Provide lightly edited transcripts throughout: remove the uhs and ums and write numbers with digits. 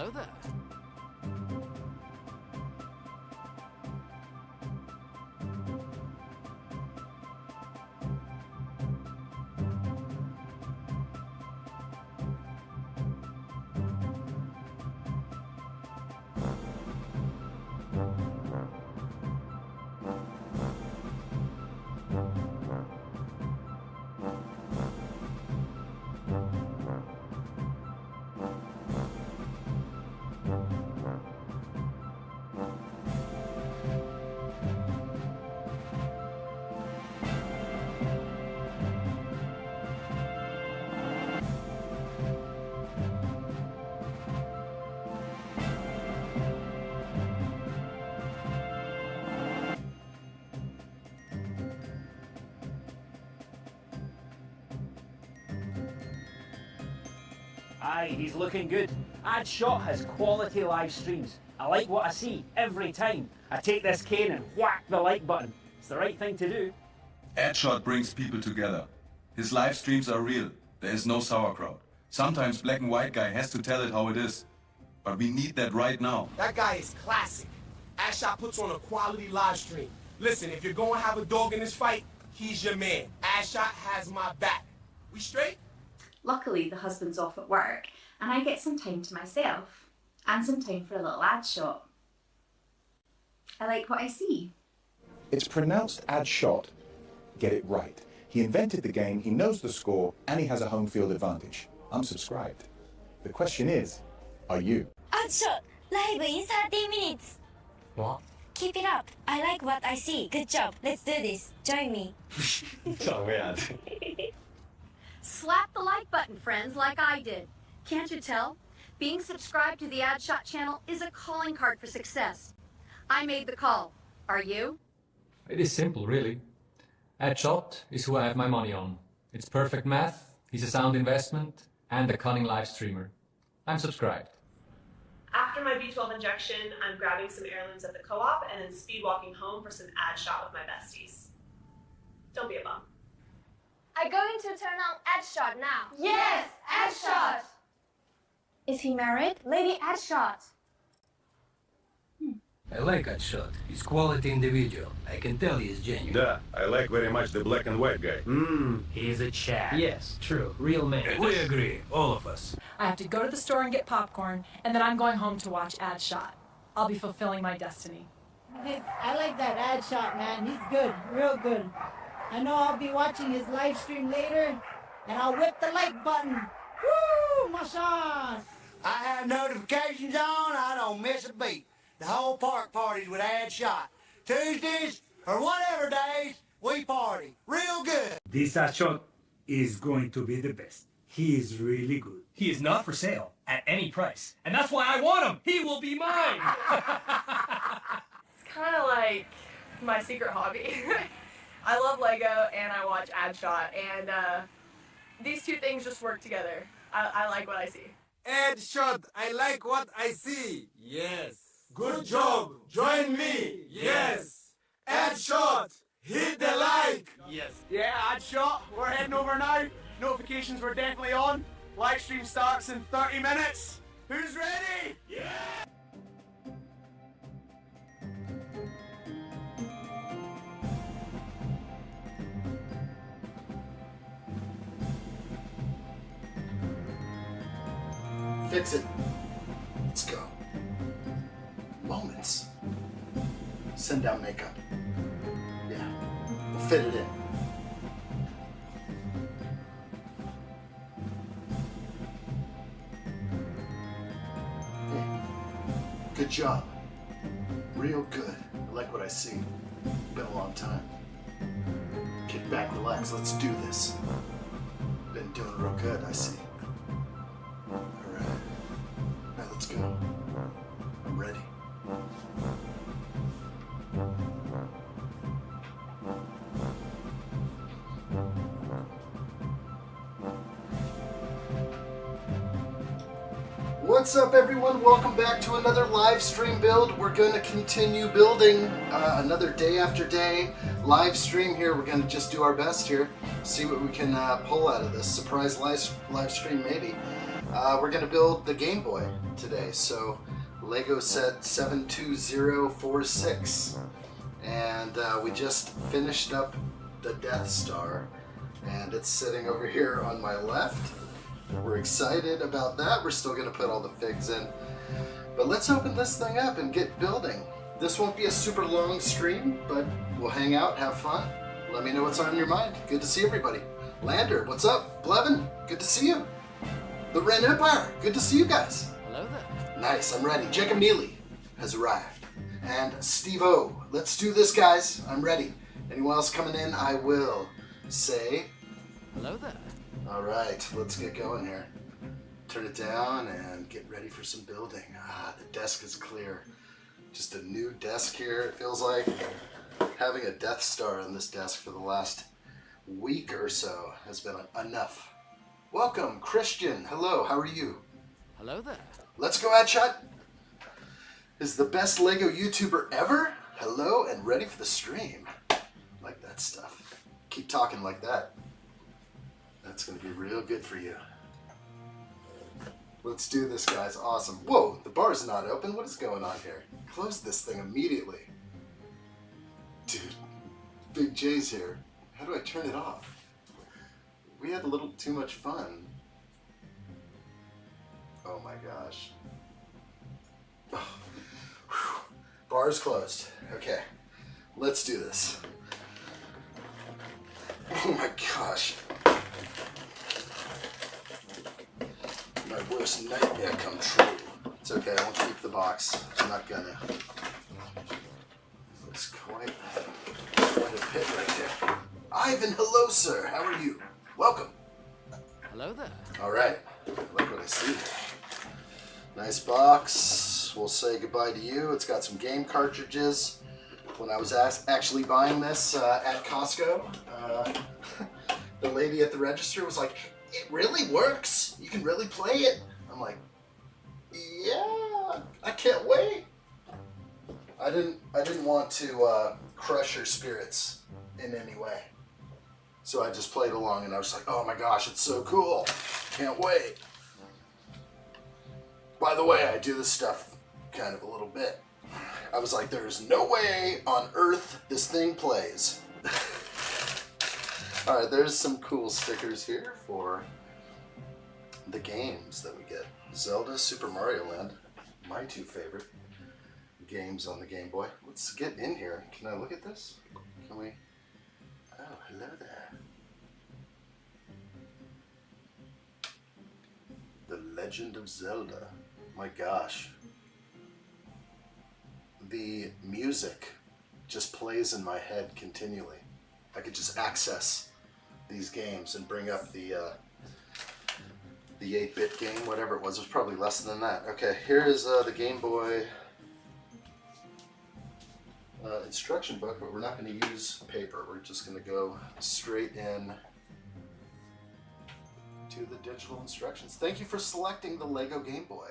Hello there. Aye, he's looking good. Addshot has quality live streams. I like what I see every time. I take this cane and whack the like button. It's the right thing to do. Addshot brings people together. His live streams are real. There is no sauerkraut. Sometimes Black and White Guy has to tell it how it is. But we need that right now. That guy is classic. Addshot puts on a quality live stream. Listen, if you're going to have a dog in this fight, he's your man. Addshot has my back. We straight? Luckily, the husband's off at work and I get some time to myself and some time for a little addshot. I like what I see. It's pronounced addshot. Get it right. He invented the game, he knows the score, and he has a home field advantage. I'm subscribed. The question is, are you? addshot live in 30 minutes. What? Keep it up. I like what I see. Good job. Let's do this. Join me. Slap the like button, friends, like I did. Can't you tell? Being subscribed to the Addshot channel is a calling card for success. I made the call. Are you? It is simple, really. Addshot is who I have my money on. It's perfect math, he's a sound investment, and a cunning live streamer. I'm subscribed. After my B12 injection, I'm grabbing some heirlooms at the co-op and then speed walking home for some Addshot with my besties. Don't be a bum. I'm going to turn on addshot now. Yes, Addshot! Is he married? Lady Addshot. I like addshot. He's quality individual. I can tell he is genuine. Да, I like very much the black and white guy. He's a Chad. Yes, true. Real man. We agree, all of us. I have to go to the store and get popcorn, and then I'm going home to watch Addshot. I'll be fulfilling my destiny. I like that Addshot, man. He's good, real good. I know I'll be watching his live stream later, and I'll whip the like button. Woo, Mashan! I have notifications on. I don't miss a beat. The whole park parties with Addshot. Tuesdays or whatever days, we party. Real good. This Addshot is going to be the best. He is really good. He is not for sale at any price. And that's why I want him. He will be mine. It's kind of like my secret hobby. I love Lego and I watch Addshot, and these two things just work together. I like what I see. Addshot, I like what I see. Yes. Good job. Join me. Yes. Addshot, hit the like. Yes. Yeah, Addshot, we're heading over now. Notifications were definitely on. Live stream starts in 30 minutes. Who's ready? Yeah! Fix it. Let's go. Moments. Send down makeup. Yeah, we'll fit it in. Yeah. Good job. Real good. I like what I see. Been a long time. Kick back, relax, let's do this. Been doing real good, I see. Alright. Now let's go. I'm ready. What's up, everyone? Welcome back to another live stream build. We're going to continue building another day after day live stream here. We're going to just do our best here, see what we can pull out of this surprise live stream maybe. We're gonna build the Game Boy today. So Lego set 72046. And we just finished up the Death Star. And it's sitting over here on my left. We're excited about that. We're still gonna put all the figs in. But let's open this thing up and get building. This won't be a super long stream, but we'll hang out, have fun. Let me know what's on your mind. Good to see everybody. Lander, what's up? Blevin, good to see you. The Ren Empire, good to see you guys. Hello there. Nice, I'm ready. Jacob Neely has arrived. And Steve-O. Let's do this, guys. I'm ready. Anyone else coming in, I will say... Hello there. All right, let's get going here. Turn it down and get ready for some building. The desk is clear. Just a new desk here. It feels like having a Death Star on this desk for the last week or so has been enough. Welcome, Christian. Hello, how are you? Hello there. Let's go, addshot. Is the best Lego YouTuber ever. Hello and ready for the stream. Like that stuff. Keep talking like that. That's gonna be real good for you. Let's do this, guys. Awesome. Whoa, the bar's not open. What is going on here? Close this thing immediately. Dude, Big J's here. How do I turn it off? We had a little too much fun. Oh my gosh. Oh, bar's closed. Okay, let's do this. Oh my gosh. My worst nightmare come true. It's okay, I won't keep the box. I'm not gonna. Looks quite a pit right there. Ivan, hello sir, how are you? Welcome. Hello there. All right, look what I see. Nice box. We'll say goodbye to you. It's got some game cartridges. When I was actually buying this at Costco, the lady at the register was like, "It really works. You can really play it." I'm like, "Yeah, I can't wait." I didn't want to crush her spirits in any way, so I just played along, and I was like, "Oh my gosh, it's so cool! Can't wait." By the way, I do this stuff kind of a little bit. I was like, "There's no way on earth this thing plays." All right, there's some cool stickers here for the games that we get. Zelda, Super Mario Land, my two favorite games on the Game Boy. Let's get in here. Can I look at this? Can we? Oh, hello there. The Legend of Zelda. My gosh. The music just plays in my head continually. I could just access these games and bring up the 8-bit game, whatever it was. It was probably less than that. Okay, here is the Game Boy instruction book, but we're not going to use paper. We're just going to go straight in to the digital instructions. Thank you for selecting the Lego Game Boy.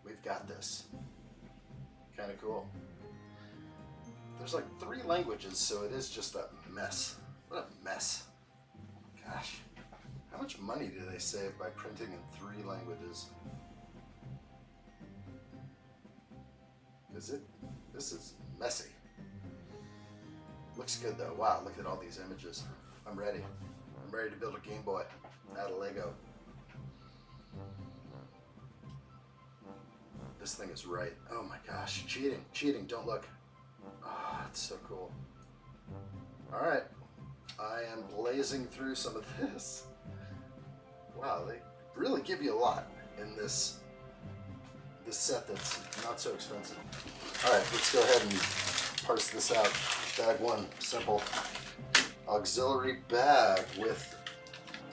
We've got this. Kind of cool. There's like 3 languages, so it is just a mess. What a mess. Gosh. How much money do they save by printing in 3 languages? This is messy. Looks good though. Wow, look at all these images. I'm ready. I'm ready to build a Game Boy out of Lego. This thing is right. Oh my gosh. Cheating. Cheating. Don't look. Oh, it's so cool. Alright. I am blazing through some of this. Wow, they really give you a lot in this set that's not so expensive. Alright, let's go ahead and parse this out. Bag 1, simple. Auxiliary bag with,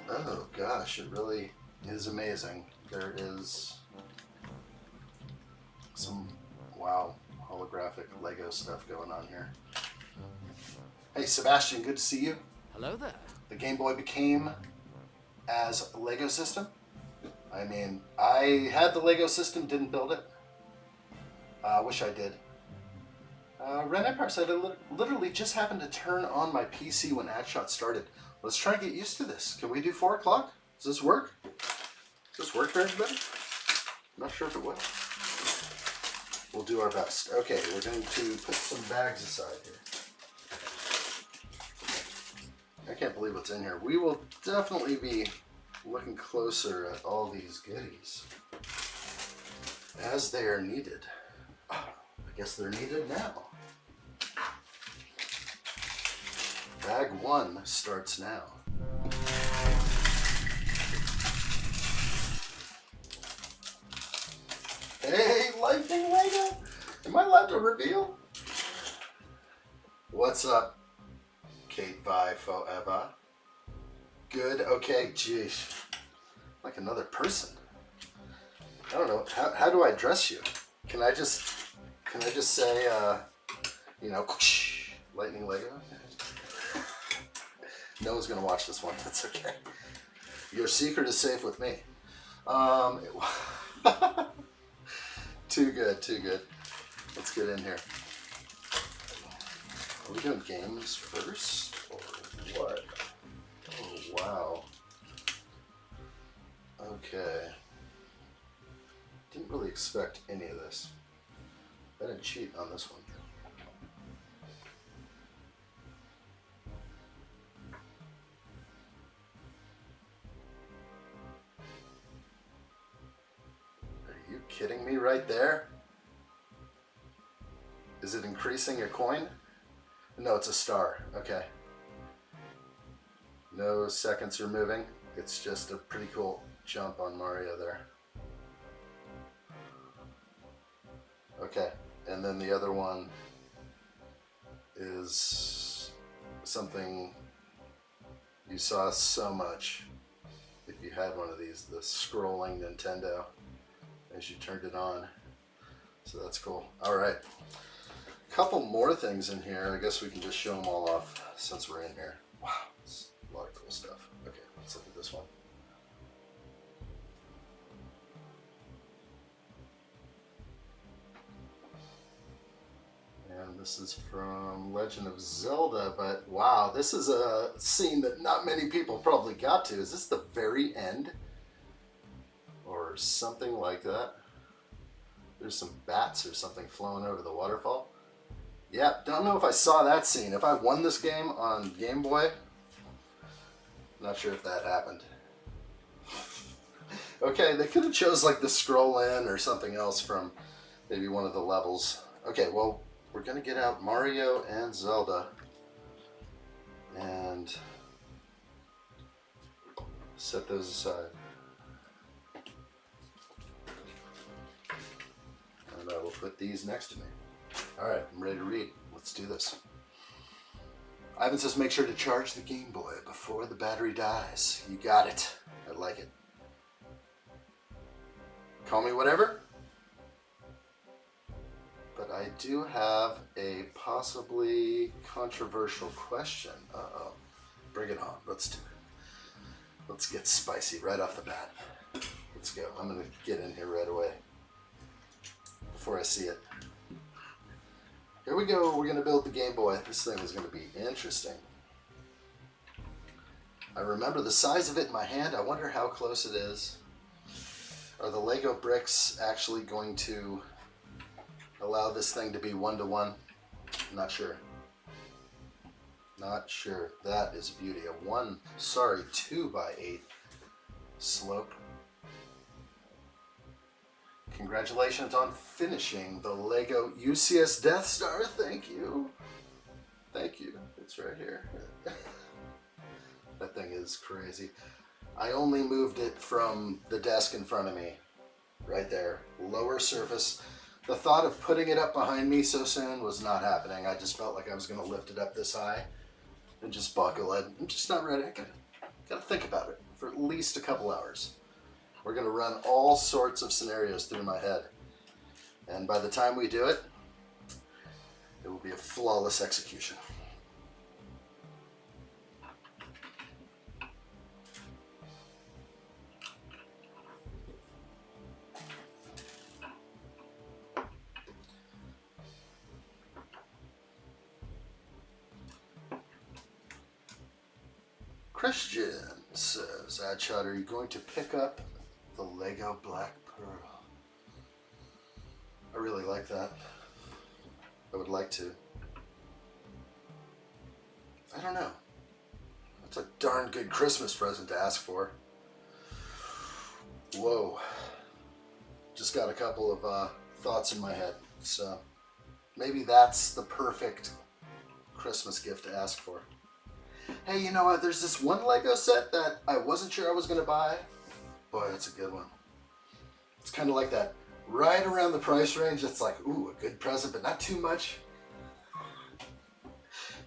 oh gosh, it really is amazing. There is some, wow, holographic Lego stuff going on here. Hey Sebastian, good to see you. Hello there. The Game Boy became as a Lego system. I mean, I had the Lego system, didn't build it. Wish I did. Ren Empire said I literally just happened to turn on my PC when addshot started. Let's try and get used to this. Can we do 4 o'clock? Does this work? Does this work for everybody? I'm not sure if it will. We'll do our best. Okay, we're going to put some bags aside here. I can't believe what's in here. We will definitely be looking closer at all these goodies as they are needed. Oh, I guess they're needed now. Bag 1 starts now. Hey, lightning Lego! Am I allowed to reveal? What's up, Kate Vi Forever? Good, okay, geez. Like another person. I don't know, how do I address you? Can I just say, you know, lightning Lego? No one's gonna watch this one, that's okay. Your secret is safe with me. Too good, too good. Let's get in here. Are we doing games first, or what? Oh, wow. Okay. Didn't really expect any of this. I didn't cheat on this one. Are you kidding me right there? Is it increasing a coin? No, it's a star. Okay. No seconds are moving. It's just a pretty cool jump on Mario there. Okay, and then the other one is something you saw so much if you had one of these, the scrolling Nintendo as you turned it on. So that's cool. All right. Couple more things in here. I guess we can just show them all off since we're in here. Wow, it's a lot of cool stuff. Okay, let's look at this one. And this is from Legend of Zelda, but wow, this is a scene that not many people probably got to. Is this the very end? Or something like that? There's some bats or something flowing over the waterfall. Yeah, don't know if I saw that scene. If I won this game on Game Boy, not sure if that happened. Okay, they could have chose like the scroll in or something else from maybe one of the levels. Okay, well, we're gonna get out Mario and Zelda and set those aside. And I will put these next to me. All right, I'm ready to read. Let's do this. Ivan says, make sure to charge the Game Boy before the battery dies. You got it. I like it. Call me whatever. But I do have a possibly controversial question. Uh-oh. Bring it on. Let's do it. Let's get spicy right off the bat. Let's go. I'm going to get in here right away before I see it. Here we go. We're going to build the Game Boy. This thing is going to be interesting. I remember the size of it in my hand. I wonder how close it is. Are the Lego bricks actually going to allow this thing to be 1-to-1? Not sure. Not sure. That is beauty. A 2x8 slope. Congratulations on finishing the Lego UCS Death Star. Thank you. Thank you. It's right here. That thing is crazy. I only moved it from the desk in front of me. Right there. Lower surface. The thought of putting it up behind me so soon was not happening. I just felt like I was going to lift it up this high and just buckle it. I'm just not ready. I gotta think about it for at least a couple hours. We're going to run all sorts of scenarios through my head. And by the time we do it, it will be a flawless execution. Christian says, addshot, are you going to pick up the Lego Black Pearl. I really like that. I would like to. I don't know. That's a darn good Christmas present to ask for. Whoa. Just got a couple of thoughts in my head. So maybe that's the perfect Christmas gift to ask for. Hey, you know what? There's this one Lego set that I wasn't sure I was going to buy. Boy, that's a good one. It's kind of like that right around the price range. It's like, ooh, a good present, but not too much.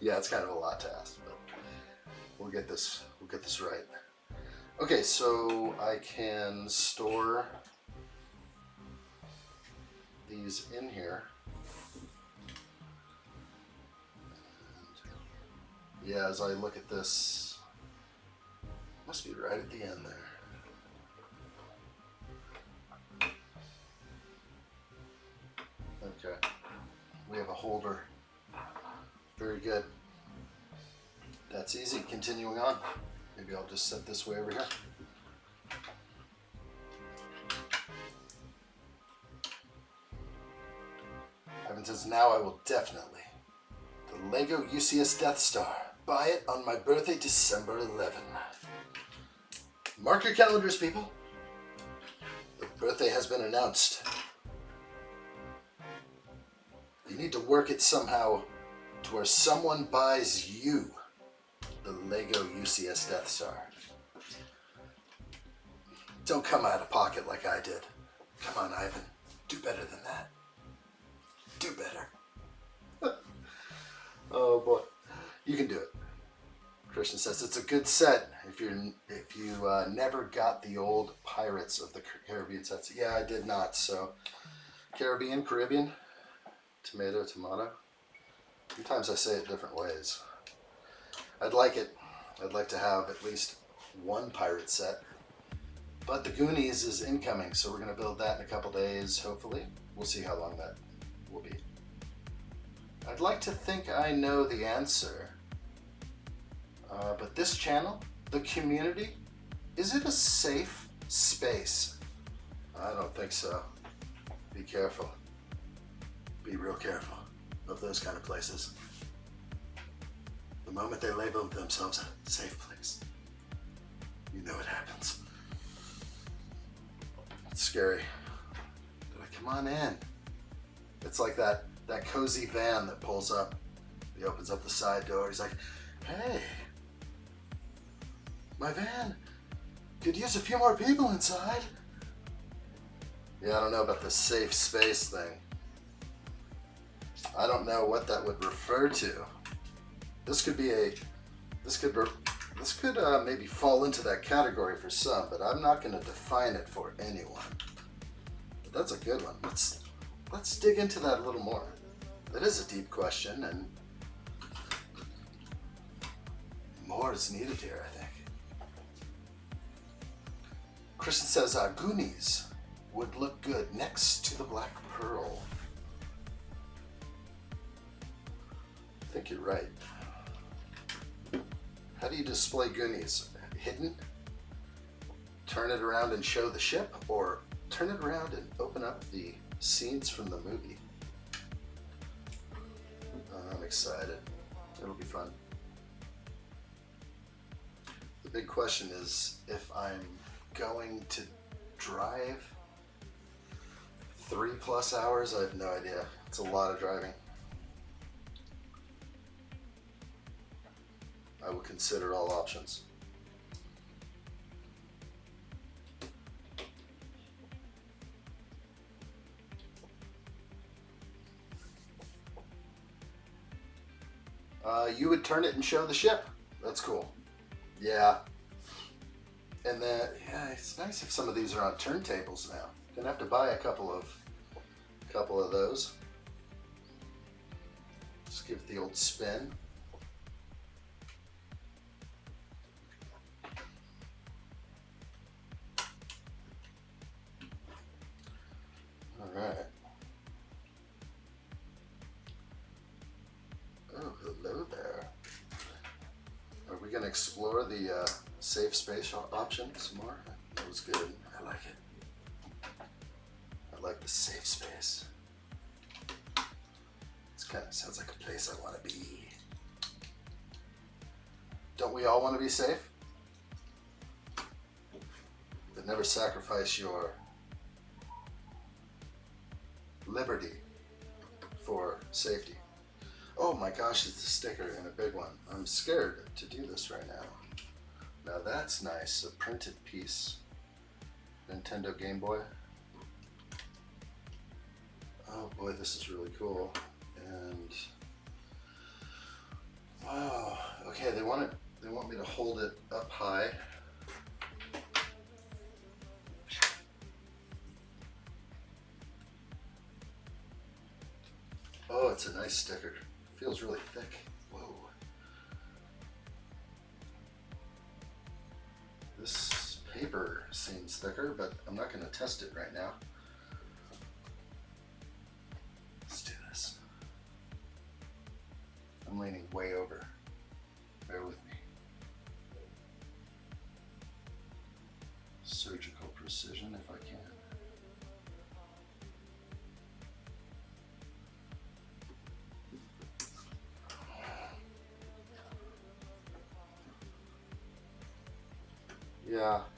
Yeah, it's kind of a lot to ask, but we'll get this right. Okay, so I can store these in here. And yeah, as I look at this, must be right at the end there. Okay, we have a holder. Very good. That's easy. Continuing on. Maybe I'll just set this way over here. Ivan says, now I will definitely. The Lego UCS Death Star. Buy it on my birthday, December 11. Mark your calendars, people. The birthday has been announced. You need to work it somehow to where someone buys you the Lego UCS Death Star. Don't come out of pocket like I did. Come on, Ivan. Do better than that. Do better. Oh boy. You can do it. Christian says it's a good set if you never got the old Pirates of the Caribbean sets. Yeah, I did not. So Caribbean, tomato. Sometimes I say it different ways. I'd like to have at least one pirate set. But the Goonies is incoming, so we're going to build that in a couple days, hopefully. We'll see how long that will be. I'd like to think I know the answer. But this channel, the community, is it a safe space? I don't think so. Be careful. Be real careful of those kind of places. The moment they label themselves a safe place, you know what happens. It's scary. But come on in. It's like that cozy van that pulls up. He opens up the side door. He's like, hey, my van could use a few more people inside. Yeah, I don't know about the safe space thing. I don't know what that would refer to. This could maybe fall into that category for some, but I'm not going to define it for anyone. But that's a good one. Let's dig into that a little more. That is a deep question, and more is needed here, I think. Kristen says, Goonies would look good next to the Black Pearl. I think you're right. How do you display Goonies? Hidden? Turn it around and show the ship? Or turn it around and open up the scenes from the movie? I'm excited. It'll be fun. The big question is if I'm going to drive 3+ hours. I have no idea. It's a lot of driving. I will consider all options. You would turn it and show the ship. That's cool. Yeah. And then, yeah, it's nice if some of these are on turntables now. Gonna have to buy a couple of those. Just give it the old spin. All right. Oh, hello there. Are we gonna explore the safe space option some more? That was good. I like it. I like the safe space. This kind of sounds like a place I want to be. Don't we all want to be safe? But never sacrifice your liberty for safety. Oh my gosh, it's a sticker and a big one. I'm scared to do this right now. Now that's nice, a printed piece. Nintendo Game Boy. Oh boy, this is really cool. And wow, okay, they want me to hold it up high. Oh, it's a nice sticker. Feels really thick. Whoa. This paper seems thicker, but I'm not going to test it right now. Let's do this. I'm leaning way over. Bear with me. Surgical precision if I can.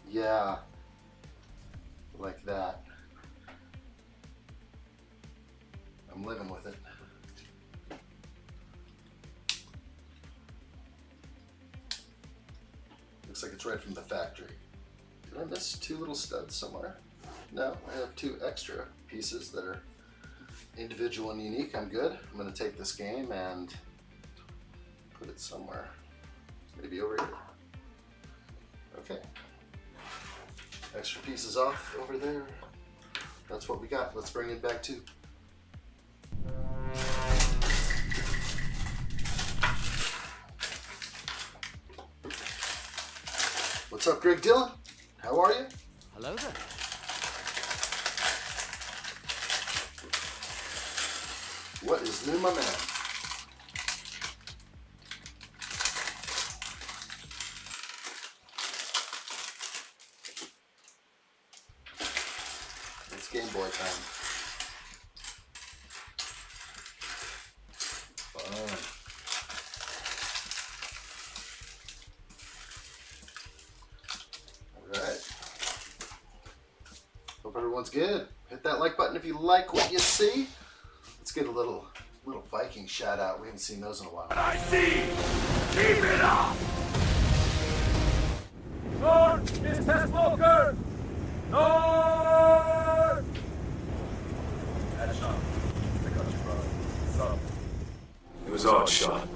Yeah, like that. I'm living with it. Looks like it's right from the factory. Did I miss 2 little studs somewhere? No, I have 2 extra pieces that are individual and unique. I'm good. I'm gonna take this game and put it somewhere. Maybe over here. Okay. Extra pieces off over there. That's what we got. Let's bring it back to. What's up, Greg Dillon? How are you? Hello there. What is new, my man? It's Game Boy time. Fun. All right. Hope everyone's good. Hit that like button if you like what you see. Let's get a little Viking shout out. We haven't seen those in a while. I see! Keep it up! North is test smoker! North! Addshot. I got you, brother. What's up? It was Addshot.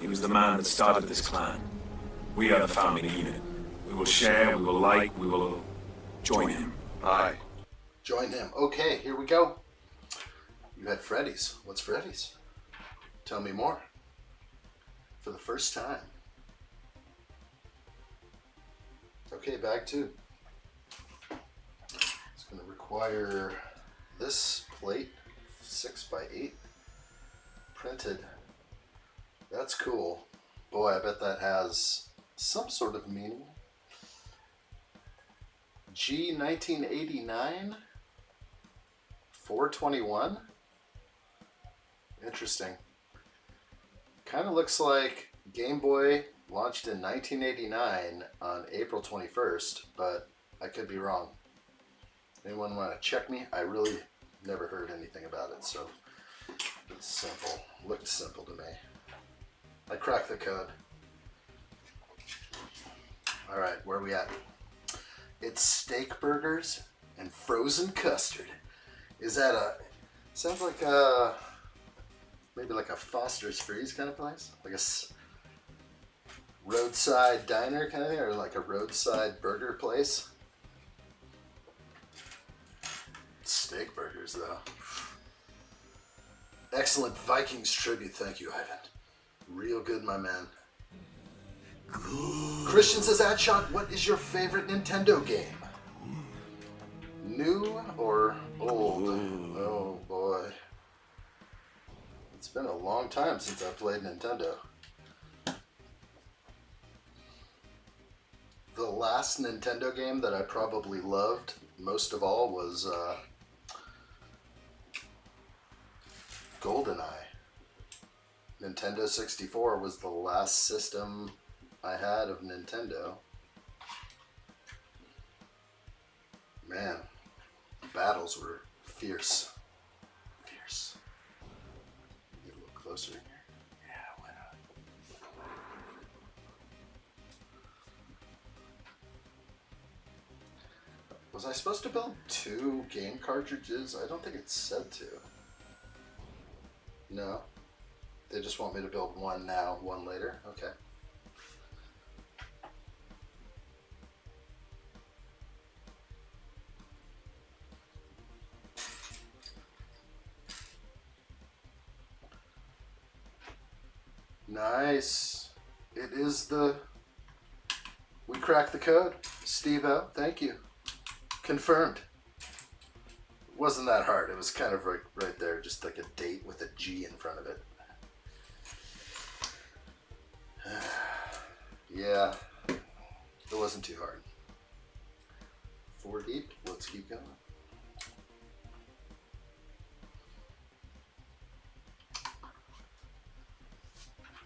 He was the man that started this clan. We are the founding unit. We will share, we will like, we will join him. Aye. Join him. Okay, here we go. You had Freddy's. What's Freddy's? Tell me more. For the first time. Okay, bag 2. It's going to require this plate, 6x8, printed. That's cool. Boy, I bet that has some sort of meaning. G 1989, 421. Interesting. Kind of looks like Game Boy launched in 1989 on April 21st, but I could be wrong. Anyone want to check me? I really never heard anything about it, so it's simple. Looked simple to me. I cracked the code. All right, where are we at? It's steak burgers and frozen custard. Is that a, sounds like a, maybe like a Foster's Freeze kind of place? Like a roadside diner kind of thing, or like a roadside burger place? Steak burgers though. Excellent Vikings tribute, thank you, Ivan. Real good, my man. Christian says, addshot, what is your favorite Nintendo game? New or old? Oh boy. It's been a long time since I played Nintendo. The last Nintendo game that I probably loved most of all was GoldenEye. Nintendo 64 was the last system I had of Nintendo. Man, the battles were fierce. Fierce. Get a little closer in here. Yeah, why not? Was I supposed to build 2 game cartridges? I don't think it said to. No. They just want me to build one now, one later? Okay. Nice. It is the... We cracked the code. Steve-O, thank you. Confirmed. It wasn't that hard. It was kind of right there, just like a date with a G in front of it. Yeah, it wasn't too hard. 4 deep, let's keep going.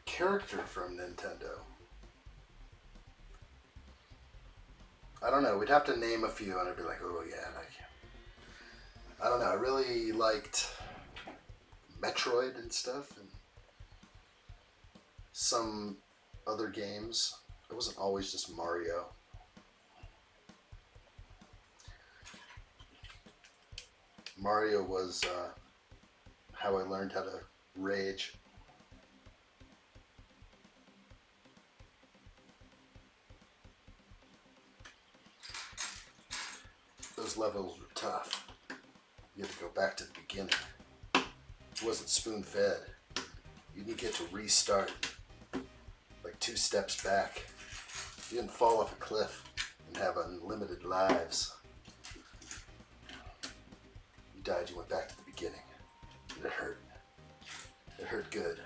Character from Nintendo. I don't know, we'd have to name a few and I'd be like, oh yeah, like, I don't know, I really liked Metroid and stuff and some other games. It wasn't always just Mario. Mario was how I learned how to rage. Those levels were tough. You had to go back to the beginning. It wasn't spoon-fed. You didn't get to restart like 2 steps back. You didn't fall off a cliff and have unlimited lives. You died, you went back to the beginning. And it hurt. It hurt good.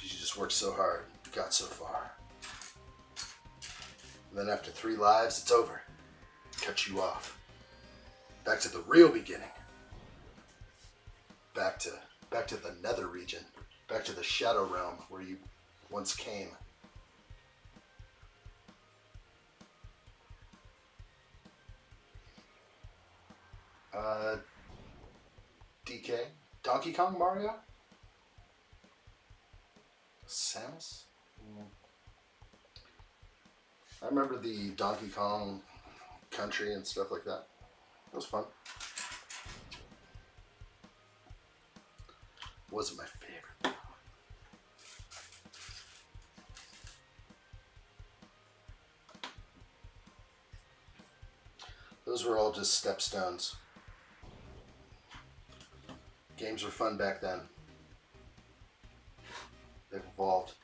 You just worked so hard, got so far. And then after 3 lives, it's over. Cut you off. Back to the real beginning. Back to the nether region. Back to the shadow realm where you once came. DK? Donkey Kong Mario? Samus? I remember the Donkey Kong Country and stuff like that. It was fun. Wasn't my favorite. Those were all just stepstones. Games were fun back then. They've evolved.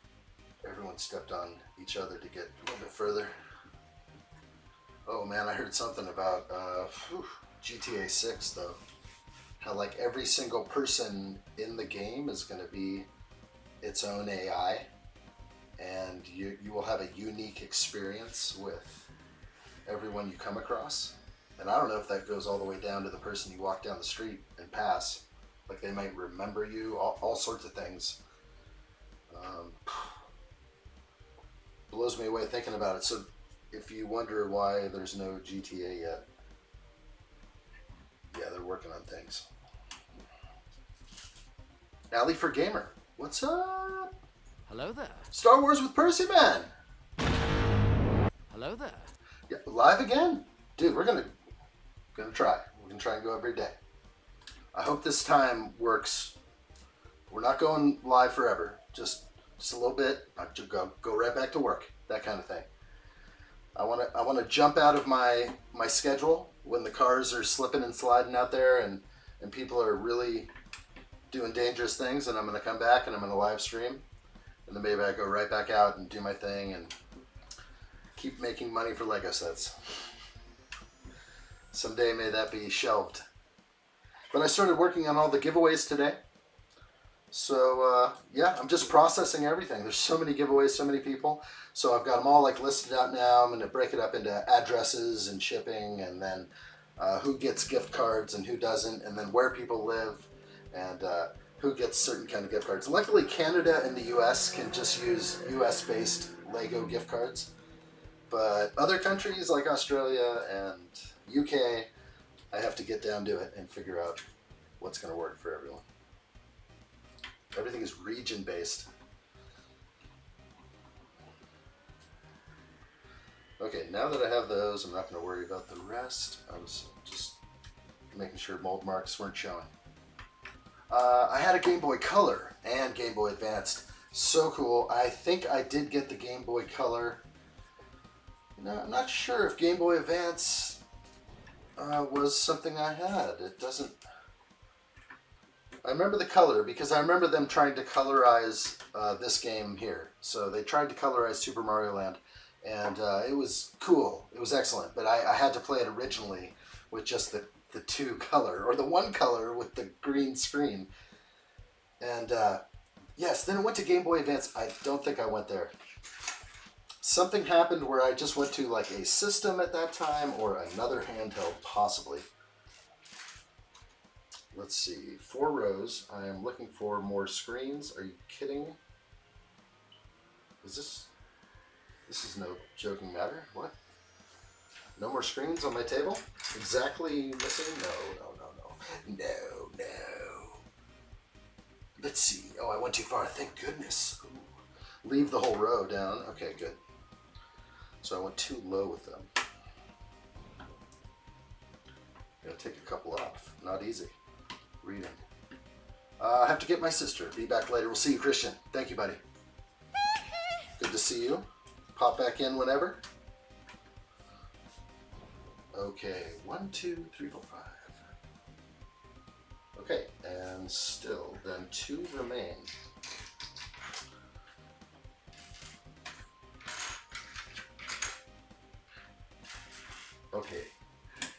Everyone stepped on each other to get a little bit further. Oh man, I heard something about GTA 6 though. How like every single person in the game is going to be its own AI. And you will have a unique experience with everyone you come across. And I don't know if that goes all the way down to the person you walk down the street and pass. Like they might remember you, all sorts of things. Blows me away thinking about it. So if you wonder why there's no GTA yet, yeah, they're working on things. Alley for Gamer, what's up? Hello there. Star Wars with Percy Man. Hello there. Yeah, live again, dude. We're gonna try. We're gonna try and go every day. I hope this time works. We're not going live forever. Just a little bit. I'll go right back to work. That kind of thing. I want to jump out of my schedule when the cars are slipping and sliding out there and people are really doing dangerous things, and I'm going to come back and I'm going to live stream, and then maybe I go right back out and do my thing and keep making money for Lego sets. Someday may that be shelved. But I started working on all the giveaways today. So yeah, I'm just processing everything. There's so many giveaways, so many people. So I've got them all like listed out now. I'm going to break it up into addresses and shipping, and then who gets gift cards and who doesn't, and then where people live, and who gets certain kind of gift cards. Luckily, Canada and the US can just use US-based Lego gift cards. But other countries like Australia and UK, I have to get down to it and figure out what's going to work for everyone. Everything is region-based. Okay, now that I have those, I'm not going to worry about the rest. I was just making sure mold marks weren't showing. I had a Game Boy Color and Game Boy Advanced. So cool. I think I did get the Game Boy Color. No, I'm not sure if Game Boy Advance was something I had. It doesn't... I remember the color because I remember them trying to colorize this game here. So they tried to colorize Super Mario Land, and it was cool. It was excellent, but I had to play it originally with just the two color, or the one color with the green screen. And yes, then it went to Game Boy Advance. I don't think I went there. Something happened where I just went to like a system at that time, or another handheld possibly. Let's see, 4 rows. I am looking for more screens. Are you kidding? This is no joking matter. What? No more screens on my table? Exactly missing? No. Let's see. Oh, I went too far. Thank goodness. Ooh. Leave the whole row down. Okay, good. So I went too low with them. Gotta take a couple off. Not easy. Reading. I have to get my sister. Be back later. We'll see you, Christian. Thank you, buddy. Good to see you. Pop back in whenever. Okay, 1, 2, 3, 4, 5. Okay, and still, then 2 remain. Okay,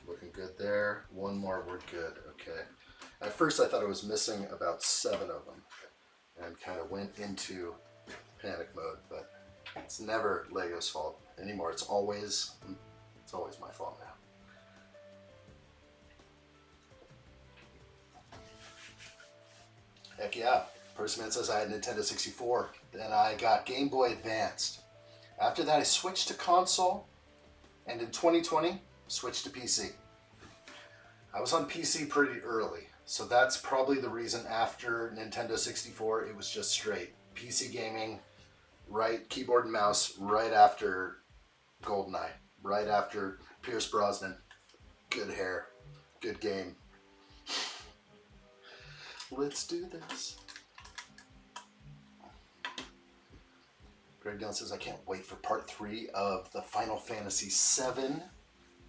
looking good there. 1 more, we're good. Okay. At first I thought I was missing about 7 of them and kind of went into panic mode, but it's never Lego's fault anymore. It's always my fault now. Heck yeah. Percyman says I had Nintendo 64. Then I got Game Boy Advanced. After that I switched to console, and in 2020 switched to PC. I was on PC pretty early, so that's probably the reason after Nintendo 64 it was just straight PC gaming, right keyboard and mouse, right after GoldenEye, right after Pierce Brosnan. Good hair, good game. Let's do this. Greg Dillon says, I can't wait for part 3 of the Final Fantasy VII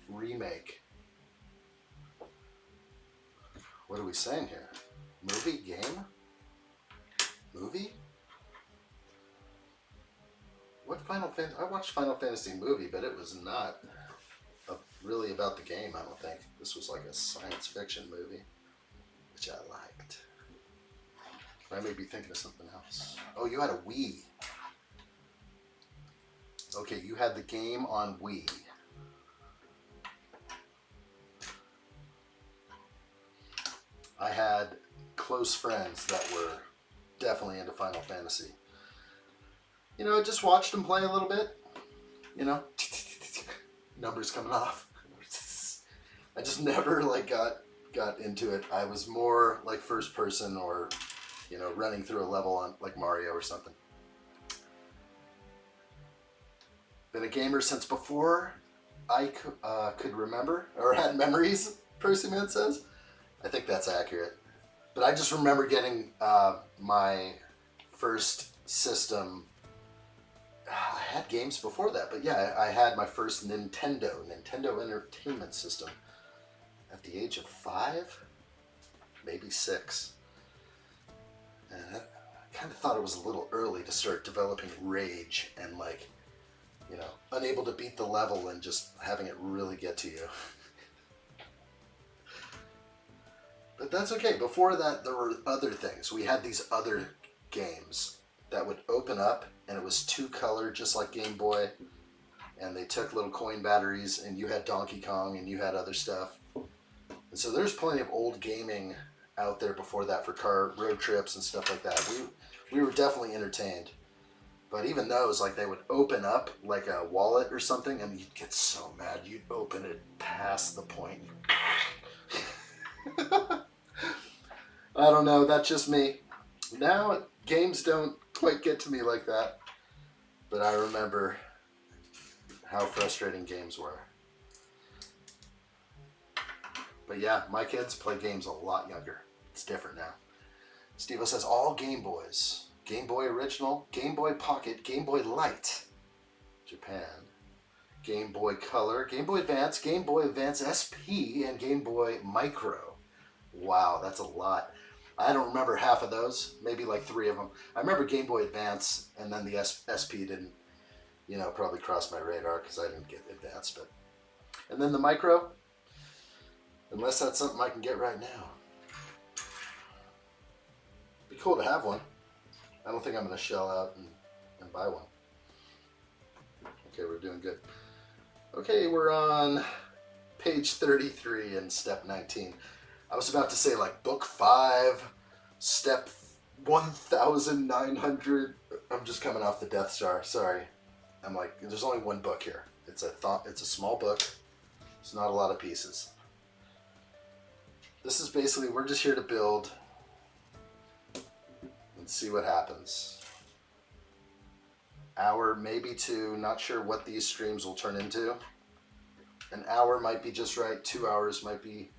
remake. What are we saying here? Movie? Game? Movie? What Final Fantasy? I watched Final Fantasy movie, but it was not really about the game, I don't think. This was like a science fiction movie, which I liked. I may be thinking of something else. Oh, you had a Wii. Okay, you had the game on Wii. I had close friends that were definitely into Final Fantasy. You know, I just watched them play a little bit. You know, numbers coming off. I just never like got into it. I was more like first person, or you know, running through a level on like Mario or something. Been a gamer since before I could remember, or had memories, Percyman says. I think that's accurate. But I just remember getting my first system. I had games before that, but yeah, I had my first Nintendo Entertainment System at the age of 5, maybe 6. And I kind of thought it was a little early to start developing rage and like, you know, unable to beat the level and just having it really get to you. But that's okay. Before that, there were other things. We had these other games that would open up, and it was two-color, just like Game Boy. And they took little coin batteries, and you had Donkey Kong, and you had other stuff. And so there's plenty of old gaming out there before that for car road trips and stuff like that. We were definitely entertained. But even those, like, they would open up like a wallet or something, and you'd get so mad. You'd open it past the point. I don't know, that's just me. Now, games don't quite get to me like that. But I remember how frustrating games were. But yeah, my kids play games a lot younger. It's different now. Steve-O says all Game Boys. Game Boy Original, Game Boy Pocket, Game Boy Light, Japan, Game Boy Color, Game Boy Advance, Game Boy Advance SP, and Game Boy Micro. Wow, that's a lot. I don't remember half of those, maybe like 3 of them. I remember Game Boy Advance, and then the SP didn't, you know, probably cross my radar because I didn't get Advance. But and then the Micro, unless that's something I can get right now. Be cool to have one. I don't think I'm going to shell out and buy one. Okay, we're doing good. Okay, we're on page 33 in step 19. I was about to say like book 5, step 1900. I'm just coming off the Death Star. Sorry. I'm like, there's only one book here. It's a small book. It's not a lot of pieces. This is basically, we're just here to build and see what happens. Hour, maybe 2, not sure what these streams will turn into. An hour might be just right, 2 hours might be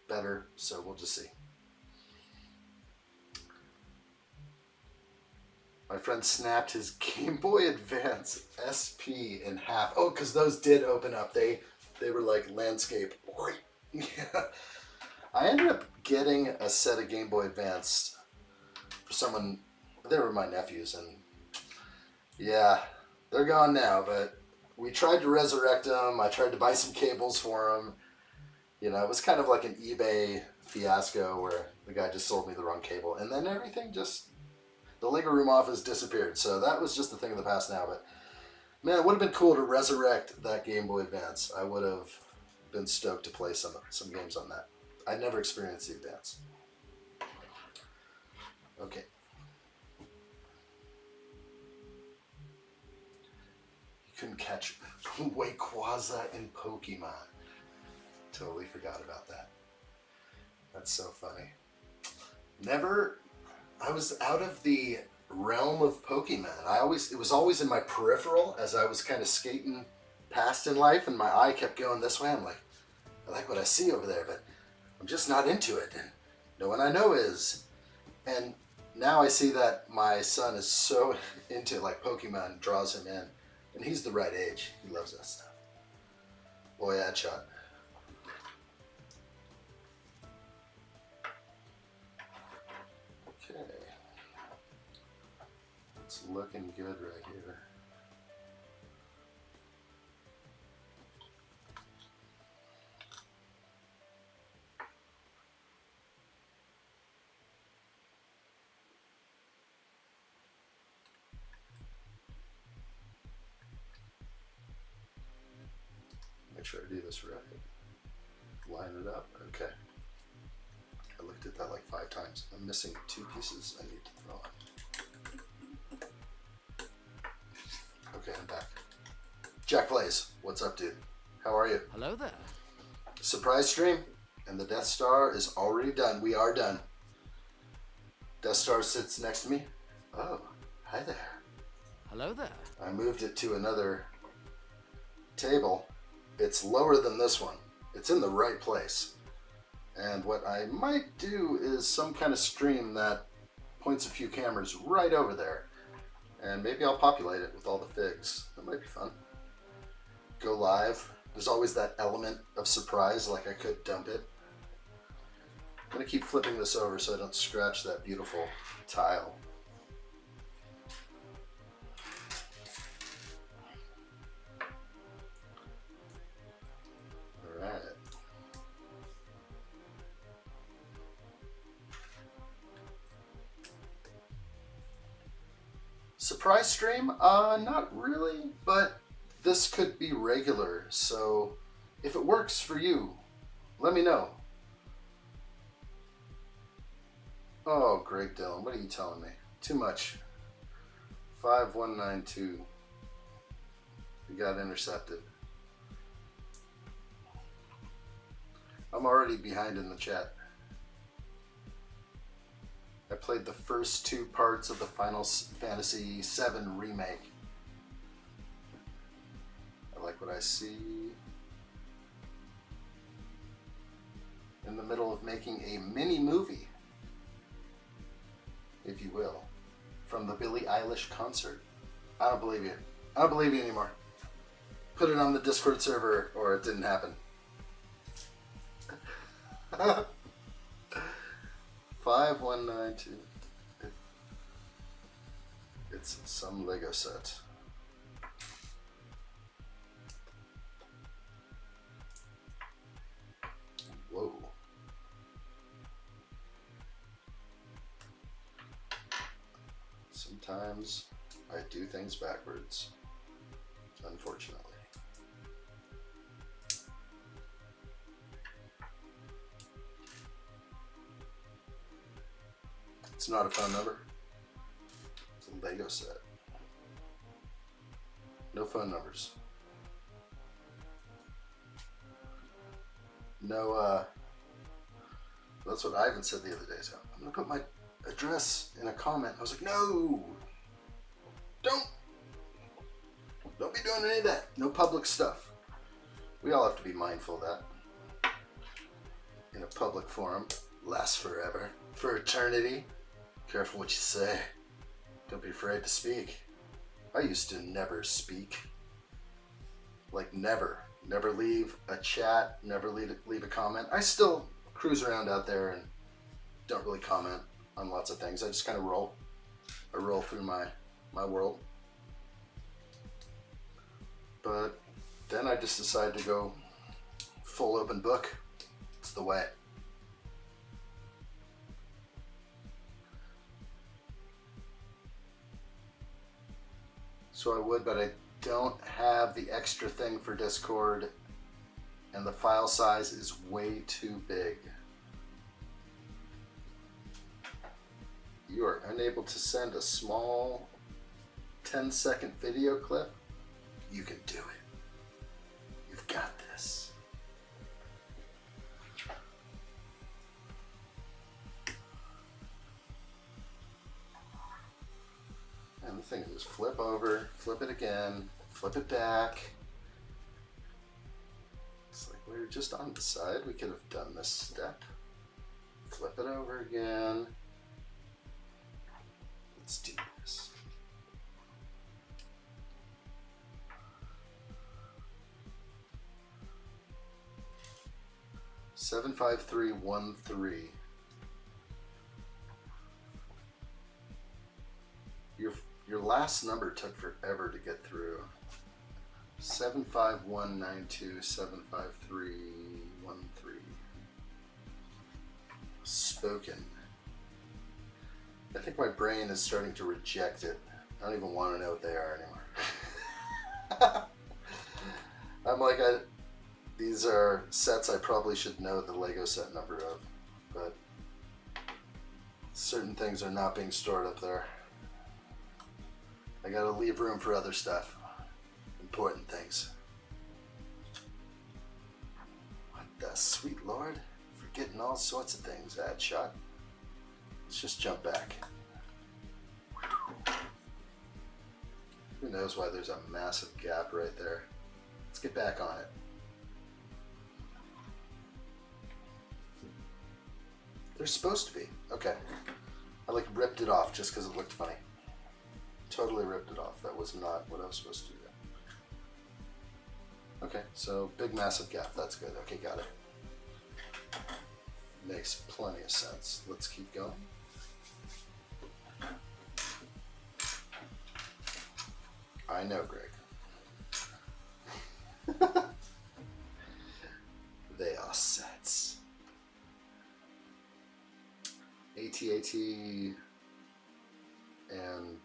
better, so we'll just see. My friend snapped his Game Boy Advance SP in half. Oh, because those did open up. They were like landscape. Yeah. I ended up getting a set of Game Boy Advance for someone. They were my nephews, and yeah, they're gone now, but we tried to resurrect them. I tried to buy some cables for them. You know, it was kind of like an eBay fiasco where the guy just sold me the wrong cable, and then everything just, the Lego Room office disappeared. So that was just a thing of the past now. But man, it would have been cool to resurrect that Game Boy Advance. I would have been stoked to play some games on that. I never experienced the Advance. Okay. You couldn't catch Wayquaza in Pokemon. Totally forgot about that. That's so funny. I was out of the realm of Pokemon. It was always in my peripheral as I was kind of skating past in life, and my eye kept going this way. I'm like, I like what I see over there, but I'm just not into it, and no one I know is. And now I see that my son is so into like Pokemon, draws him in, and he's the right age. He loves that stuff. Boy, addshot. Okay. It's looking good right here. Make sure I do this right. Line it up. Okay. I looked at that like 5 times. I'm missing 2 pieces I need to throw on. Okay, I'm back. Jack Blaze, what's up, dude? How are you? Hello there. Surprise stream, and the Death Star is already done. We are done. Death Star sits next to me. Oh, hi there. Hello there. I moved it to another table. It's lower than this one. It's in the right place. And what I might do is some kind of stream that points a few cameras right over there. And maybe I'll populate it with all the figs. That might be fun. Go live. There's always that element of surprise, like I could dump it. I'm gonna keep flipping this over so I don't scratch that beautiful tile. Surprise stream? Not really, but this could be regular, so if it works for you, let me know. Oh, Greg Dillon, what are you telling me? Too much. 5192. You got intercepted. I'm already behind in the chat. I played the first 2 parts of the Final Fantasy VII remake. I like what I see. In the middle of making a mini movie, if you will, from the Billie Eilish concert. I don't believe you. I don't believe you anymore. Put it on the Discord server or it didn't happen. 5192. It's some Lego set. Whoa. Sometimes I do things backwards, unfortunately. It's not a phone number. It's a Lego set. No phone numbers. No, that's what Ivan said the other day. So I'm gonna put my address in a comment. I was like, no, don't be doing any of that. No public stuff. We all have to be mindful of that. In a public forum, lasts forever, for eternity. Careful what you say. Don't be afraid to speak. I used to never speak. Like never leave a chat, never leave a comment. I still cruise around out there and don't really comment on lots of things. I just kind of roll. I roll through my world. But then I just decided to go full open book. It's the way. So I would, but I don't have the extra thing for Discord, and the file size is way too big. You are unable to send a small 10-second video clip? You can do it. You've got this. And the thing is, flip over, flip it again, flip it back. It's like we were just on the side. We could have done this step. Flip it over again. Let's do this. Seven 5-3-1-3. Your last number took forever to get through. 75192 75313. Spoken. I think my brain is starting to reject it. I don't even want to know what they are anymore. I'm like, these are sets I probably should know the Lego set number of, but certain things are not being stored up there. I gotta leave room for other stuff. Important things. What the sweet lord? Forgetting all sorts of things, addshot. Let's just jump back. Who knows why there's a massive gap right there. Let's get back on it. They're supposed to be. Okay. I like ripped it off just because it looked funny. Totally ripped it off. That was not what I was supposed to do. Okay, so big massive gap. That's good. Okay, got it. Makes plenty of sense. Let's keep going. I know, Greg. They are sets. AT-AT and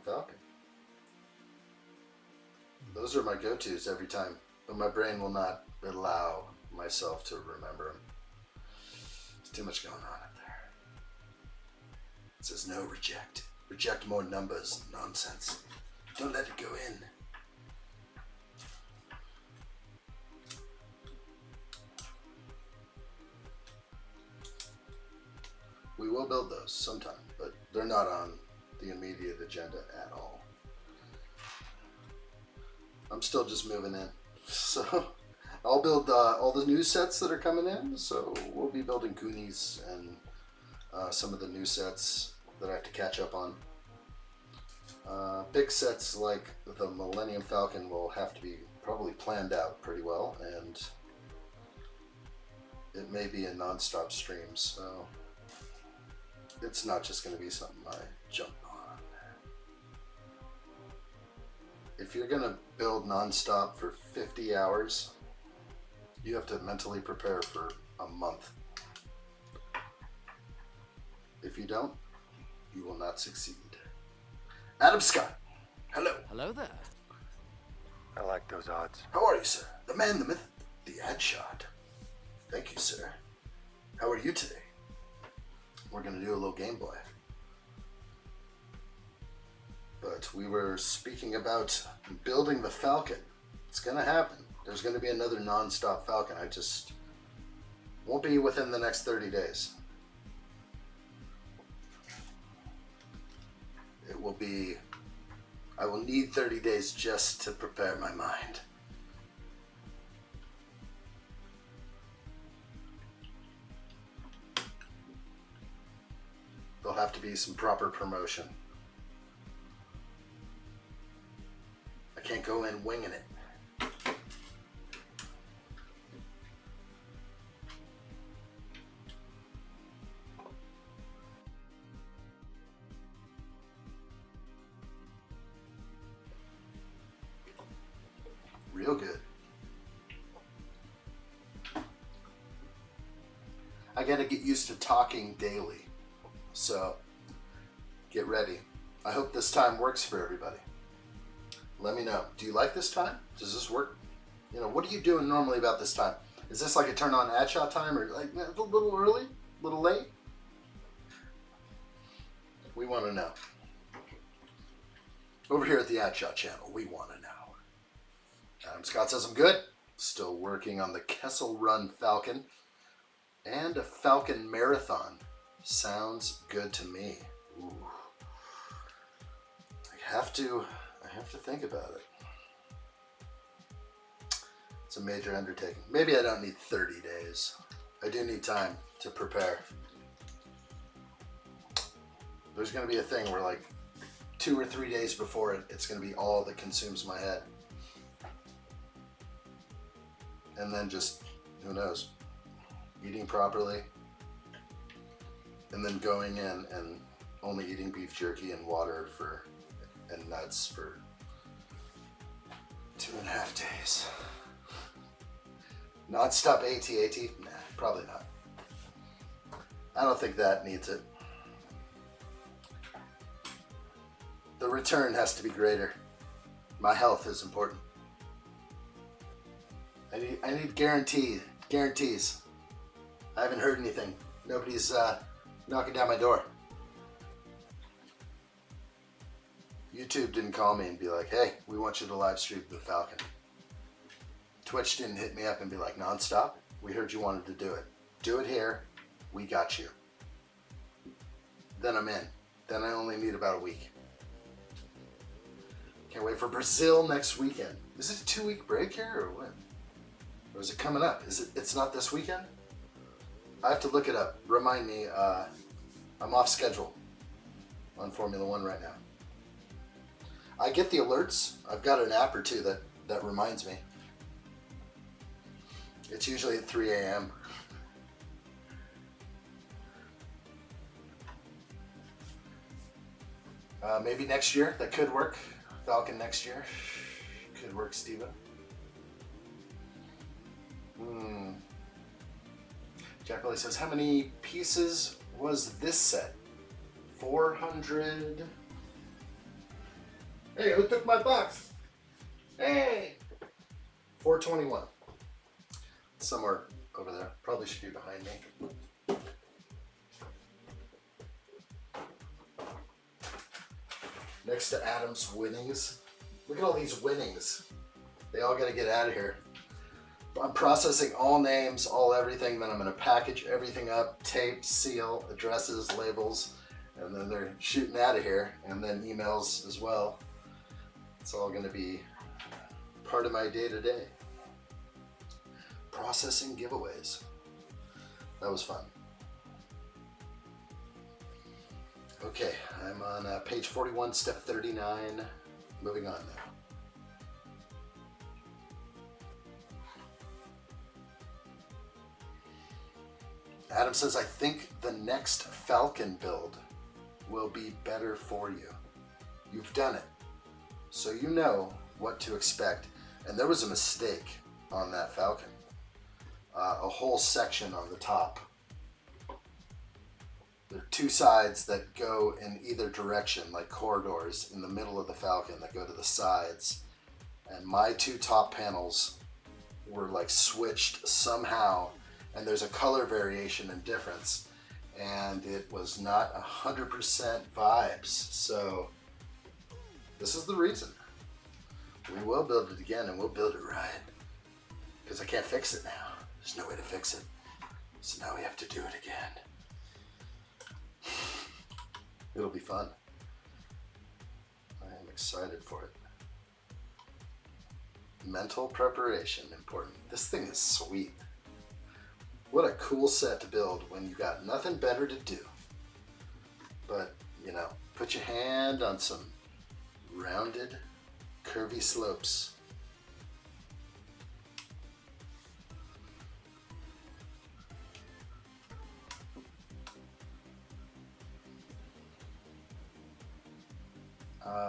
Falcon. Those are my go-tos every time, but my brain will not allow myself to remember them. There's too much going on up there. It says no, reject. Reject more numbers. Nonsense. Don't let it go in. We will build those sometime, but they're not on the immediate agenda at all. I'm still just moving in. So I'll build all the new sets that are coming in. So we'll be building Goonies and some of the new sets that I have to catch up on. Big sets like the Millennium Falcon will have to be probably planned out pretty well, and it may be a non-stop stream, so it's not just going to be something I jump on. If you're going to build non-stop for 50 hours, you have to mentally prepare for a month. If you don't, you will not succeed. Adam Scott, hello. Hello there. I like those odds. How are you, sir? The man, the myth, the addshot. Thank you, sir. How are you today? We're gonna do a little Game Boy. But we were speaking about building the Falcon. It's gonna happen. There's gonna be another non-stop Falcon. I just won't be within the next 30 days. It will be, I will need 30 days just to prepare my mind. There'll have to be some proper promotion. I can't go in winging it. Real good. I gotta get used to talking daily. So, get ready. I hope this time works for everybody. Let me know. Do you like this time? Does this work? You know, what are you doing normally about this time? Is this like a turn on addshot time, or like a little early, a little late? We want to know. Over here at the addshot channel, we want to know. Adam Scott says I'm good. Still working on the Kessel Run Falcon and a Falcon Marathon. Sounds good to me. Ooh. I have to think about it. It's a major undertaking. Maybe I don't need 30 days. I do need time to prepare. There's going to be a thing where like 2 or 3 days before it's going to be all that consumes my head. And then just, who knows, eating properly, and then going in and only eating beef jerky and water and nuts for 2.5 days. Non-stop AT-AT? Nah, probably not. I don't think that needs it. The return has to be greater. My health is important. I need guarantees. I haven't heard anything. Nobody's knocking down my door. YouTube didn't call me and be like, hey, we want you to live stream the Falcon. Twitch didn't hit me up and be like, nonstop, we heard you wanted to do it. Do it here, we got you. Then I'm in. Then I only need about a week. Can't wait for Brazil next weekend. Is it a 2-week break here or what? Or is it coming up? It's not this weekend? I have to look it up. Remind me, I'm off schedule on Formula One right now. I get the alerts. I've got an app or two that reminds me. It's usually at 3 a.m. Maybe next year, that could work. Falcon next year. Could work, Steven. Jack Billy says, how many pieces was this set? 400. Hey, who took my box? Hey! 421. Somewhere over there. Probably should be behind me. Next to Adam's winnings. Look at all these winnings. They all gotta get out of here. I'm processing all names, all everything, then I'm gonna package everything up, tape, seal, addresses, labels, and then they're shooting out of here, and then emails as well. It's all gonna be part of my day-to-day. Processing giveaways. That was fun. Okay, I'm on page 41, step 39. Moving on now. Adam says, I think the next Falcon build will be better for you. You've done it, so you know what to expect. And there was a mistake on that Falcon. A whole section on the top. There are two sides that go in either direction, like corridors in the middle of the Falcon that go to the sides. And my two top panels were like switched somehow, and there's a color variation and difference, and it was not 100% vibes. So this is the reason. We will build it again, and we'll build it right. Because I can't fix it now. There's no way to fix it. So now we have to do it again. It'll be fun. I am excited for it. Mental preparation, important. This thing is sweet. What a cool set to build when you got nothing better to do. But, you know, put your hand on some rounded, curvy slopes.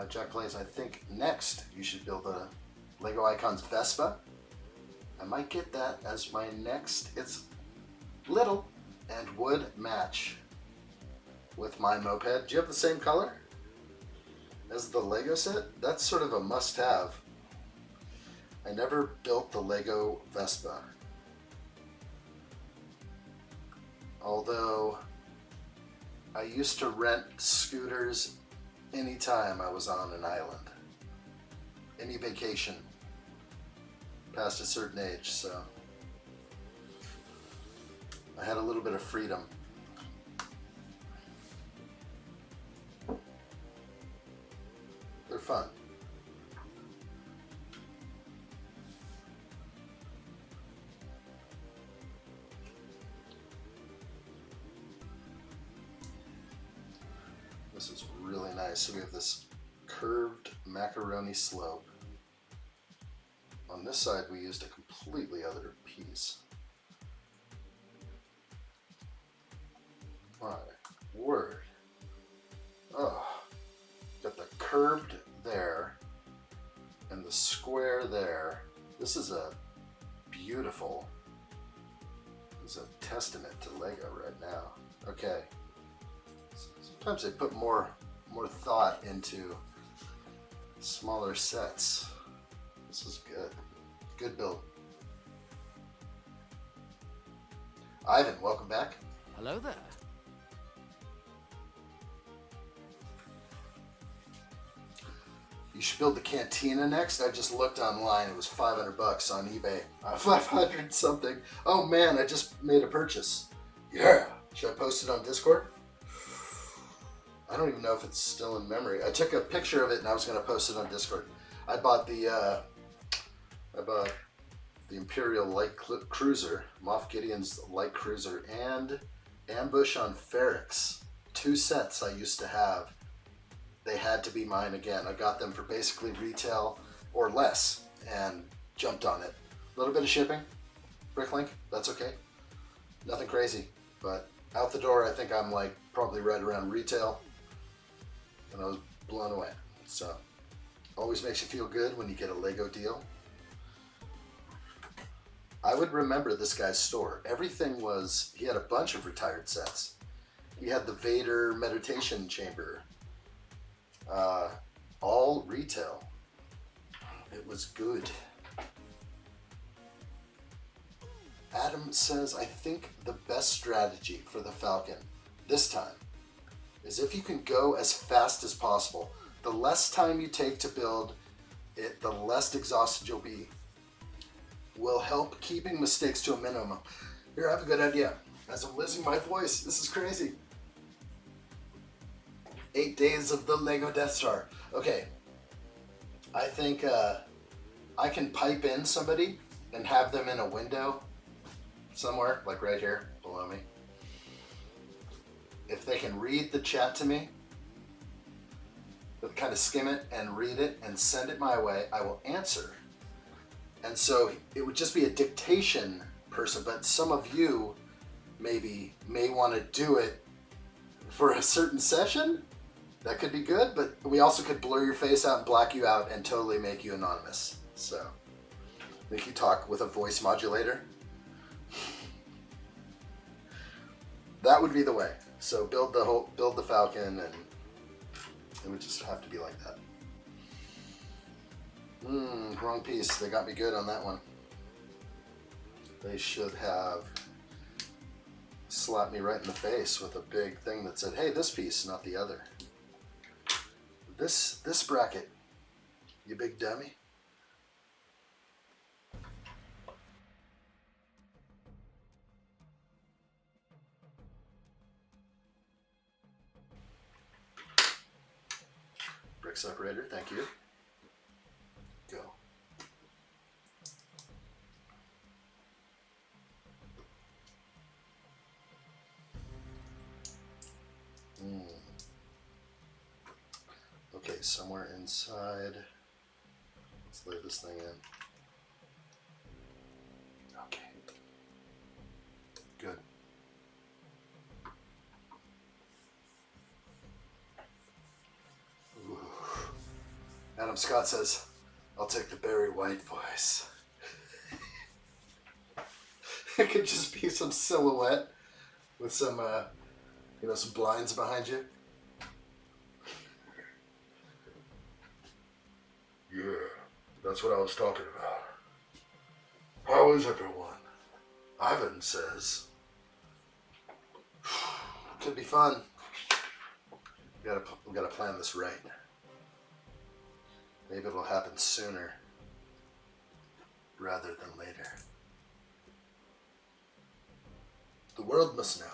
Jack plays, I think next you should build a Lego Icons Vespa. I might get that as my next. It's little and would match with my moped. Do you have the same color as the Lego set? That's sort of a must-have. I never built the Lego Vespa. Although I used to rent scooters anytime I was on an island. Any vacation past a certain age, so I had a little bit of freedom. They're fun. This is really nice. So we have this curved macaroni slope. On this side we used a completely other piece. My word. Oh, got the curved there and the square there. This is a beautiful, this is a testament to Lego right now. Okay. Sometimes they put more thought into smaller sets. This is good. Good build. Ivan, welcome back. Hello there. You should build the cantina next. I just looked online. It was $500 on eBay. 500 something. Oh man, I just made a purchase. Yeah. Should I post it on Discord? I don't even know if it's still in memory. I took a picture of it and I was going to post it on Discord. I bought the Imperial Light Cruiser, Moff Gideon's Light Cruiser, and Ambush on Ferrix. Two sets I used to have. They had to be mine again. I got them for basically retail or less and jumped on it. A little bit of shipping, Bricklink, that's okay. Nothing crazy, but out the door I think I'm like probably right around retail, and I was blown away. So always makes you feel good when you get a Lego deal. I would remember this guy's store. Everything was, he had a bunch of retired sets. He had the Vader meditation chamber. all retail. It was good. Adam says, I think the best strategy for the Falcon this time is if you can go as fast as possible. The less time you take to build it, the less exhausted you'll be. Will help keeping mistakes to a minimum. Here, I have a good idea. As I'm losing my voice, this is crazy. 8 days of the Lego Death Star. Okay, I think I can pipe in somebody and have them in a window somewhere, like right here below me. If they can read the chat to me, but kind of skim it and read it and send it my way, I will answer. And so it would just be a dictation person, but some of you maybe may want to do it for a certain session. That could be good, but we also could blur your face out and black you out and totally make you anonymous. So make you talk with a voice modulator. That would be the way. So build the Falcon, and it would just have to be like that. Wrong piece. They got me good on that one. They should have slapped me right in the face with a big thing that said, hey, this piece, not the other. This bracket, you big dummy. Brick separator, thank you. Go. Okay, somewhere inside. Let's lay this thing in. Okay. Good. Ooh. Adam Scott says, I'll take the Barry White voice. It could just be some silhouette with some, some blinds behind you. Yeah, that's what I was talking about. How is everyone? Ivan says. Could be fun. We gotta plan this right. Maybe it'll happen sooner rather than later. The world must know.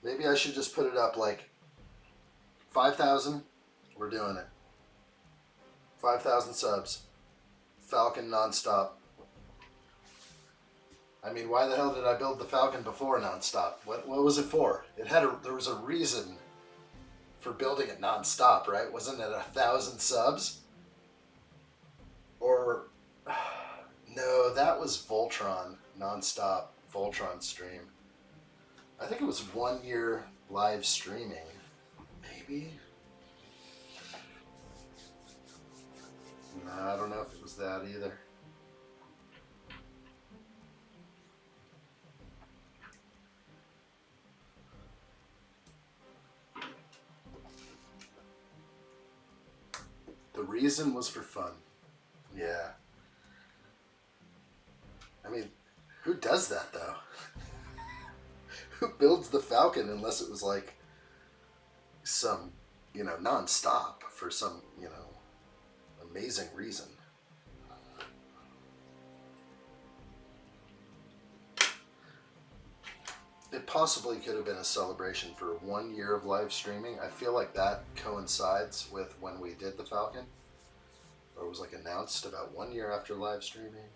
Maybe I should just put it up like 5,000, we're doing it. 5,000 subs. Falcon nonstop. I mean, why the hell did I build the Falcon before nonstop? What was it for? There was a reason for building it nonstop, right? Wasn't it 1,000 subs? Or no, that was Voltron nonstop. Voltron stream. I think it was 1 year live streaming. Maybe? No, I don't know if it was that either. The reason was for fun. Yeah. I mean, who does that though? Who builds the Falcon unless it was like some, non-stop for some, amazing reason. It possibly could have been a celebration for 1 year of live streaming. I feel like that coincides with when we did the Falcon. Or it was like announced about 1 year after live streaming.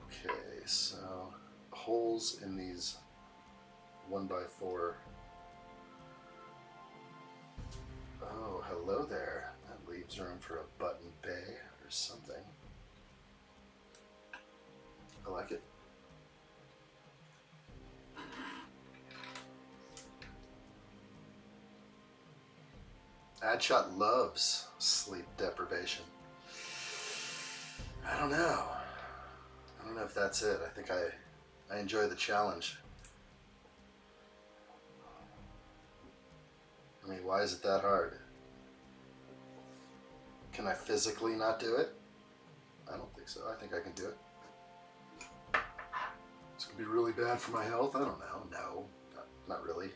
Okay, so holes in these 1x4. Oh, hello there. That leaves room for a button bay or something. I like it. Addshot loves sleep deprivation. I don't know if that's it. I think I enjoy the challenge. I mean, why is it that hard? Can I physically not do it? I don't think so. I think I can do it. It's going to be really bad for my health? I don't know. No, not really.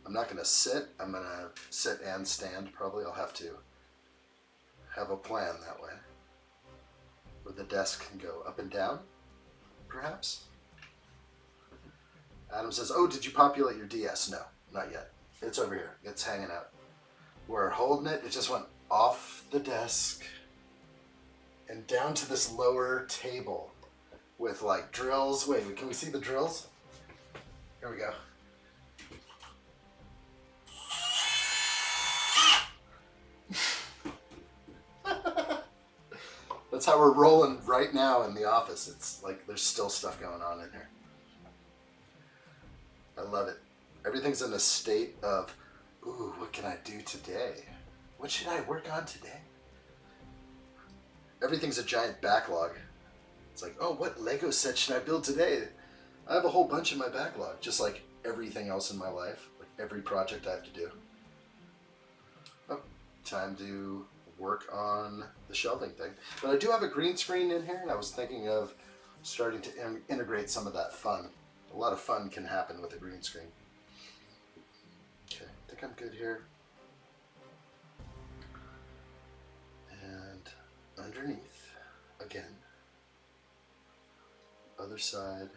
I'm not going to sit. I'm going to sit and stand probably. I'll have to have a plan that way. Where the desk can go up and down, perhaps? Adam says, oh, did you populate your DS? No, not yet. It's over here. It's hanging out. We're holding it. It just went off the desk and down to this lower table with like drills. Wait, can we see the drills? Here we go. That's how we're rolling right now in the office. It's like there's still stuff going on in here. I love it. Everything's in a state of, ooh, what can I do today? What should I work on today? Everything's a giant backlog. It's like, oh, what Lego set should I build today? I have a whole bunch in my backlog, just like everything else in my life, like every project I have to do. Oh, time to work on the shelving thing. But I do have a green screen in here, and I was thinking of starting to integrate some of that fun. A lot of fun can happen with a green screen. Okay, I think I'm good here. And underneath, again, other side.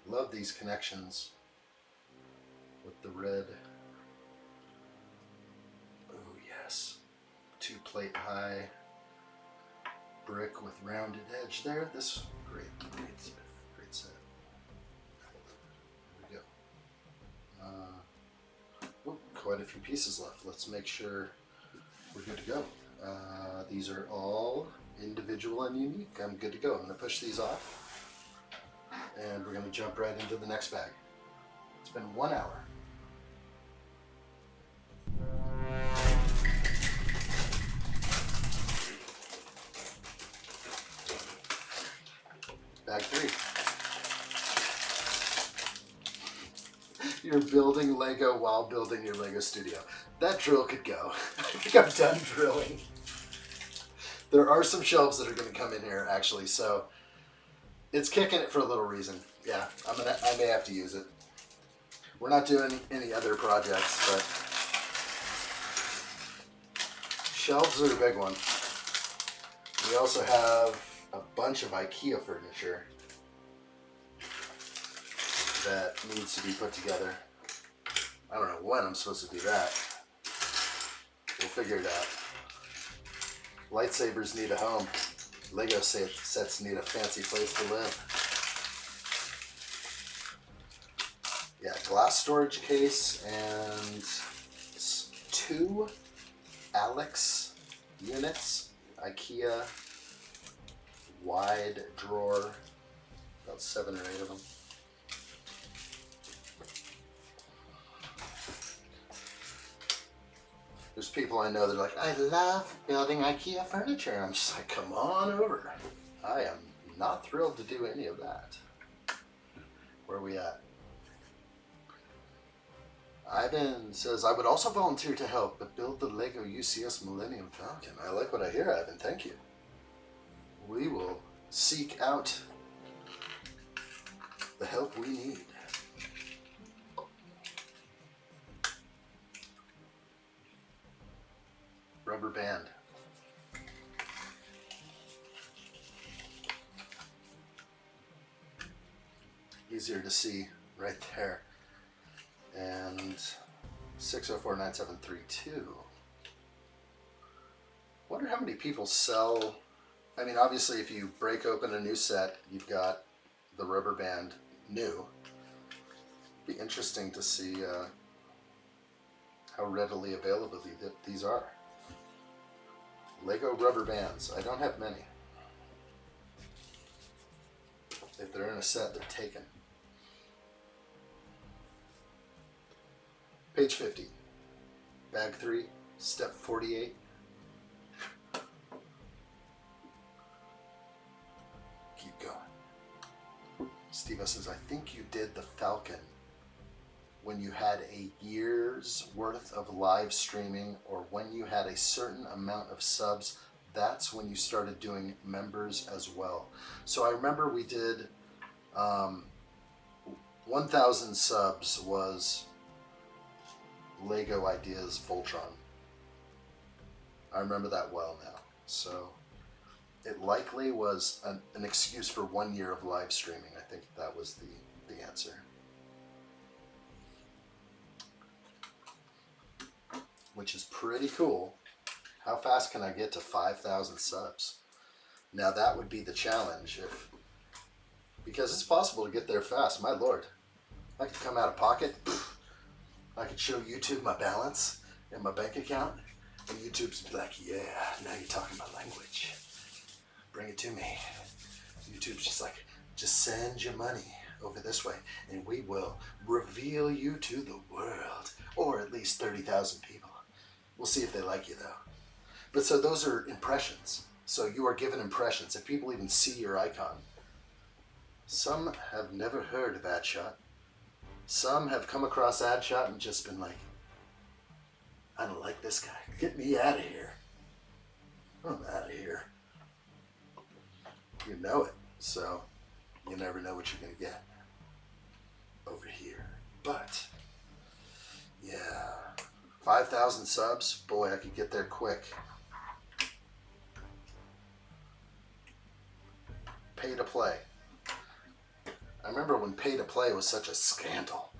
Love these connections with the red. Oh yes, 2-plate high brick with rounded edge there. This great set. There we go. Oh, quite a few pieces left. Let's make sure we're good to go. These are all individual and unique. I'm good to go. I'm going to push these off. And we're going to jump right into the next bag. It's been 1 hour. Bag 3. You're building Lego while building your Lego studio. That drill could go. I think I'm done drilling. There are some shelves that are going to come in here actually, so it's kicking it for a little reason. Yeah, I may have to use it. We're not doing any other projects, but shelves are a big one. We also have a bunch of IKEA furniture that needs to be put together. I don't know when I'm supposed to do that. We'll figure it out. Lightsabers need a home. Lego sets need a fancy place to live. Yeah, glass storage case and 2 Alex units. IKEA wide drawer. About 7 or 8 of them. There's people I know that are like, I love building IKEA furniture. I'm just like, come on over. I am not thrilled to do any of that. Where are we at? Ivan says, I would also volunteer to help, but build the Lego UCS Millennium Falcon. I like what I hear, Ivan. Thank you. We will seek out the help we need. Rubber band. Easier to see right there. And 6049732. Wonder how many people sell. I mean, obviously, if you break open a new set, you've got the rubber band new. It'd be interesting to see how readily available these are. Lego rubber bands. I don't have many. If they're in a set, they're taken. Page 50. Bag 3, step 48. Keep going. Steve says, I think you did the Falcon when you had a year's worth of live streaming, or when you had a certain amount of subs, that's when you started doing members as well. So I remember we did 1,000 subs was Lego Ideas Voltron. I remember that well now. So it likely was an excuse for 1 year of live streaming. I think that was the answer. Which is pretty cool. How fast can I get to 5,000 subs? Now that would be the challenge, because it's possible to get there fast. My lord, I could come out of pocket. I could show YouTube my balance and my bank account, and YouTube's be like, yeah, now you're talking my language. Bring it to me. YouTube's just like, just send your money over this way, and we will reveal you to the world, or at least 30,000 people. We'll see if they like you, though. But so those are impressions. So you are given impressions. If people even see your icon. Some have never heard of addshot. Some have come across addshot and just been like, I don't like this guy. Get me out of here. I'm out of here. You know it. So you never know what you're going to get over here. But yeah, 5,000 subs. Boy, I could get there quick. Pay to play. I remember when pay to play was such a scandal.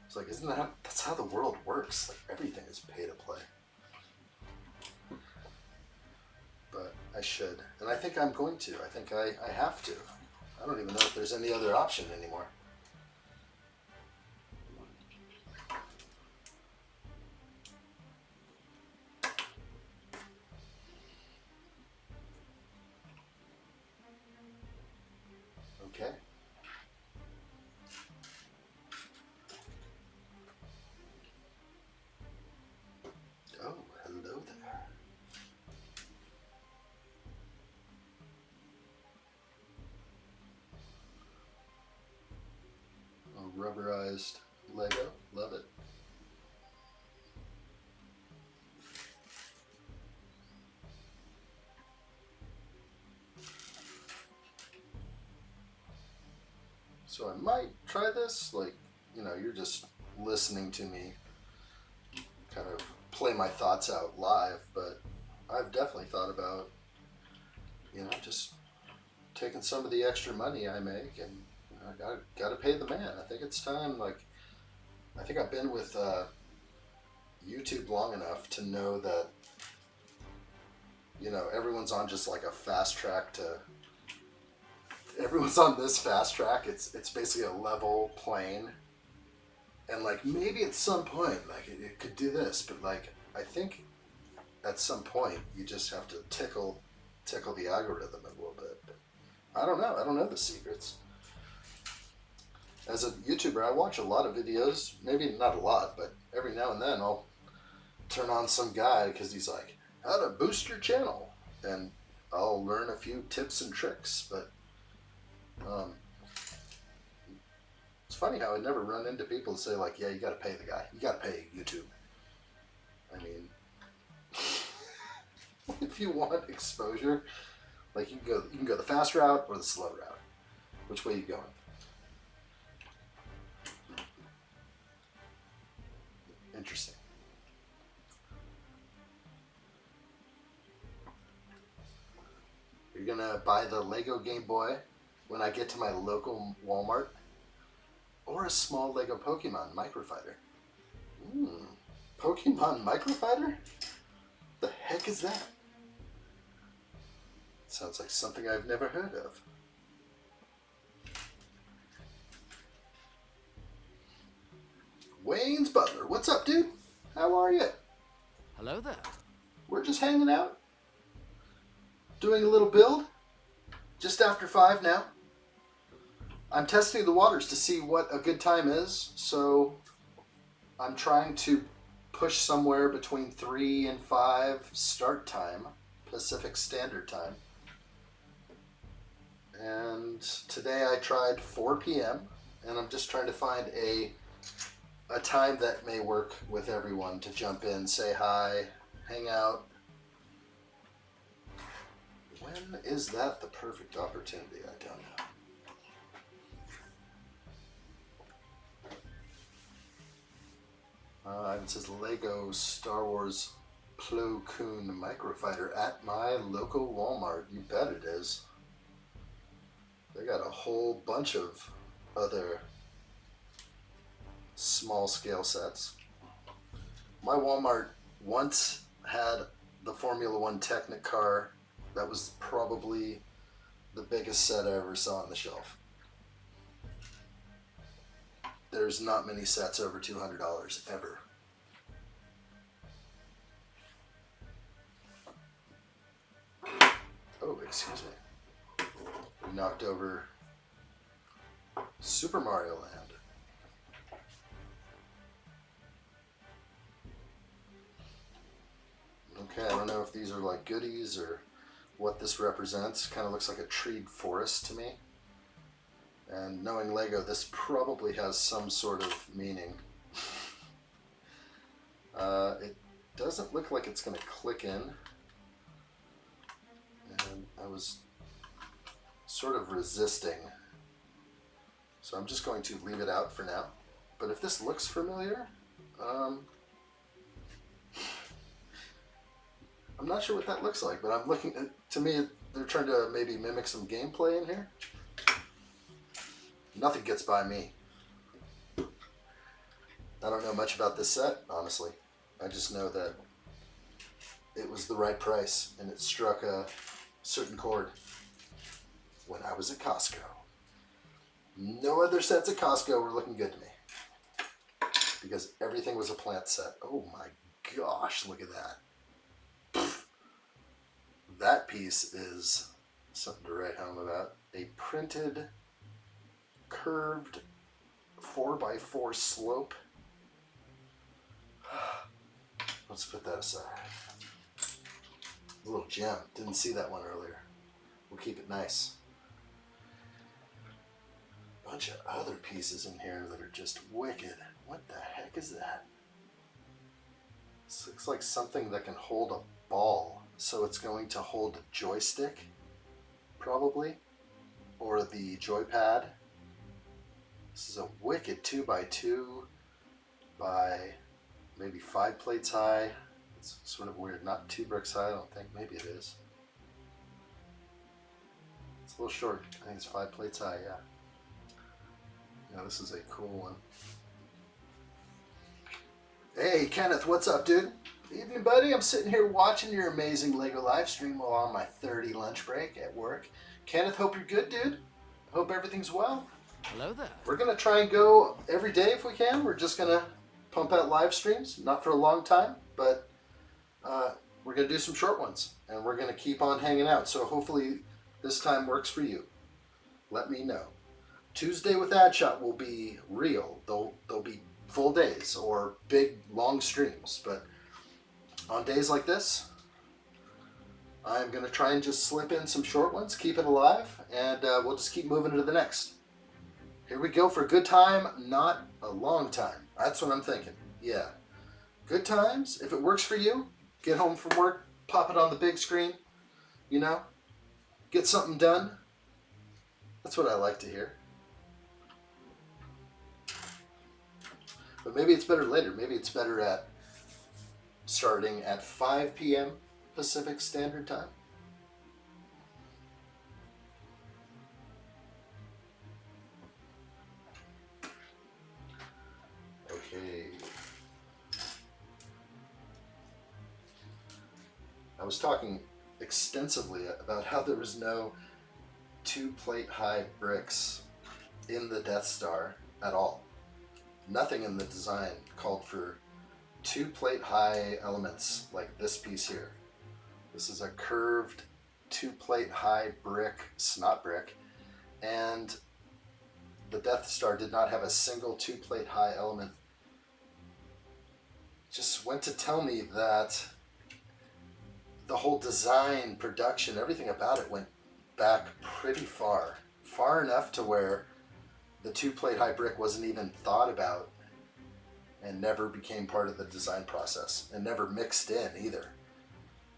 It's like, that's how the world works. Like, everything is pay to play. But I should. And I think I'm going to. I think I have to. I don't even know if there's any other option anymore. Okay. Oh, hello there. A rubberized Lego. Love it. So I might try this, like, you know, you're just listening to me kind of play my thoughts out live, but I've definitely thought about, you know, just taking some of the extra money I make, and you know, I gotta pay the man. I think it's time. Like, I think I've been with YouTube long enough to know that, you know, everyone's on just like a fast track to. Everyone's on this fast track. It's basically a level plane, and like maybe at some point, like it could do this, but like I think at some point you just have to tickle the algorithm a little bit. I don't know. I don't know the secrets. As a YouTuber, I watch a lot of videos. Maybe not a lot, but every now and then I'll turn on some guy because he's like, how to boost your channel, and I'll learn a few tips and tricks, but. It's funny how I never run into people that say like, yeah, you got to pay the guy. You got to pay YouTube. I mean, if you want exposure, like you can go the fast route or the slow route. Which way are you going? Interesting. You're gonna buy the Lego Game Boy when I get to my local Walmart, or a small Lego Pokemon Microfighter. Pokemon Microfighter? The heck is that? Sounds like something I've never heard of. Wayne's Butler, what's up, dude? How are you? Hello there. We're just hanging out, doing a little build. Just after 5 now. I'm testing the waters to see what a good time is, so I'm trying to push somewhere between 3 and 5 start time, Pacific Standard Time. and today I tried 4 p.m. and I'm just trying to find a time that may work with everyone to jump in, say hi, hang out. When is that the perfect opportunity? I don't know. It says Lego Star Wars Plo Koon Microfighter at my local Walmart. You bet it is. They got a whole bunch of other small scale sets. My Walmart once had the Formula One Technic car. That was probably the biggest set I ever saw on the shelf. There's not many sets over $200 ever. Oh, excuse me. We knocked over Super Mario Land. Okay, I don't know if these are like goodies or what this represents. Kind of looks like a treed forest to me. And knowing Lego, this probably has some sort of meaning. It doesn't look like it's going to click in. And I was sort of resisting. So I'm just going to leave it out for now. But if this looks familiar, I'm not sure what that looks like, but I'm looking at, to me, they're trying to maybe mimic some gameplay in here. Nothing gets by me. I don't know much about this set, honestly. I just know that it was the right price and it struck a certain chord when I was at Costco. No other sets at Costco were looking good to me because everything was a plant set. Oh my gosh, look at that. That piece is something to write home about. A printed, curved 4x4 slope. Let's put that aside. A little gem. Didn't see that one earlier. We'll keep it nice. Bunch of other pieces in here that are just wicked. What the heck is that? This looks like something that can hold a ball. So it's going to hold a joystick, probably, or the joypad. This is a wicked 2x2 by maybe 5 plates high. It's sort of weird. Not 2 bricks high, I don't think. Maybe it is. It's a little short. I think it's 5 plates high, yeah. Yeah, this is a cool one. Hey, Kenneth, what's up, dude? Evening, buddy. I'm sitting here watching your amazing Lego live stream while on my 30 lunch break at work. Kenneth, hope you're good, dude. Hope everything's well. Hello there. We're going to try and go every day if we can. We're just going to pump out live streams. Not for a long time, but we're going to do some short ones. And we're going to keep on hanging out. So hopefully this time works for you. Let me know. Tuesday with addshot will be real. They'll be full days or big, long streams. But on days like this, I'm going to try and just slip in some short ones, keep it alive, and we'll just keep moving to the next. Here we go for a good time, not a long time. That's what I'm thinking. Yeah. Good times. If it works for you, get home from work, pop it on the big screen, you know, get something done. That's what I like to hear. But maybe it's better later. Maybe it's better at starting at 5 p.m. Pacific Standard Time. Okay. I was talking extensively about how there was no 2-plate high bricks in the Death Star at all. Nothing in the design called for 2-plate high elements like this piece here. This is a curved 2-plate high brick, snot brick, and the Death Star did not have a single 2-plate high element. Just went to tell me that the whole design, production, everything about it went back pretty far. Far enough to where the 2-plate high brick wasn't even thought about and never became part of the design process and never mixed in either,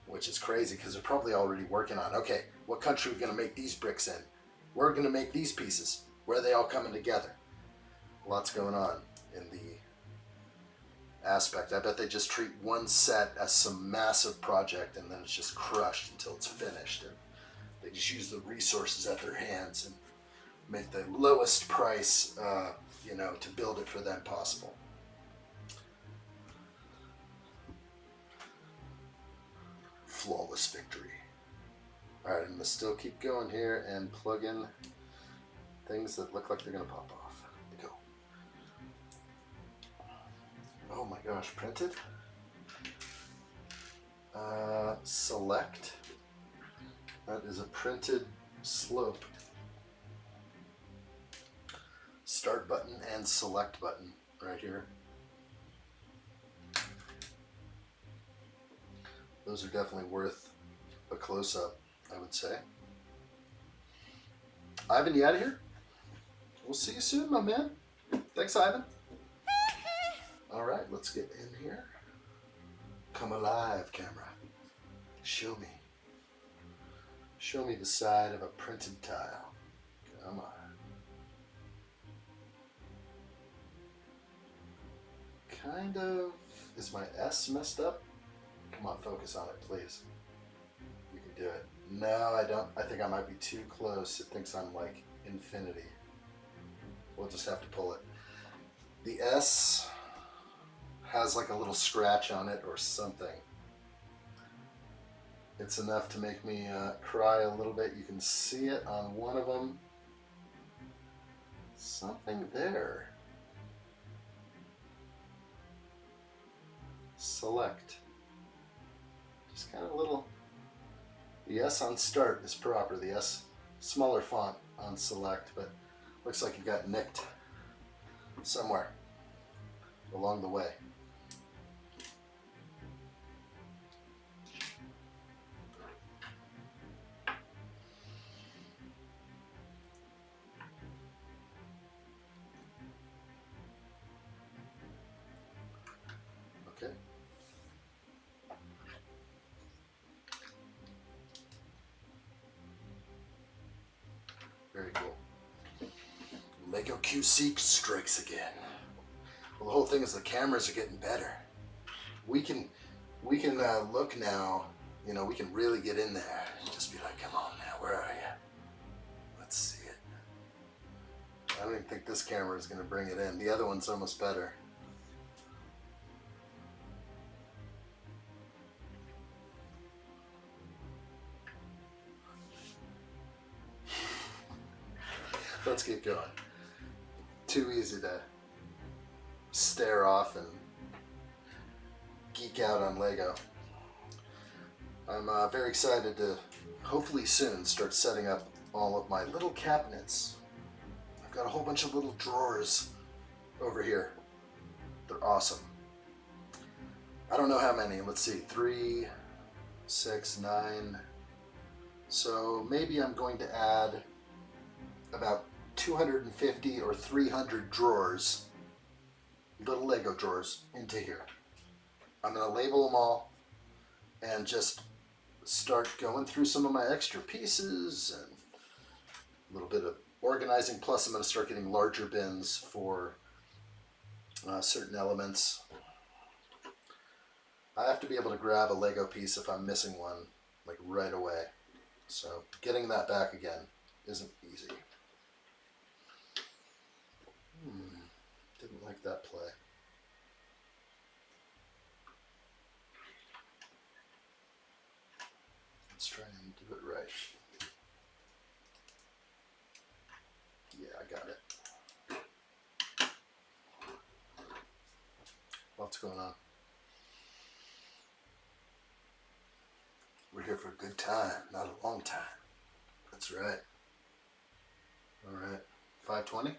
which is crazy because they're probably already working on, okay, what country are we going to make these bricks in? We're going to make these pieces. Where are they all coming together? Lots going on in the aspect. I bet they just treat one set as some massive project and then it's just crushed until it's finished. And they just use the resources at their hands and make the lowest price, to build it for them possible. Flawless victory. Alright, I'm going to still keep going here and plug in things that look like they're going to pop off. Go. Oh my gosh, printed? Select. That is a printed slope. Start button and select button right here. Those are definitely worth a close-up, I would say. Ivan, you out of here? We'll see you soon, my man. Thanks, Ivan. All right, let's get in here. Come alive, camera. Show me. Show me the side of a printed tile. Come on. Kind of. Is my S messed up? Come on, focus on it, please. You can do it. No, I don't. I think I might be too close. It thinks I'm like infinity. We'll just have to pull it. The S has like a little scratch on it or something. It's enough to make me cry a little bit. You can see it on one of them. Something there. Select. Just kind of a little. The S on start is proper. The S smaller font on select, but looks like it got nicked somewhere along the way. Okay. Very cool. Lego QC strikes again. Well, the whole thing is the cameras are getting better. We can look now. You know, we can really get in there and just be like, "Come on now, where are you? Let's see it." I don't even think this camera is going to bring it in. The other one's almost better. Let's get going. Too easy to stare off and geek out on Lego. I'm very excited to hopefully soon start setting up all of my little cabinets. I've got a whole bunch of little drawers over here. They're awesome. I don't know how many. Let's see. 3, 6, 9. So maybe I'm going to add about 250 or 300 drawers, little Lego drawers, into here. I'm going to label them all and just start going through some of my extra pieces and a little bit of organizing. Plus I'm going to start getting larger bins for certain elements. I have to be able to grab a Lego piece if I'm missing one, like right away. So getting that back again isn't easy. Didn't like that play. Let's try and do it right. Yeah, I got it. Lots going on. We're here for a good time, not a long time. That's right. All right, 5:20.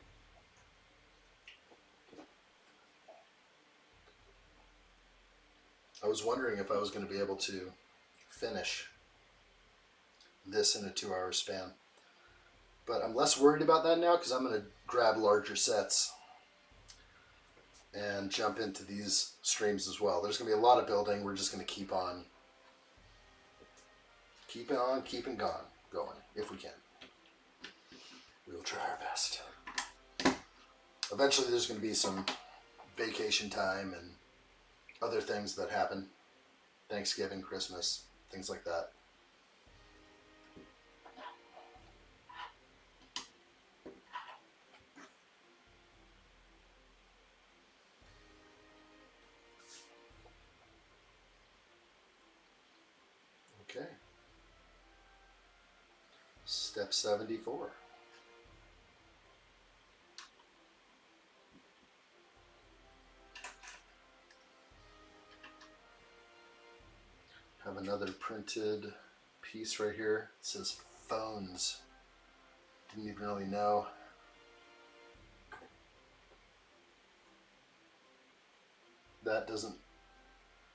I was wondering if I was going to be able to finish this in a 2-hour span. But I'm less worried about that now because I'm going to grab larger sets and jump into these streams as well. There's going to be a lot of building. We're just going to keep on keeping going if we can. We will try our best. Eventually there's going to be some vacation time and other things that happen. Thanksgiving, Christmas, things like that. Okay. Step 74. Have another printed piece right here. It says phones. Didn't even really know. That doesn't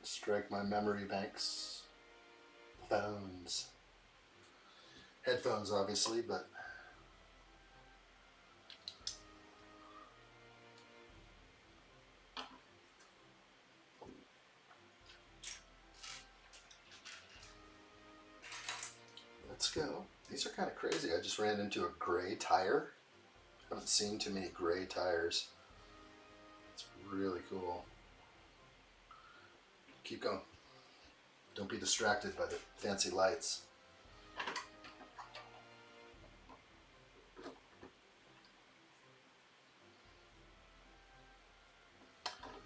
strike my memory banks. Phones. Headphones, obviously, but let's go. These are kind of crazy. I just ran into a gray tire. I haven't seen too many gray tires. It's really cool. Keep going. Don't be distracted by the fancy lights.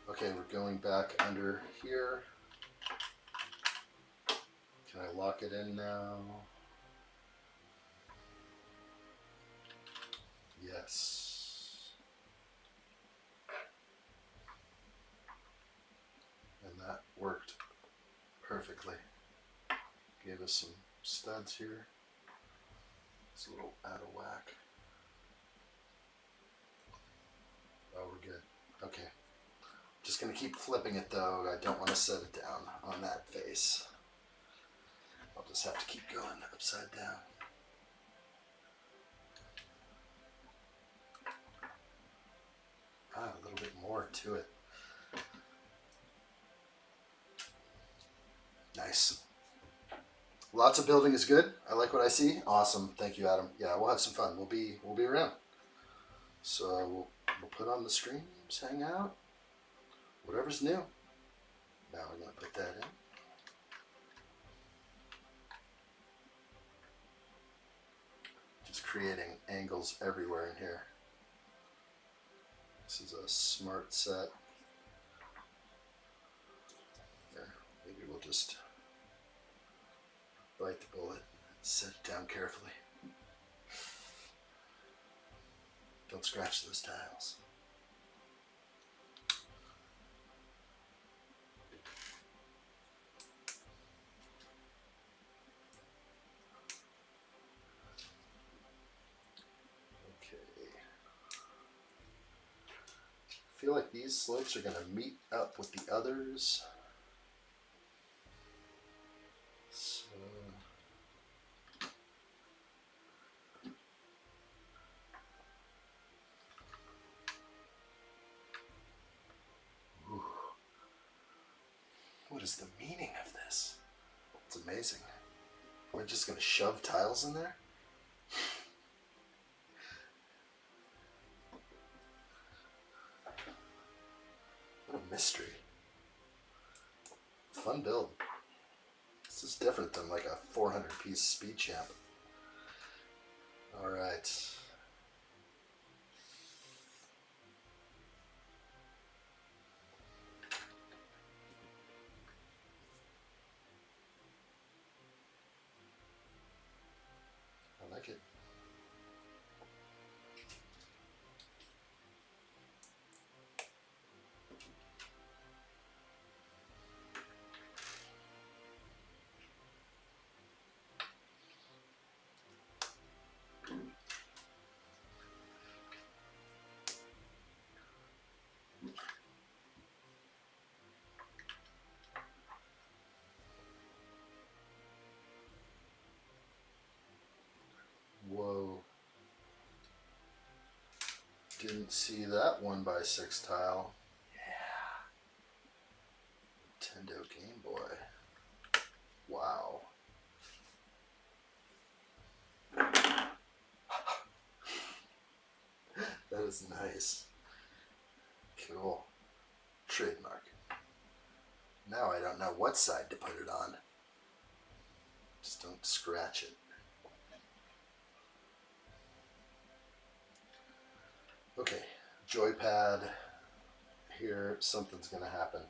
Okay, we're going back under here. Can I lock it in now? Yes. And that worked perfectly. Gave us some studs here. It's a little out of whack. Oh, we're good. Okay. Just gonna keep flipping it though. I don't want to set it down on that face. I'll just have to keep going upside down. A little bit more to it. Nice. Lots of building is good. I like what I see. Awesome. Thank you, Adam. Yeah, we'll have some fun. We'll be around. So we'll put on the streams, hang out, whatever's new. Now we're gonna put that in. Just creating angles everywhere in here. This is a smart set. There, maybe we'll just bite the bullet and set it down carefully. Don't scratch those tiles. I feel like these slopes are going to meet up with the others. So ooh. What is the meaning of this? It's amazing. We're just going to shove tiles in there? What a mystery. Fun build. This is different than like a 400-piece speed champ. Alright. I like it. Didn't see that 1x6 tile. Yeah. Nintendo Game Boy. Wow. That is nice. Cool. Trademark. Now I don't know what side to put it on. Just don't scratch it. Okay, joypad. Here, something's gonna happen.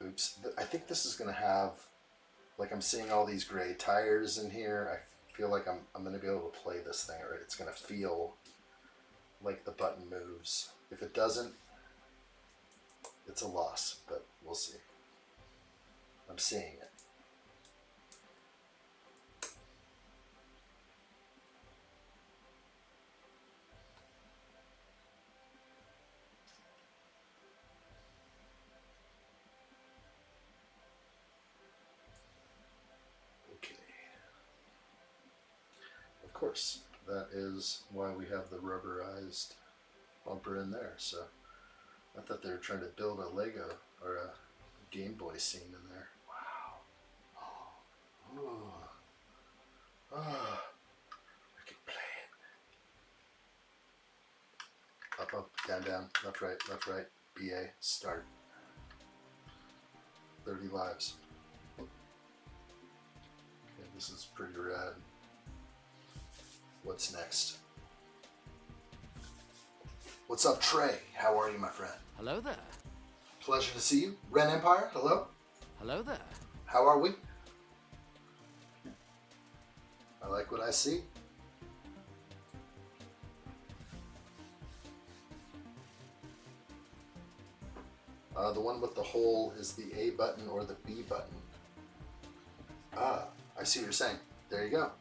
Oops, I think this is gonna have, like, I'm seeing all these gray tires in here. I feel like I'm gonna be able to play this thing, or it's gonna feel like the button moves. If it doesn't, it's a loss, but we'll see. I'm seeing it. Of course, that is why we have the rubberized bumper in there. So I thought they were trying to build a Lego or a Game Boy scene in there. Wow. Oh. I can play it. Up, up, down, down, left, right, BA, start. 30 lives. Okay, this is pretty rad. What's next? What's up, Trey? How are you, my friend? Hello there. Pleasure to see you. Ren Empire, hello? Hello there. How are we? I like what I see. The one with the hole is the A button or the B button. Ah, I see what you're saying. There you go.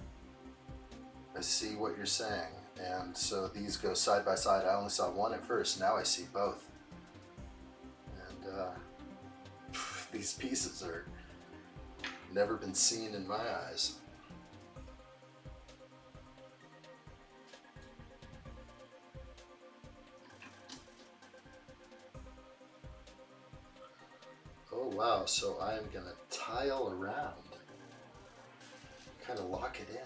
I see what you're saying. And so these go side by side. I only saw one at first. Now I see both. And these pieces are never been seen in my eyes. Oh wow, so I am gonna tile around, kind of lock it in.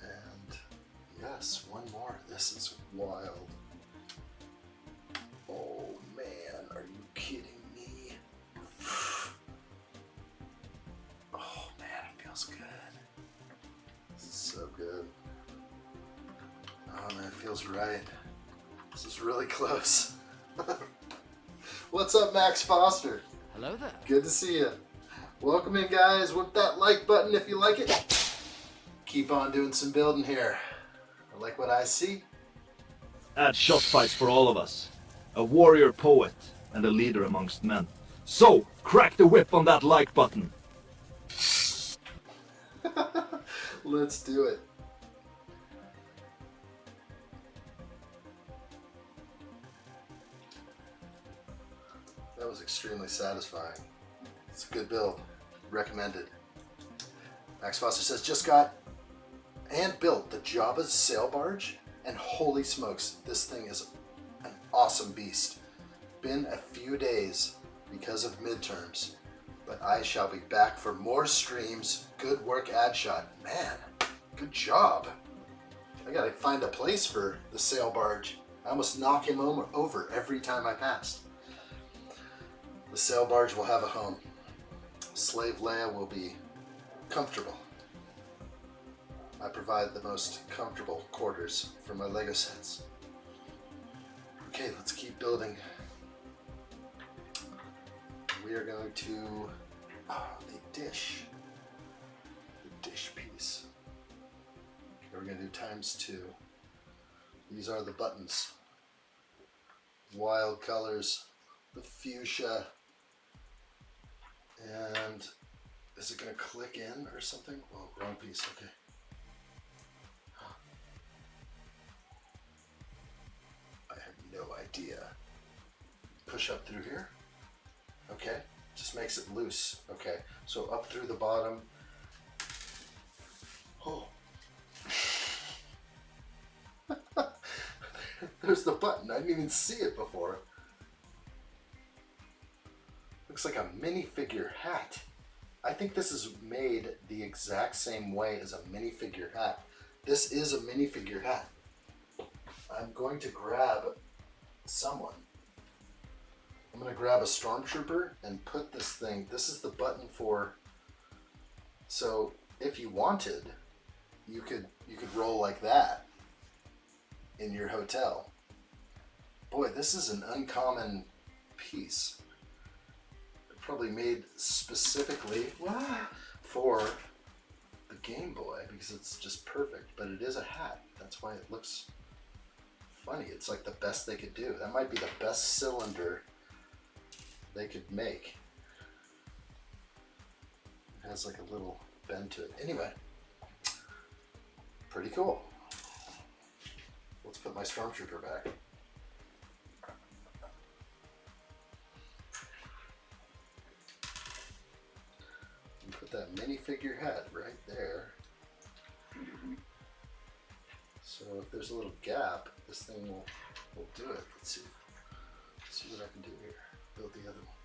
And yes, one more. This is wild. Oh man, are you kidding me? Oh man, it feels good. This is so good. Oh man, it feels right. This is really close. What's up, Max Foster? Hello there. Good to see you. Welcome in, guys. Whip that like button if you like it. Keep on doing some building here. I like what I see. Addshot fights for all of us. A warrior poet and a leader amongst men. So, crack the whip on that like button. Let's do it. That was extremely satisfying. It's a good build. Recommended. Max Foster says, just got and built the Jabba's sail barge, and holy smokes, this thing is an awesome beast. Been a few days because of midterms, but I shall be back for more streams. Good work, addshot. Man, good job. I gotta find a place for the sail barge. I almost knock him over every time I pass. The sail barge will have a home. Slave Leia will be comfortable. I provide the most comfortable quarters for my Lego sets. Okay, let's keep building. We are going to, the dish piece. Okay, we're going to do ×2. These are the buttons. Wild colors, the fuchsia, and is it going to click in or something? Oh, wrong piece, okay. idea. Push up through here. Okay, just makes it loose. Okay, so up through the bottom. Oh. There's the button. I didn't even see it before. Looks like a minifigure hat. I think this is made the exact same way as a minifigure hat. This is a minifigure hat. I'm going to grab someone. I'm going to grab a stormtrooper and put this thing. This is the button for. So if you wanted, you could roll like that in your hotel. Boy, this is an uncommon piece. Probably made specifically for the Game Boy because it's just perfect, but it is a hat. That's why it looks funny. It's like the best they could do. That might be the best cylinder they could make. It has like a little bend to it. Anyway, pretty cool. Let's put my stormtrooper back. Put that minifigure hat right there. So if there's a little gap, this thing will do it. Let's see what I can do here. Build the other one.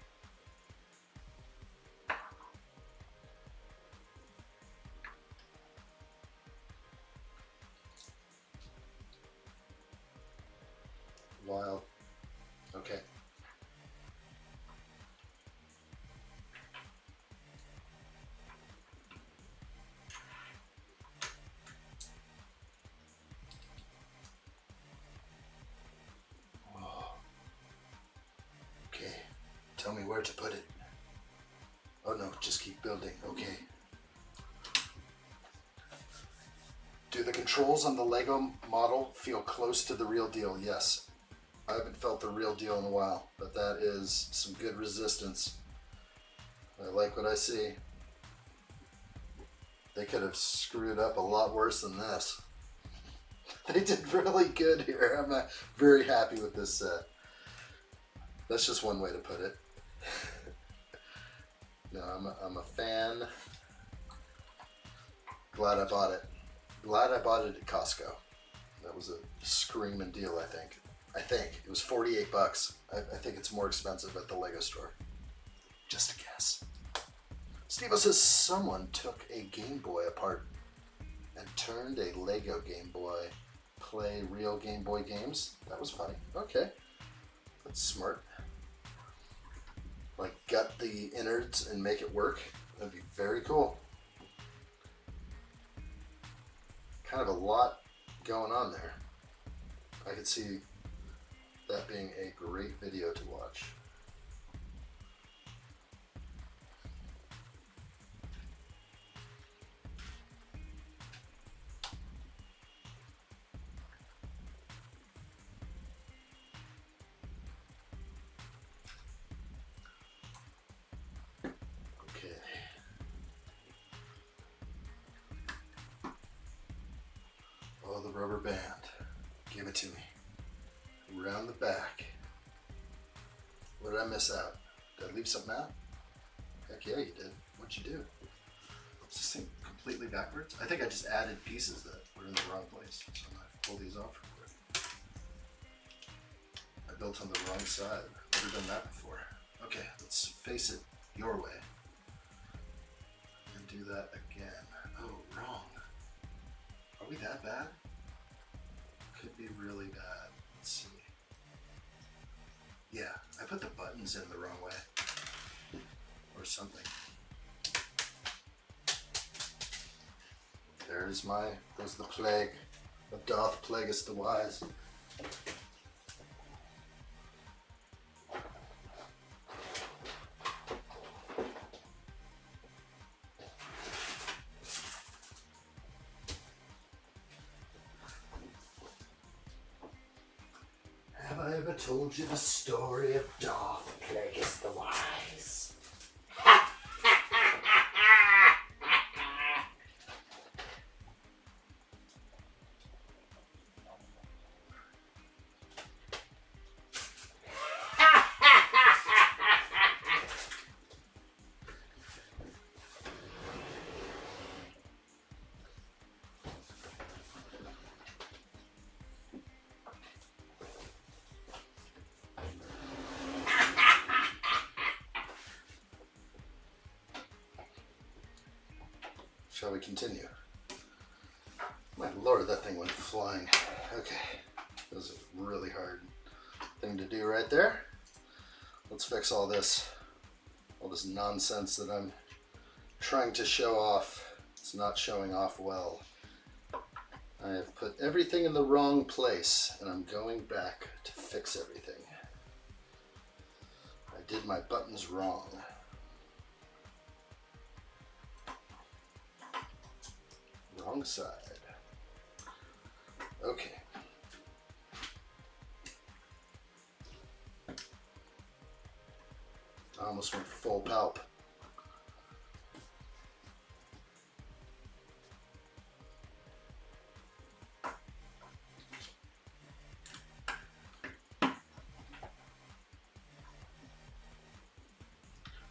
Wild. Okay. Tell me where to put it. Oh no, just keep building. Okay. Do the controls on the Lego model feel close to the real deal? Yes. I haven't felt the real deal in a while, but that is some good resistance. I like what I see. They could have screwed up a lot worse than this. They did really good here. I'm very happy with this set. That's just one way to put it. No, I'm a fan. Glad I bought it. Glad I bought it at Costco. That was a screaming deal, I think. It was 48 bucks. I think it's more expensive at the Lego store. Just a guess. Steve says someone took a Game Boy apart and turned a Lego Game Boy play real Game Boy games. That was funny. Okay. That's smart. Like gut the innards and make it work. That'd be very cool. Kind of a lot going on there. I could see that being a great video to watch. Oh, the rubber band. Give it to me. Around the back. What did I miss out? Did I leave something out? Heck yeah, you did. What'd you do? Is this thing completely backwards? I think I just added pieces that were in the wrong place. So I'm gonna pull these off real quick. I built on the wrong side. Never done that before. Okay, let's face it your way. And do that again. Oh, wrong. Are we that bad? Could be really bad. Let's see. Yeah, I put the buttons in the wrong way. Or something. There's the plague. Of doth plagueus the wise. Have I ever told you the story of Darth Plagueis the Wise? Shall we continue? My lord, that thing went flying. Okay, that was a really hard thing to do right there. Let's fix all this nonsense that I'm trying to show off. It's not showing off well. I have put everything in the wrong place, and I'm going back to fix everything. I did my buttons wrong. Wrong side. Okay. I almost went full palp.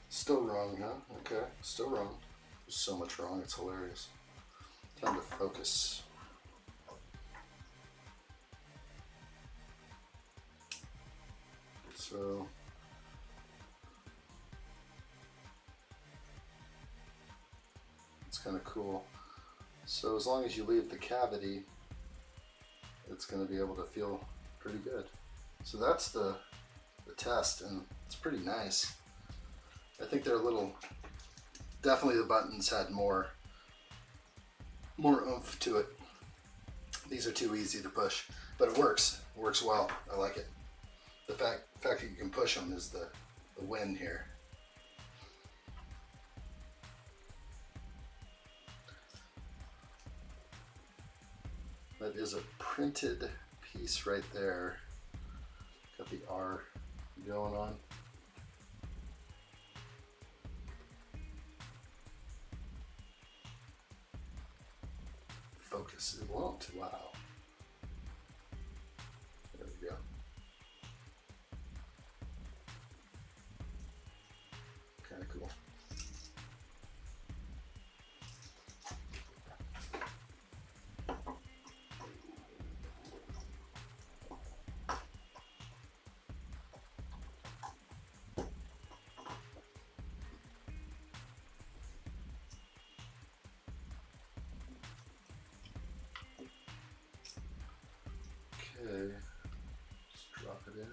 Still wrong, huh? Okay, still wrong. There's so much wrong, it's hilarious. Time to focus. So it's kind of cool. So as long as you leave the cavity, it's going to be able to feel pretty good. So that's the test, and it's pretty nice. I think they're a little, definitely the buttons had more oomph to it. These are too easy to push, but it works. It works well. I like it. The fact that you can push them is the win here. That is a printed piece right there. Got the R going on. Focus, it won't. Wow. There we go. Kind of cool. Okay, just drop it in.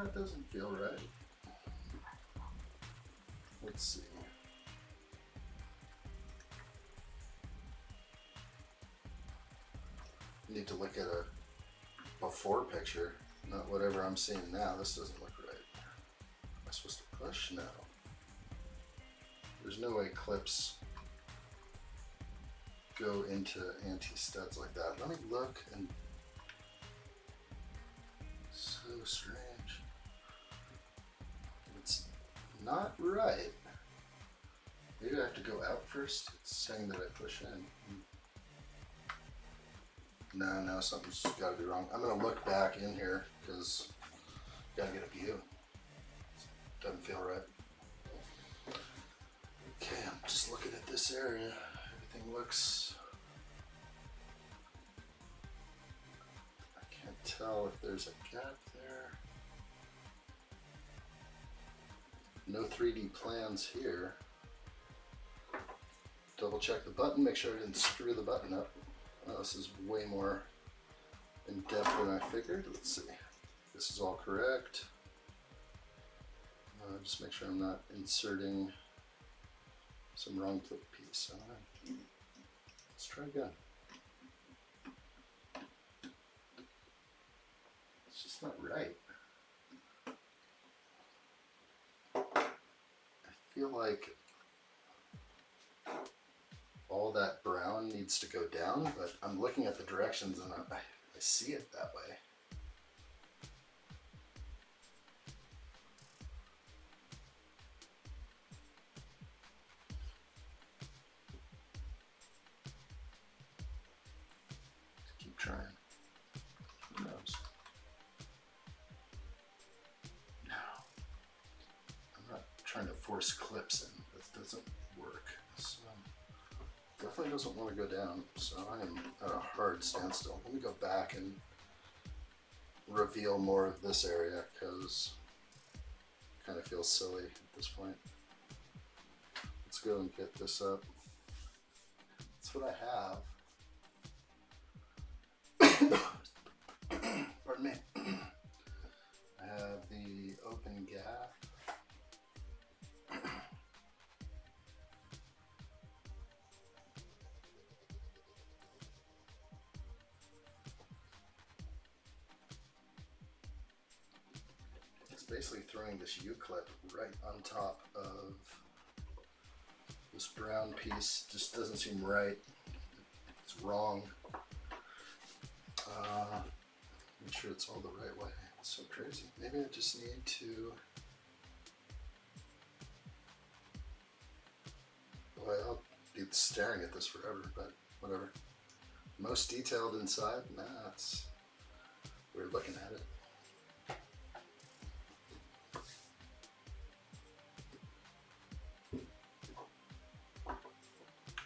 It doesn't feel right. Let's see. Need to look at a before picture, not whatever I'm seeing now. This doesn't look right. Am I supposed to push? No. There's no way clips go into anti-studs like that. Let me look, and so strange. It's not right. Maybe I have to go out first. It's saying that I push in. No, something's got to be wrong. I'm gonna look back in here because gotta get a view. Doesn't feel right. Okay, I'm just looking at this area. Everything looks. I can't tell if there's a gap there. No 3D plans here. Double check the button, make sure I didn't screw the button up. Oh, this is way more in depth than I figured. Let's see. This is all correct. Just make sure I'm not inserting some wrong clip piece. All right. Let's try again. It's just not right. I feel like all that brown needs to go down, but I'm looking at the directions and I see it that way. Keep trying. Who knows? No. I'm not trying to force clips in. That doesn't work. So, definitely doesn't want to go down, so I am at a hard standstill. Let me go back and reveal more of this area because kind of feels silly at this point. Let's go and get this up. That's what I have. Pardon me. I have the open gap. It's basically throwing this U-clip right on top of this brown piece. Just doesn't seem right. It's wrong. Make sure it's all the right way. It's so crazy. Maybe I just need to. Boy, I'll be staring at this forever, but whatever. Most detailed inside? Nah, it's weird looking at it.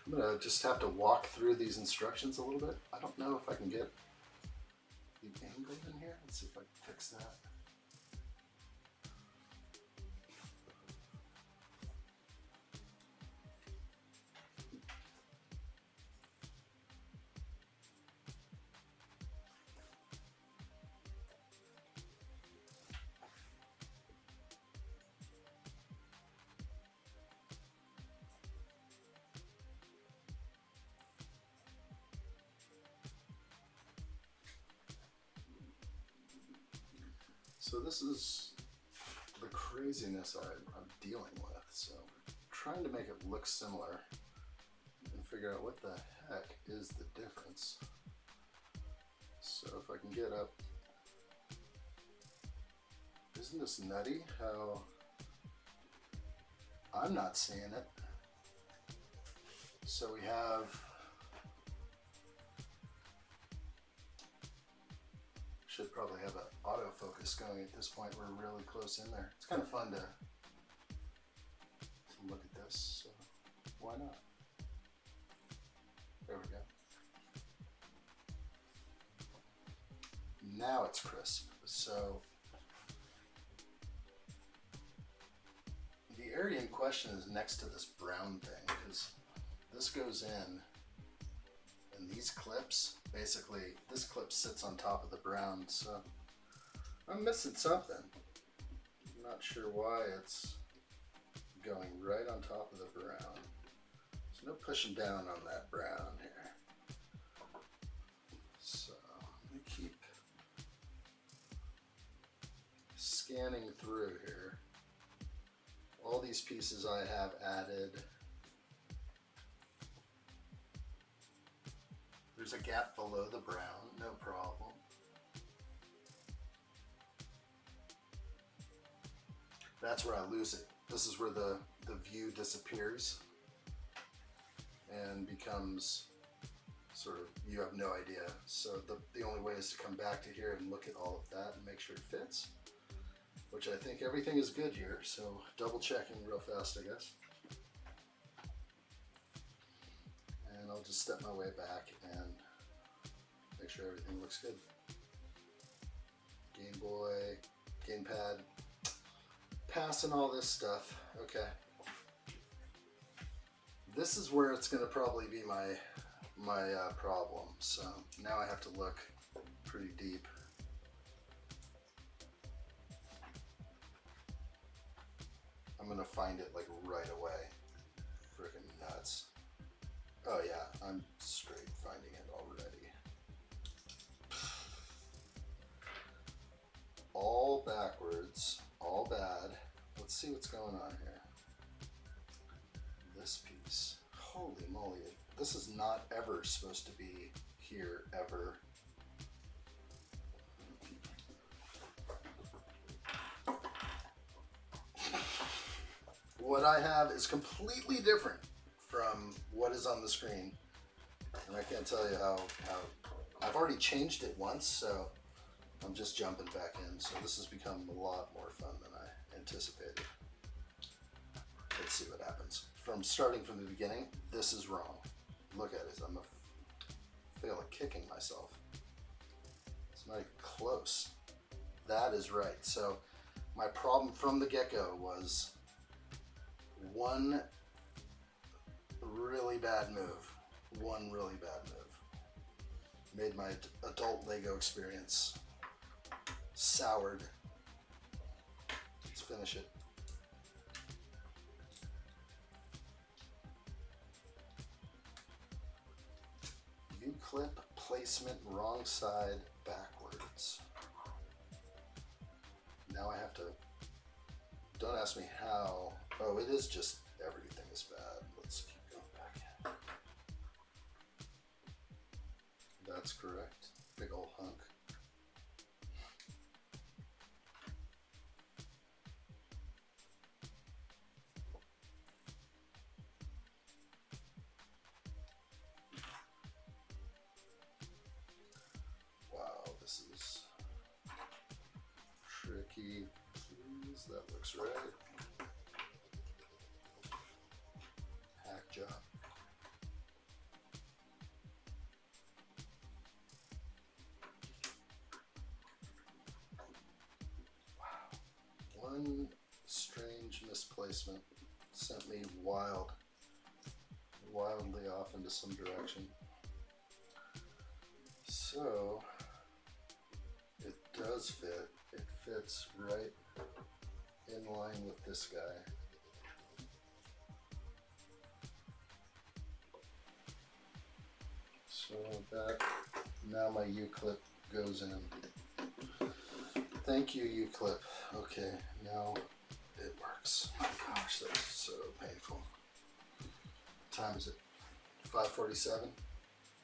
I'm gonna just have to walk through these instructions a little bit. I don't know if I can get the angle in here. Let's see if I can fix that. So this is the craziness I'm dealing with. So trying to make it look similar and figure out what the heck is the difference. So if I can get up, isn't this nutty how I'm not seeing it? So we have should probably have an autofocus going at this point. We're really close in there. It's kind of fun to look at this, so why not? There we go. Now it's crisp. So the area in question is next to this brown thing, because this goes in. And these clips, basically, this clip sits on top of the brown, so I'm missing something. I'm not sure why it's going right on top of the brown. There's no pushing down on that brown here. So let me keep scanning through here. All these pieces I have added. There's a gap below the brown, no problem. That's where I lose it. This is where the view disappears and becomes sort of, you have no idea. So the only way is to come back to here and look at all of that and make sure it fits, which I think everything is good here. So double checking real fast, I guess. And I'll just step my way back and make sure everything looks good. Game Boy, gamepad, passing all this stuff. Okay. This is where it's going to probably be my problem. So now I have to look pretty deep. I'm going to find it like right away. Freaking nuts. Oh yeah, I'm straight finding it already. All backwards, all bad. Let's see what's going on here. This piece, holy moly, this is not ever supposed to be here, ever. What I have is completely different from what is on the screen, and I can't tell you how I've already changed it once, so I'm just jumping back in. So this has become a lot more fun than I anticipated. Let's see what happens. From starting from the beginning, this is wrong. Look at it, I'm gonna fail at kicking myself. It's not even close. That is right. So My problem from the get-go was one really bad move. One really bad move. Made my adult Lego experience soured. Let's finish it. U-clip placement wrong side backwards. Now I have to, don't ask me how. Oh, it is just everything is bad. Let's keep going back in. That's correct. Big old hunk. Wow, this is tricky. Please, that looks right. Hack job. Wow. One strange misplacement sent me wildly off into some direction. So it does fit. It fits right in line with this guy. So that, now my U-clip goes in. Thank you, U-clip. Okay, now it works. My gosh, that was so painful. What time is it? 5:47?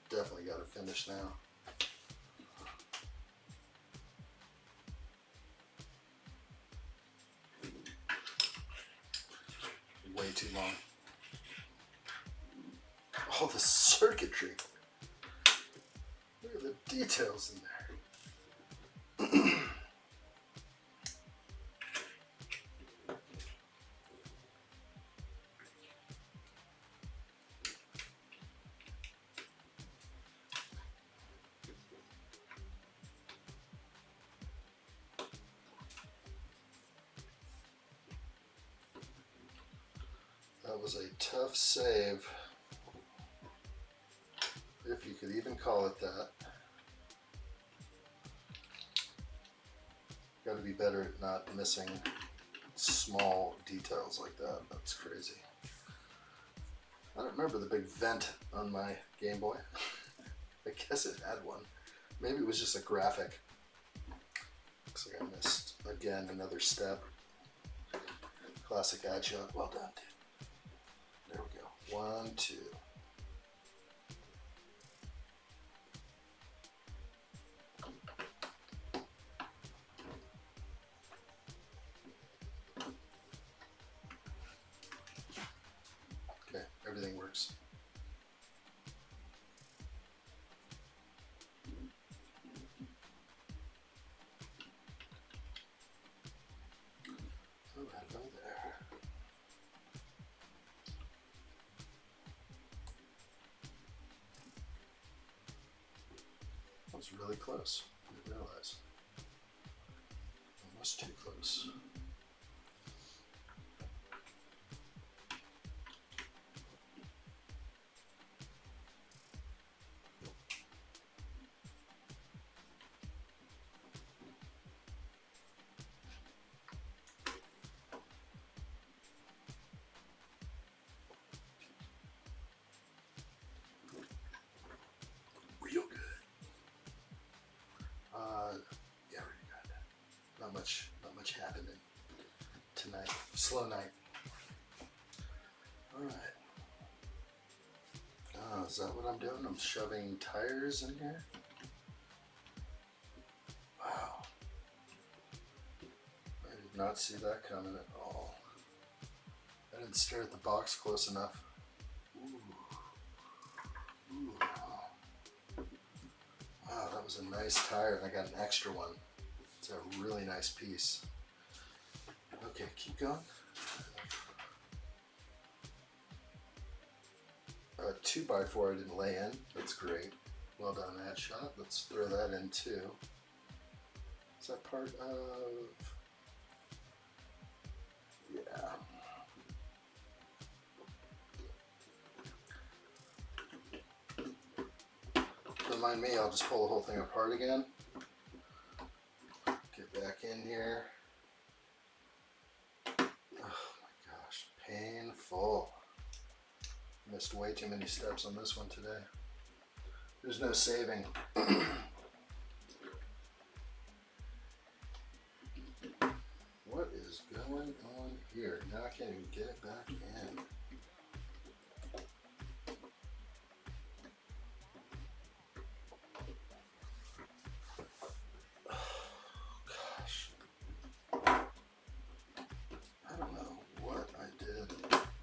Definitely got to finish now. Way too long. All the circuitry. Look at the details in there. That was a tough save, if you could even call it that. Got to be better at not missing small details like that. That's crazy. I don't remember the big vent on my Game Boy. I guess it had one. Maybe it was just a graphic. Looks like I missed, again, another step. Classic addshot. Well done, dude. There we go. 1, 2. Okay, everything works. Oh, hello there. That was really close. I didn't realize. Almost too close. Real good. Yeah, really good. Not much happening tonight. Slow night. All right. Oh, is that what I'm doing? I'm shoving tires in here? Wow. I did not see that coming at all. I didn't stare at the box close enough. Ooh. Ooh. Wow, that was a nice tire, and I got an extra one. It's a really nice piece. Okay, keep going. 2x4 I didn't lay in. That's great. Well done, addshot. Let's throw that in too. Is that part of... don't mind me, I'll just pull the whole thing apart again. Get back in here. Oh my gosh, painful. Missed way too many steps on this one today. There's no saving. What is going on here? Now I can't even get it back in.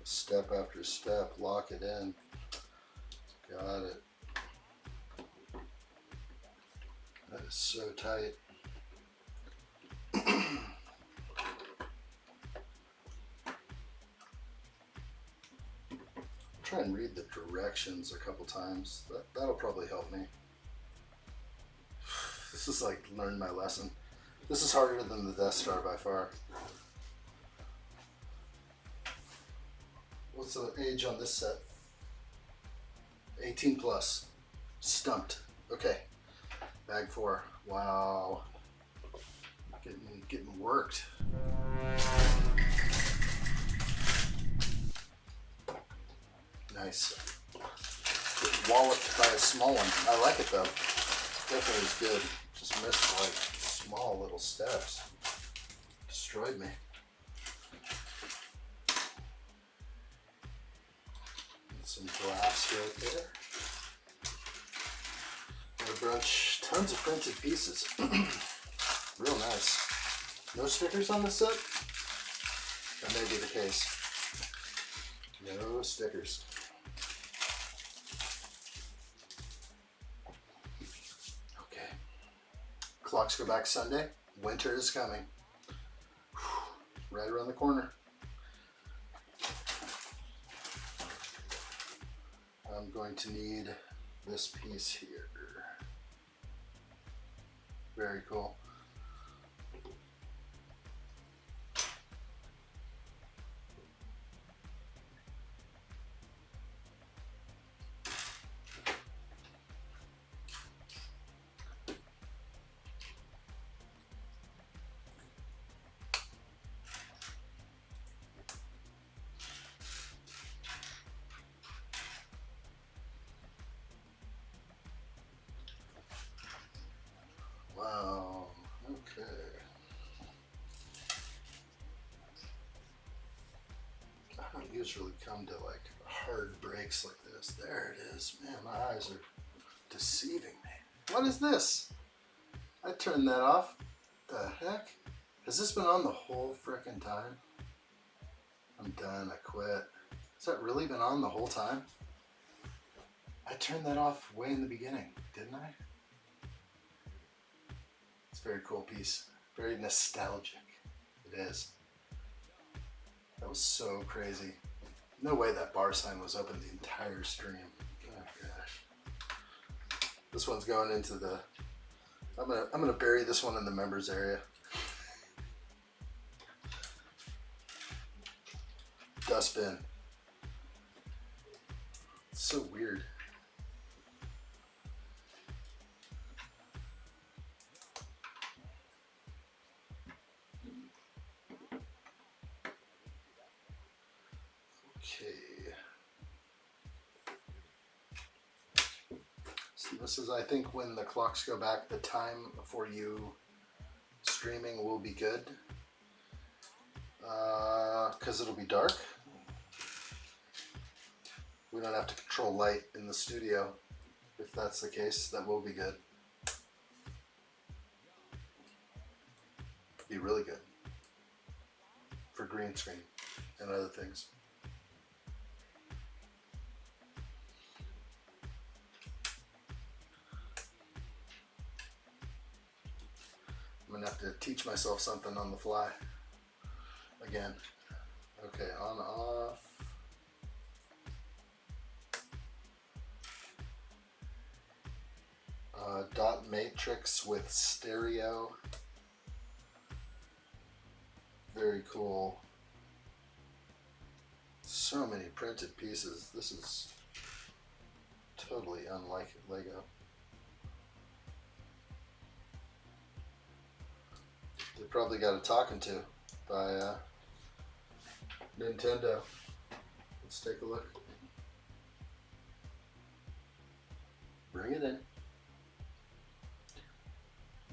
Step after step, lock it in. Got it. That is so tight. Try and read the directions a couple times. That'll probably help me. This is like learn my lesson. This is harder than the Death Star by far. What's the age on this set? 18 plus. Stumped. Okay. Bag 4. Wow. Getting worked. Nice. Getting walloped by a small one. I like it though. Definitely is good. Just missed like small little steps. Destroyed me. Some glass right there. Got a bunch, tons of printed pieces. Real nice. No stickers on this set? That may be the case. No stickers. Okay. Clocks go back Sunday. Winter is coming. Right around the corner. I'm going to need this piece here. Very cool. Wow, okay. I don't usually come to like hard breaks like this. There it is. Man, my eyes are deceiving me. What is this? I turned that off. The heck? Has this been on the whole frickin' time? I'm done, I quit. Has that really been on the whole time? I turned that off way in the beginning, didn't I? It's a very cool piece. Very nostalgic. It is. That was so crazy. No way that bar sign was open the entire stream. Oh gosh. This one's going into the... I'm gonna bury this one in the members area. Dustbin. It's so weird. This is, I think, when the clocks go back, the time for you streaming will be good. Because it'll be dark. We don't have to control light in the studio. If that's the case, that will be good. Be really good. For green screen and other things. I'm gonna have to teach myself something on the fly. Again. Okay, on, off. Dot matrix with stereo. Very cool. So many printed pieces. This is totally unlike Lego. They probably got a talking to by Nintendo. Let's take a look. Bring it in.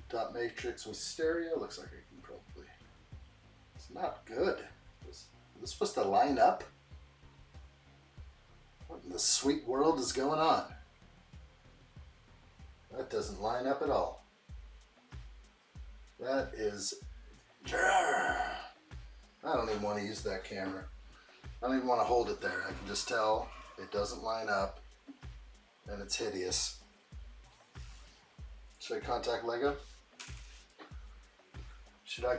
Dot matrix with stereo. Looks like I can probably. It's not good. Is this supposed to line up? What in the sweet world is going on? That doesn't line up at all. That is. I don't even want to use that camera. I don't even want to hold it there. I can just tell it doesn't line up and it's hideous. Should I contact Lego?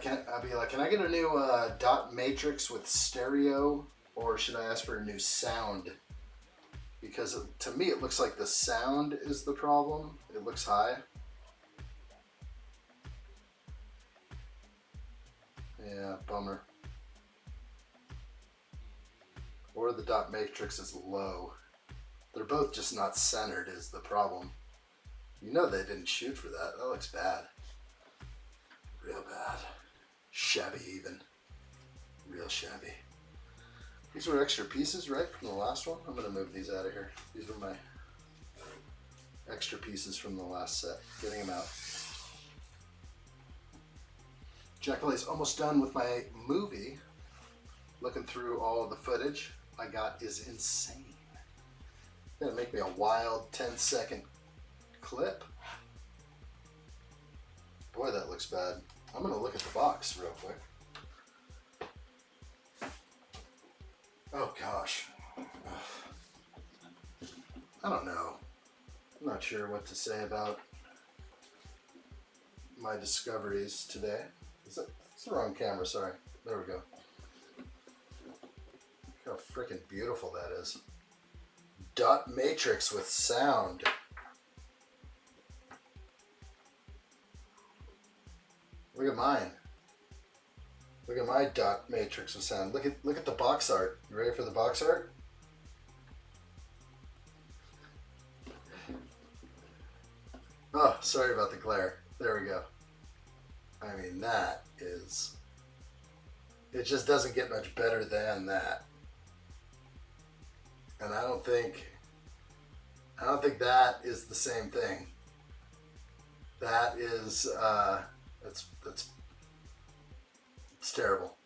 Can I be like, can I get a new dot matrix with stereo, or should I ask for a new sound? Because to me it looks like the sound is the problem. It looks high. Yeah, bummer. Or the dot matrix is low. They're both just not centered is the problem. You know they didn't shoot for that. That looks bad. Real bad. Shabby even. Real shabby. These were extra pieces, right, from the last one? I'm going to move these out of here. These were my extra pieces from the last set. Getting them out. Jackalay's almost done with my movie. Looking through all of the footage I got is insane. It's going to make me a wild 10-second clip. Boy, that looks bad. I'm going to look at the box real quick. Oh gosh. I don't know. I'm not sure what to say about my discoveries today. It's the wrong camera, sorry. There we go. Look how freaking beautiful that is. Dot matrix with sound. Look at mine. Look at my dot matrix with sound. Look at the box art. You ready for the box art? Oh, sorry about the glare. There we go. I mean, that is... It just doesn't get much better than that. And I don't think that is the same thing. That is, it's terrible.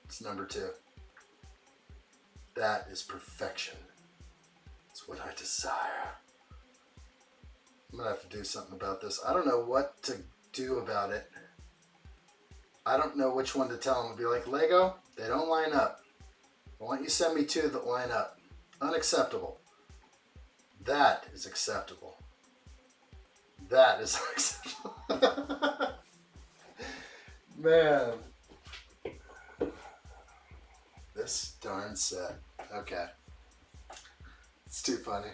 It's number 2. That is perfection. It's what I desire. I'm gonna have to do something about this. I don't know what to do about it. I don't know which one to tell them. I'll be like, Lego, they don't line up. I want you to send me 2 that line up. Unacceptable. That is acceptable. That is unacceptable. Man. This darn set. Okay. It's too funny.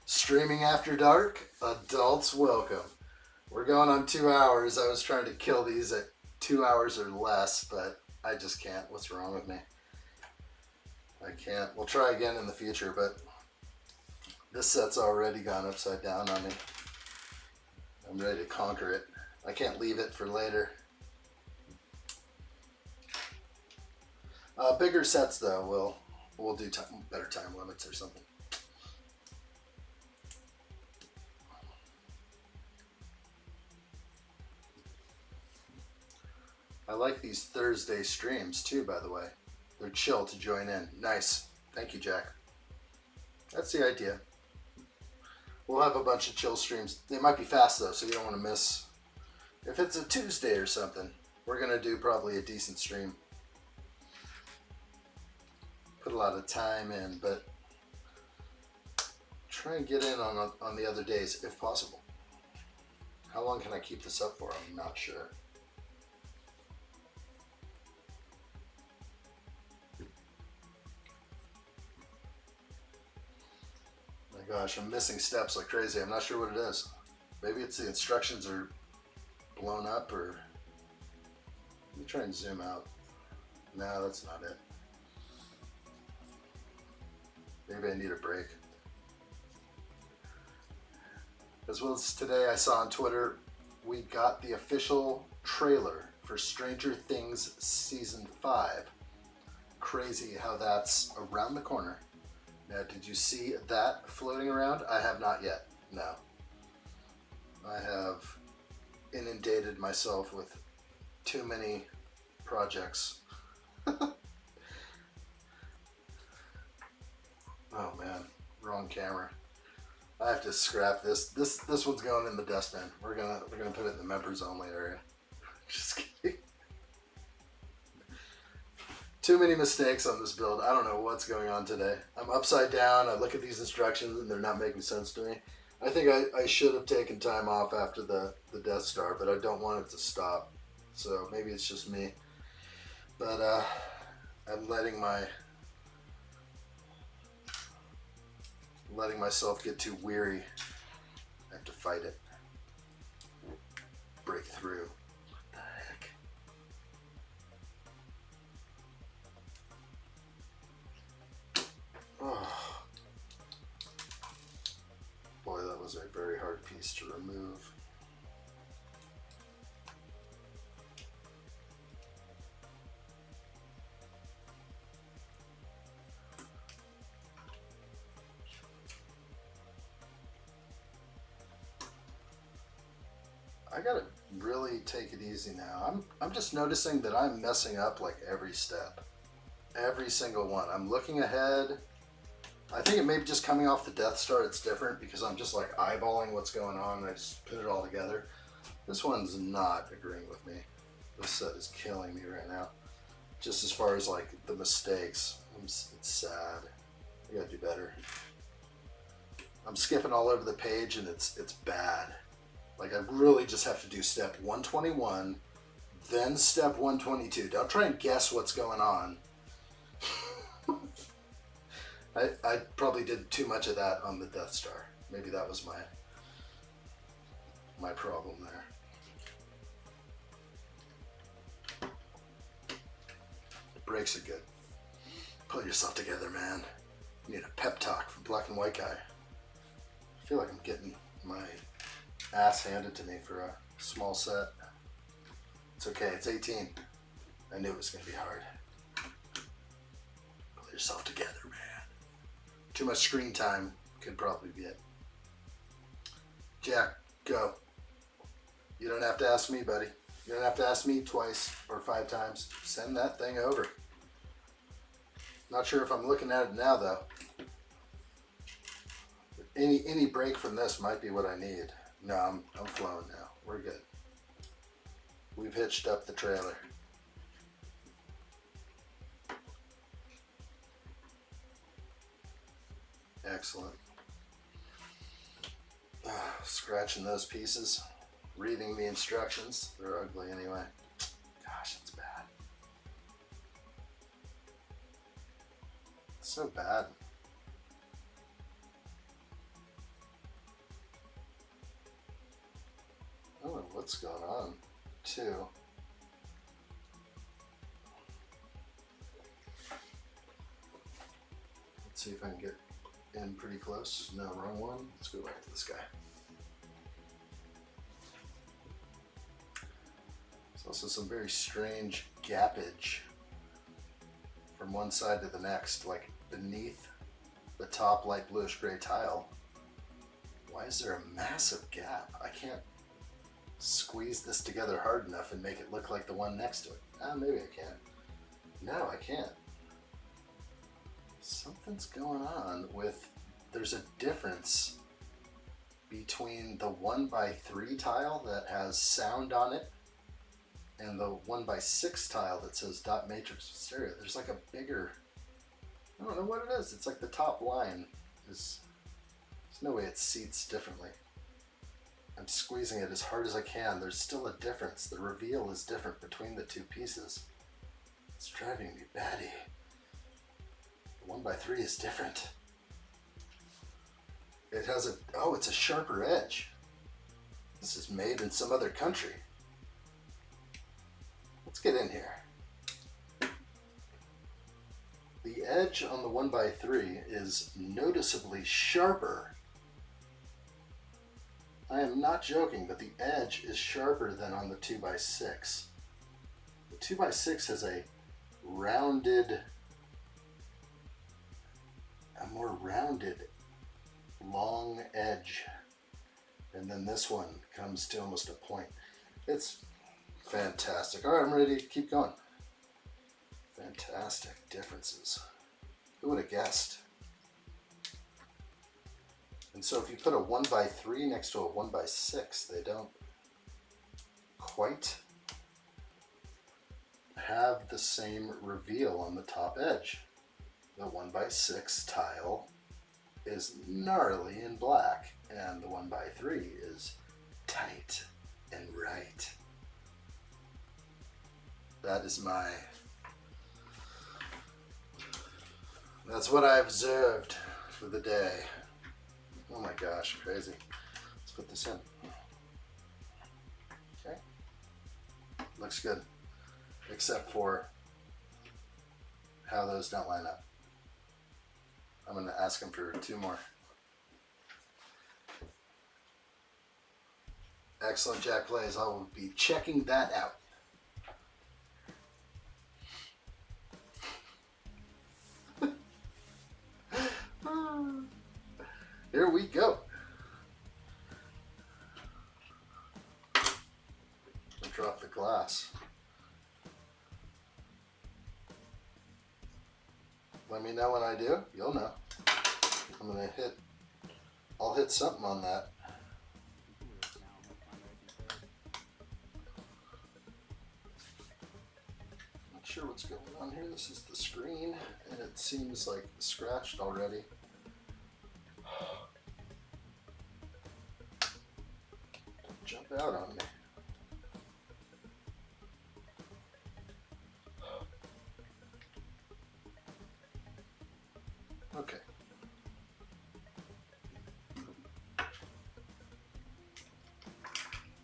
Streaming after dark, adults welcome. We're going on 2 hours. I was trying to kill these at 2 hours or less, but I just can't. What's wrong with me? I can't. We'll try again in the future, but this set's already gone upside down on me. I'm ready to conquer it. I can't leave it for later. Bigger sets though, we'll do better time limits or something. I like these Thursday streams too, by the way. They're chill to join in. Nice. Thank you, Jack. That's the idea. We'll have a bunch of chill streams. They might be fast though, so you don't want to miss. If it's a Tuesday or something, we're going to do probably a decent stream. Put a lot of time in, but try and get in on the other days if possible. How long can I keep this up for? I'm not sure. My gosh, I'm missing steps like crazy. I'm not sure what it is. Maybe it's the instructions are blown up, or let me try and zoom out. No, that's not it. Maybe I need a break. As well as today, I saw on Twitter, we got the official trailer for Stranger Things Season 5. Crazy how that's around the corner. Now, did you see that floating around? I have not yet, no. I have inundated myself with too many projects. Oh man, wrong camera. I have to scrap this. This one's going in the dustbin. We're gonna put it in the members only area. Just kidding. Too many mistakes on this build. I don't know what's going on today. I'm upside down. I look at these instructions and they're not making sense to me. I think I should have taken time off after the Death Star, but I don't want it to stop. So maybe it's just me. But I'm letting myself get too weary. I have to fight it. Break through. What the heck? Oh. Boy, that was a very hard piece to remove. I gotta really take it easy now. I'm just noticing that I'm messing up like every step. Every single one. I'm looking ahead. I think it may be just coming off the Death Star, it's different because I'm just like eyeballing what's going on and I just put it all together. This one's not agreeing with me. This set is killing me right now. Just as far as like the mistakes, it's sad. I gotta do better. I'm skipping all over the page and it's bad. Like I really just have to do step 121, then step 122. Don't try and guess what's going on. I probably did too much of that on the Death Star. Maybe that was my problem there. The brakes are good. Pull yourself together, man. You need a pep talk from Black and White Guy. I feel like I'm getting my ass handed to me for a small set. It's okay, it's 18. I knew it was going to be hard. Pull yourself together, man. Too much screen time could probably be it. Jack, go. You don't have to ask me, buddy. You don't have to ask me twice or 5 times. Send that thing over. Not sure if I'm looking at it now, though. But any break from this might be what I need. No, I'm flowing now. We're good. We've hitched up the trailer. Excellent. Scratching those pieces. Reading the instructions. They're ugly anyway. Gosh, it's bad. It's so bad. I don't know what's going on, too. Let's see if I can get in pretty close. No, wrong one. Let's go back to this guy. There's also some very strange gappage from one side to the next, like beneath the top light bluish gray tile. Why is there a massive gap? I can't squeeze this together hard enough and make it look like the one next to it. Maybe I can. No, I can't. Something's going on with, there's a difference between the 1x3 tile that has sound on it and the 1x6 tile that says dot matrix stereo. There's like a bigger, I don't know what it is. It's like the top line is, there's no way it seats differently. I'm squeezing it as hard as I can. There's still a difference. The reveal is different between the two pieces. It's driving me batty. The 1x3 is different. It has a, oh, it's a sharper edge. This is made in some other country. Let's get in here. The edge on the 1x3 is noticeably sharper I am not joking, but the edge is sharper than on the 2x6. The 2x6 has a more rounded, long edge. And then this one comes to almost a point. It's fantastic. All right, I'm ready to keep going. Fantastic differences. Who would have guessed? And so if you put a 1x3 next to a 1x6, they don't quite have the same reveal on the top edge. The 1x6 tile is gnarly in black, and the 1x3 is tight and right. That's what I observed for the day. Oh my gosh, crazy. Let's put this in. Okay. Looks good. Except for how those don't line up. I'm going to ask him for 2 more. Excellent, Jack Plays. I will be checking that out. Here we go. I'll drop the glass. Let me know when I do. You'll know. I'll hit something on that. Not sure what's going on here. This is the screen, and it seems like scratched already. Don't jump out on me. Okay.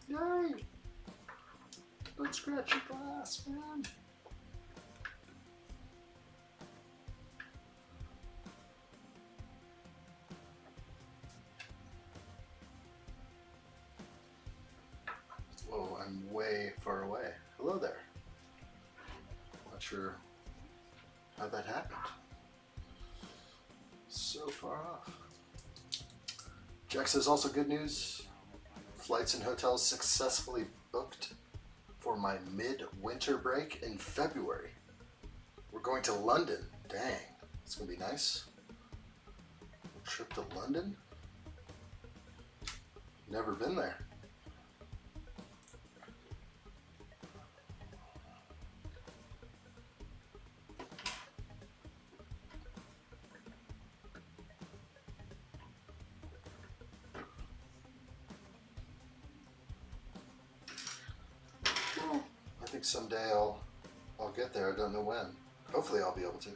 Yay! Don't scratch your glass, man. Whoa, I'm way far away. Hello there. Not sure how that happened. So far off. Jack says also good news. Flights and hotels successfully booked for my mid-winter break in February. We're going to London. Dang, it's gonna be nice. A trip to London? Never been there. I think someday I'll get there. I don't know when. Hopefully I'll be able to.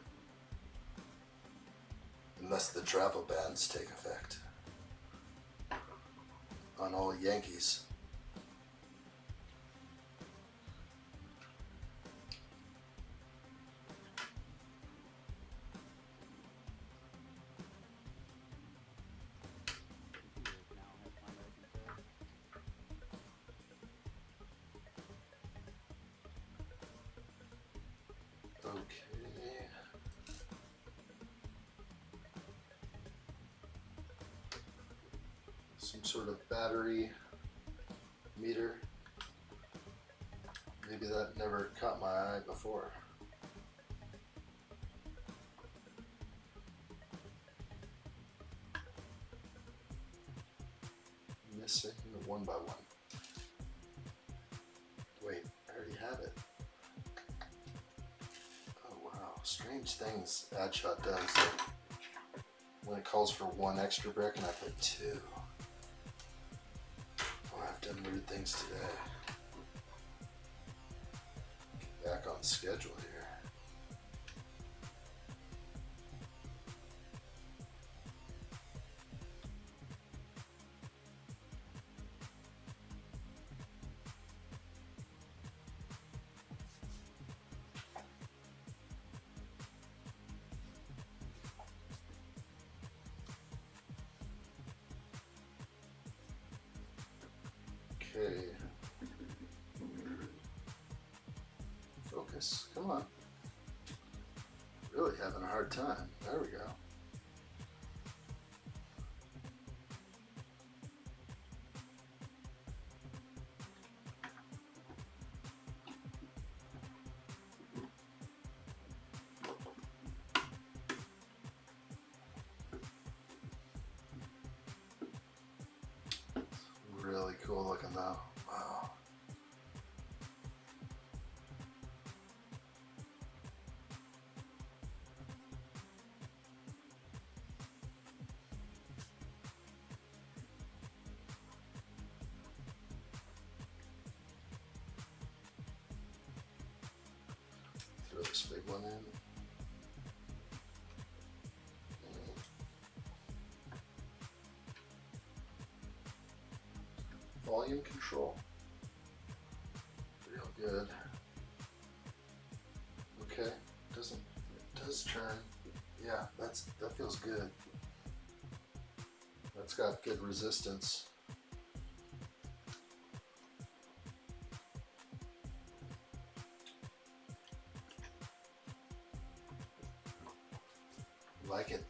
Unless the travel bans take effect on all Yankees. Okay. Some sort of battery meter. Maybe that never caught my eye before. Missing the 1x1. Wait, I already have it. Strange things addshot does when it calls for 1 extra brick and I put 2. Oh, I've done weird things today. Get back on schedule here. Okay. Focus. Come on. Really having a hard time. There we go. Really cool looking though. Wow. Throw this big one in. Volume control. Real good. Okay, it does turn. Yeah, that feels good. That's got good resistance. Like it.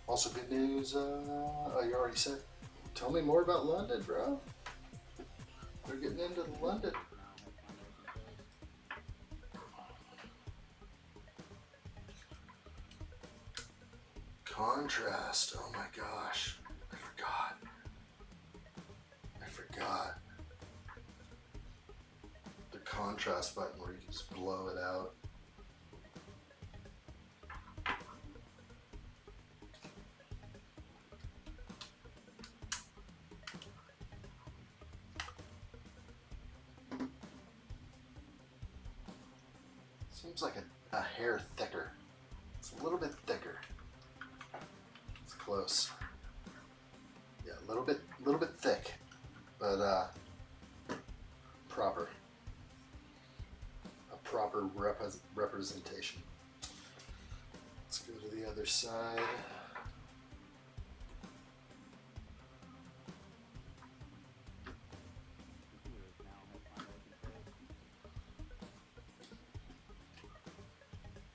Also good news, oh, you already said, tell me more about London, bro. We're getting into London. Contrast, oh my gosh, I forgot. The contrast button where you can just blow it out. Seems like a hair thicker. It's a little bit thicker. It's close. Yeah, a little bit thick, but proper. A proper representation. Let's go to the other side.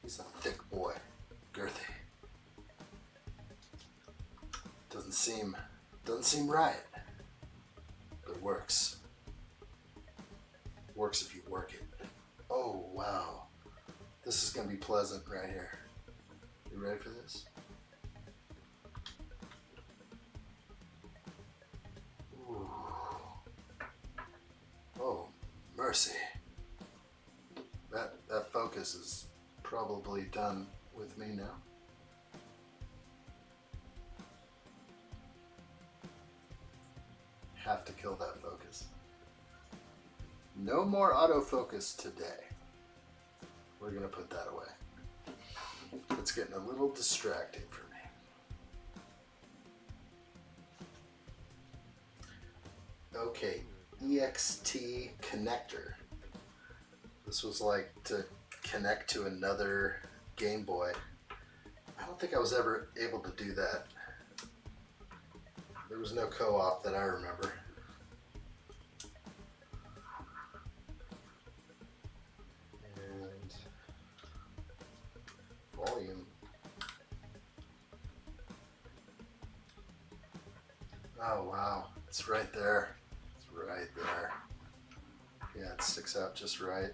He's a thick boy, girthy. Doesn't seem right, but it works. Works if you work it. Oh wow, this is gonna be pleasant right here. You ready for this? Ooh. Oh, mercy. That focus is probably done with me now. Have to kill that focus. No more autofocus today. We're gonna put that away. It's getting a little distracting for me. Okay, EXT connector. This was like to connect to another Game Boy. I don't think I was ever able to do that. There was no co-op that I remember. And volume. Oh wow, it's right there. It's right there. Yeah, it sticks out just right.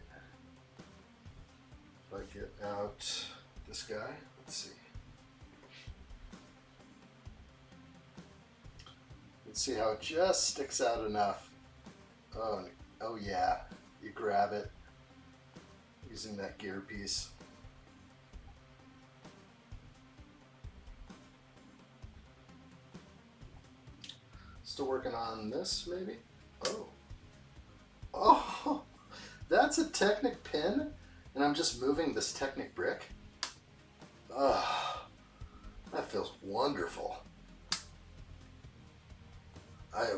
If I get out this guy, let's see. Let's see how it just sticks out enough. Oh yeah, you grab it using that gear piece. Still working on this, maybe? Oh, that's a Technic pin, and I'm just moving this Technic brick. That feels wonderful. I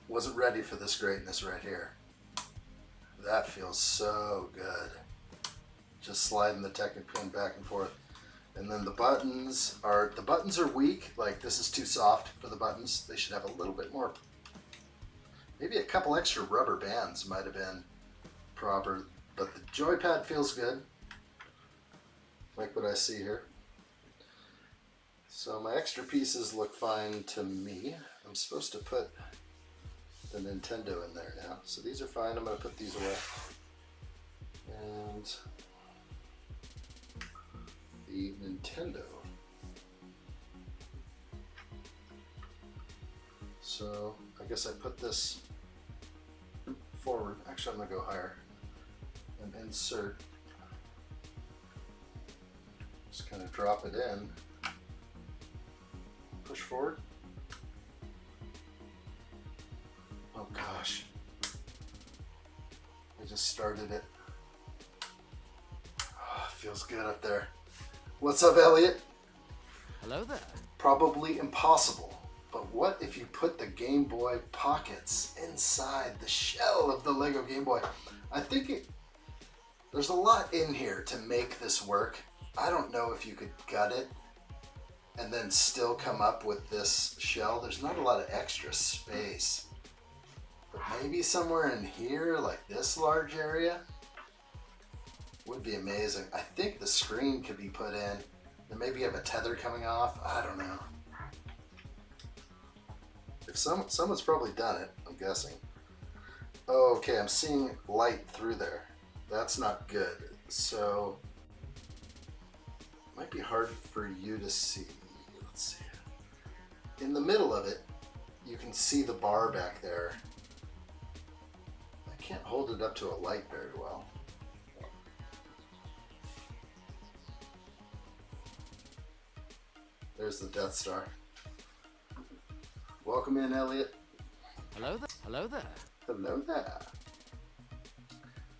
wasn't ready for this greatness right here. That feels so good. just sliding the Technic pin back and forth. And then the buttons are weak. Like, this is too soft for the buttons. They should have a little bit more. Maybe a couple extra rubber bands might have been proper, but the joypad feels good. Like what I see here. So my extra pieces look fine to me. I'm supposed to put the Nintendo in there now. So these are fine. I'm going to put these away. And the Nintendo. So I guess I put this forward. Actually, I'm going to go higher and insert. Just kind of drop it in. Push forward. Oh gosh. I just started it. Oh, feels good up there. What's up, Elliot? Hello there. Probably impossible, but what if you put the Game Boy pockets inside the shell of the Lego Game Boy? I think there's a lot in here to make this work. I don't know if you could gut it and then still come up with this shell. There's not a lot of extra space. But maybe somewhere in here, like this large area, would be amazing. I think the screen could be put in. And maybe you have a tether coming off. I don't know. If someone's probably done it, I'm guessing. Oh, okay, I'm seeing light through there. That's not good. So, it might be hard for you to see. Let's see. In the middle of it, you can see the bar back there. I can't hold it up to a light very well. There's the Death Star. Welcome in, Elliot. Hello there. Hello there. Hello there.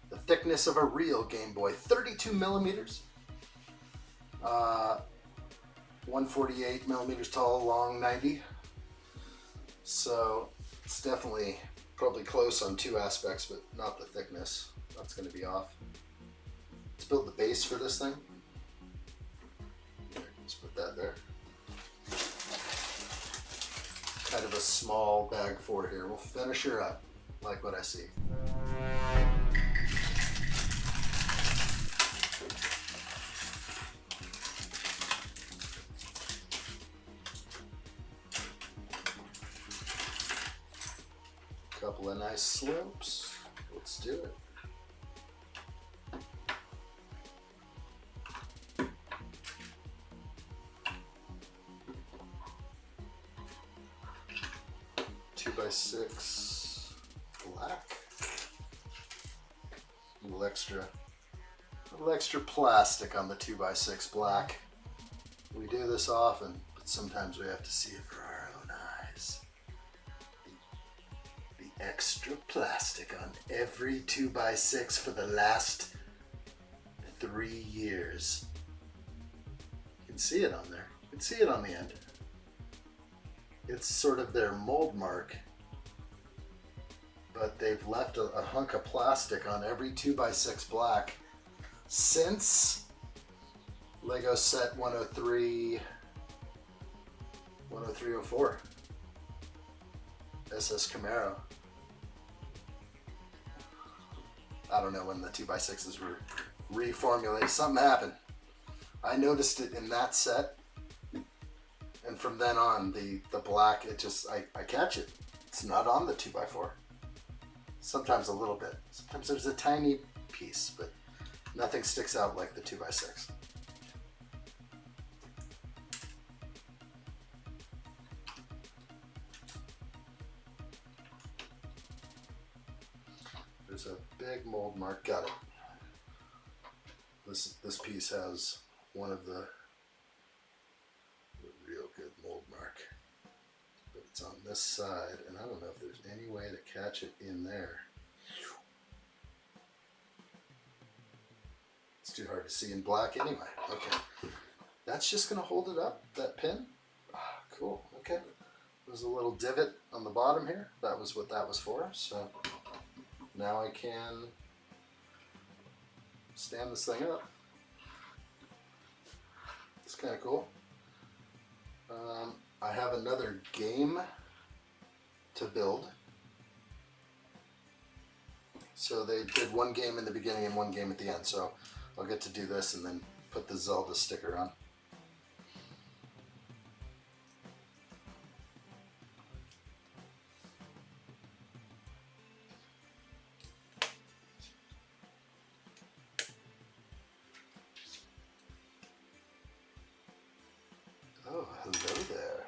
The thickness of a real Game Boy, 32 millimeters. 148 millimeters tall, long 90. So it's definitely probably close on two aspects, but not the thickness. That's going to be off. Let's build the base for this thing. Let's put that there. Kind of a small bag for here. We'll finish her up, like what I see. Couple of nice slopes. Let's do it. By 6 black. A little extra plastic on the 2x6 black. We do this often, but sometimes we have to see it for our own eyes. The extra plastic on every 2x6 for the last 3 years. You can see it on there. You can see it on the end. It's sort of their mold mark, but they've left a hunk of plastic on every 2x6 black since Lego set 103, 10304, SS Camaro. I don't know when the 2x6s were reformulated. Something happened. I noticed it in that set, and from then on, the black, it just, I catch it. It's not on the 2x4. Sometimes a little bit. Sometimes there's a tiny piece, but nothing sticks out like the 2x6. There's a big mold mark. Got it. This piece has one of the real good mold mark. But it's on this side, and I don't know if there's any way to catch it in there. It's too hard to see in black anyway. Okay. That's just going to hold it up, that pin. Ah, cool. Okay. There's a little divot on the bottom here. That was what that was for. So now I can stand this thing up. It's kind of cool. I have another game to build. So they did one game in the beginning and one game at the end. So I'll get to do this and then put the Zelda sticker on. Oh, hello there.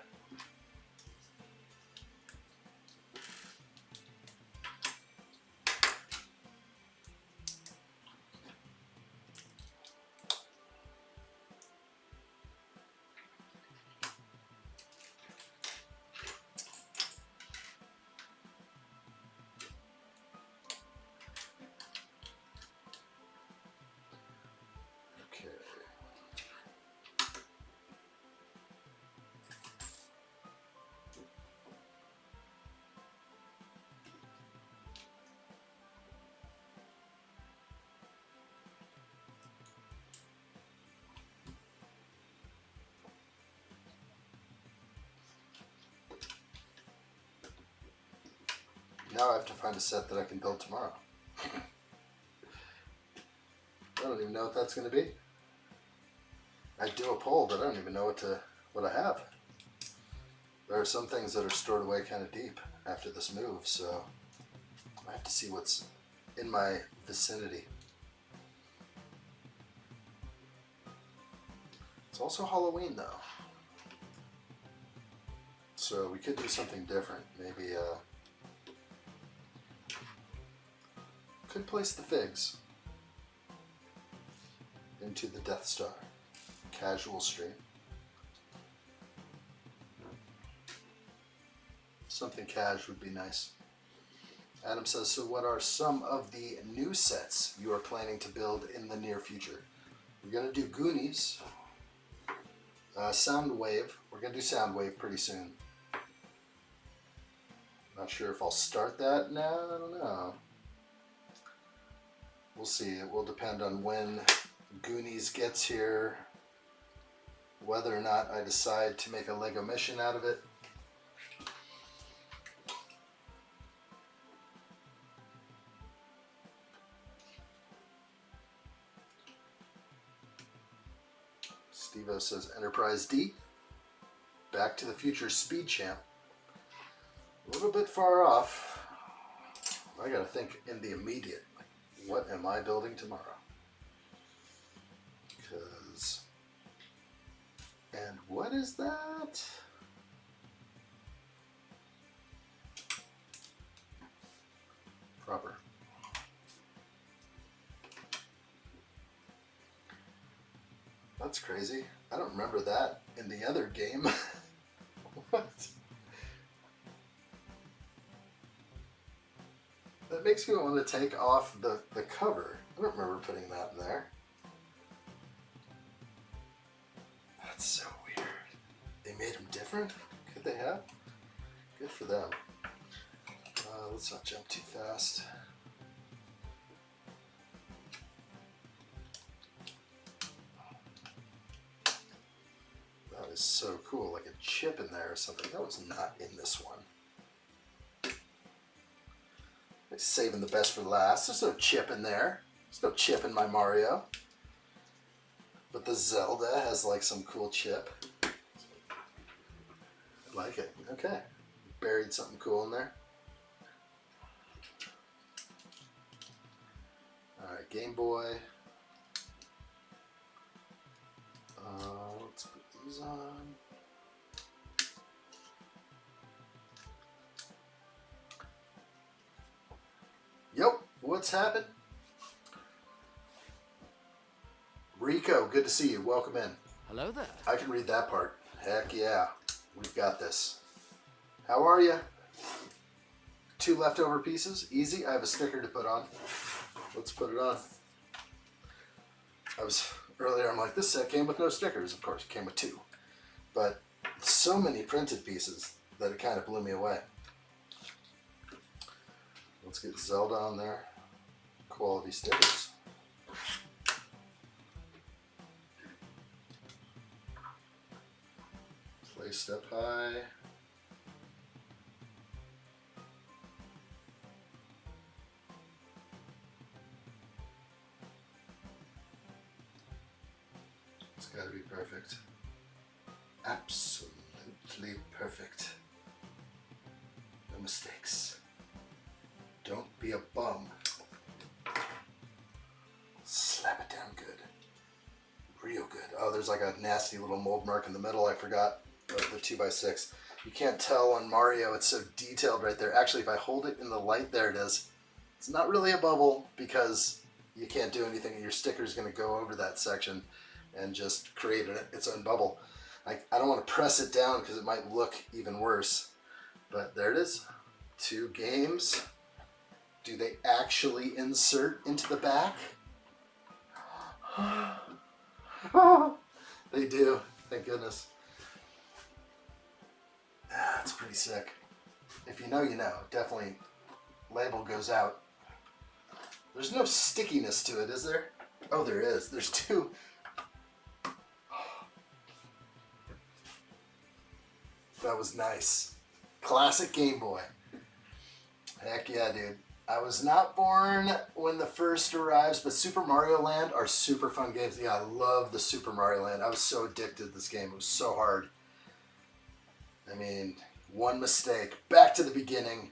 Okay. Now I have to find a set that I can build tomorrow. I don't even know what that's going to be. I do a poll, but I don't even know what I have. There are some things that are stored away kind of deep after this move, so I have to see what's in my vicinity. It's also Halloween though, so we could do something different. Maybe could place the figs into the Death Star. Casual stream. Something cash would be nice. Adam says, so what are some of the new sets you are planning to build in the near future? We're going to do Goonies, Soundwave. We're going to do Soundwave pretty soon. Not sure if I'll start that now. I don't know. We'll see. It will depend on when Goonies gets here, whether or not I decide to make a Lego mission out of it. Steve-O says Enterprise D. Back to the Future Speed Champ. A little bit far off. I gotta think in the immediate. What am I building tomorrow? Because... And what is that? Proper. That's crazy. I don't remember that in the other game. What? That makes me want to take off the cover. I don't remember putting that in there. That's so weird. They made them different? Could they have? Good for them. Let's not jump too fast. That is so cool, like a chip in there or something. That was not in this one. Saving the best for last. There's no chip in there. There's no chip in my Mario. But the Zelda has like some cool chip. I like it. Okay. Buried something cool in there. Alright, Game Boy. Let's put these on. Yep, what's happened? Rico, good to see you. Welcome in. Hello there. I can read that part. Heck yeah. We've got this. How are you? 2 leftover pieces. Easy. I have a sticker to put on. Let's put it on. Earlier I'm like, this set came with no stickers. Of course, it came with 2. But so many printed pieces that it kind of blew me away. Let's get Zelda on there. Quality stickers. Waist up high. It's got to be perfect. Absolutely perfect. No mistakes. Don't be a bum. Slap it down good. Real good. Oh, there's like a nasty little mold mark in the middle. I forgot the 2x6. You can't tell on Mario. It's so detailed right there. Actually, if I hold it in the light, there it is. It's not really a bubble because you can't do anything and your sticker is going to go over that section and just create its own bubble. I don't want to press it down because it might look even worse. But there it is. 2 games. Do they actually insert into the back? They do. Thank goodness. That's pretty sick. If you know, you know. Definitely label goes out. There's no stickiness to it, is there? Oh, there is. There's 2. That was nice. Classic Game Boy. Heck yeah, dude. I was not born when the first arrives, but Super Mario Land are super fun games. Yeah, I love the Super Mario Land. I was so addicted to this game. It was so hard. I mean, one mistake. Back to the beginning.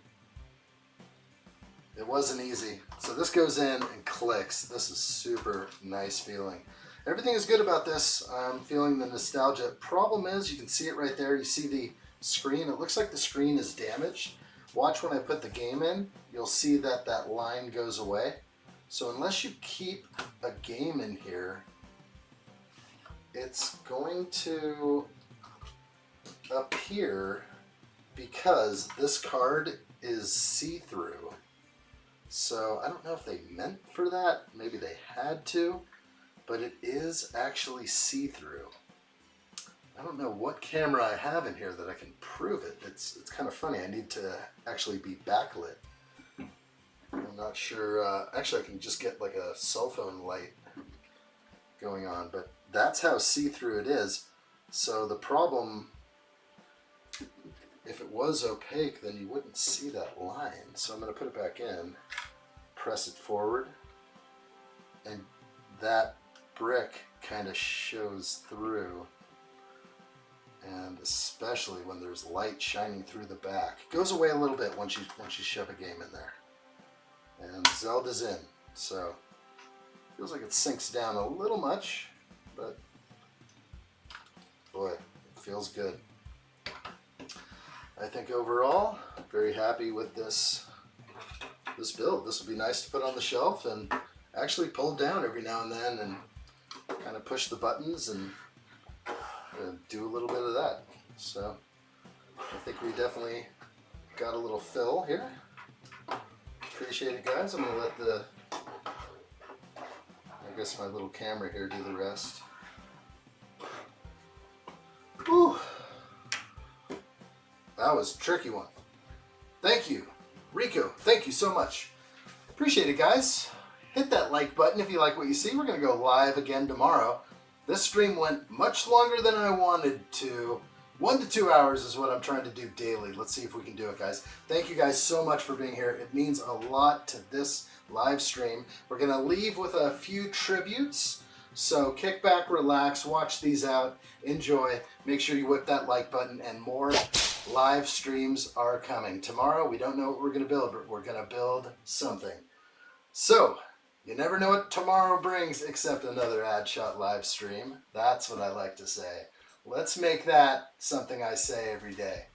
It wasn't easy. So this goes in and clicks. This is super nice feeling. Everything is good about this. I'm feeling the nostalgia. Problem is, you can see it right there. You see the screen. It looks like the screen is damaged. Watch when I put the game in. You'll see that that line goes away. So unless you keep a game in here, it's going to appear because this card is see-through. So I don't know if they meant for that. Maybe they had to, but it is actually see-through. I don't know what camera I have in here that I can prove it. It's kind of funny. I need to actually be backlit. I'm not sure. Actually, I can just get like a cell phone light going on, but that's how see-through it is. So the problem, if it was opaque, then you wouldn't see that line. So I'm going to put it back in, press it forward, and that brick kind of shows through. And especially when there's light shining through the back. It goes away a little bit once you shove a game in there. And Zelda's in. So feels like it sinks down a little much, but boy, it feels good. I think overall, very happy with this build. This will be nice to put on the shelf and actually pull down every now and then and kind of push the buttons and do a little bit of that. So I think we definitely got a little fill here. Appreciate it, guys. I'm gonna let I guess my little camera here do the rest. Whew. That was a tricky one. Thank you, Rico. Thank you so much. Appreciate it, guys. Hit that like button if you like what you see. We're gonna go live again tomorrow. This stream went much longer than I wanted to. 1 to 2 hours is what I'm trying to do daily. Let's see if we can do it, guys. Thank you guys so much for being here. It means a lot to this live stream. We're going to leave with a few tributes. So kick back, relax, watch these out, enjoy. Make sure you whip that like button, and more live streams are coming. Tomorrow, we don't know what we're going to build, but we're going to build something. So, you never know what tomorrow brings except another addshot live stream. That's what I like to say. Let's make that something I say every day.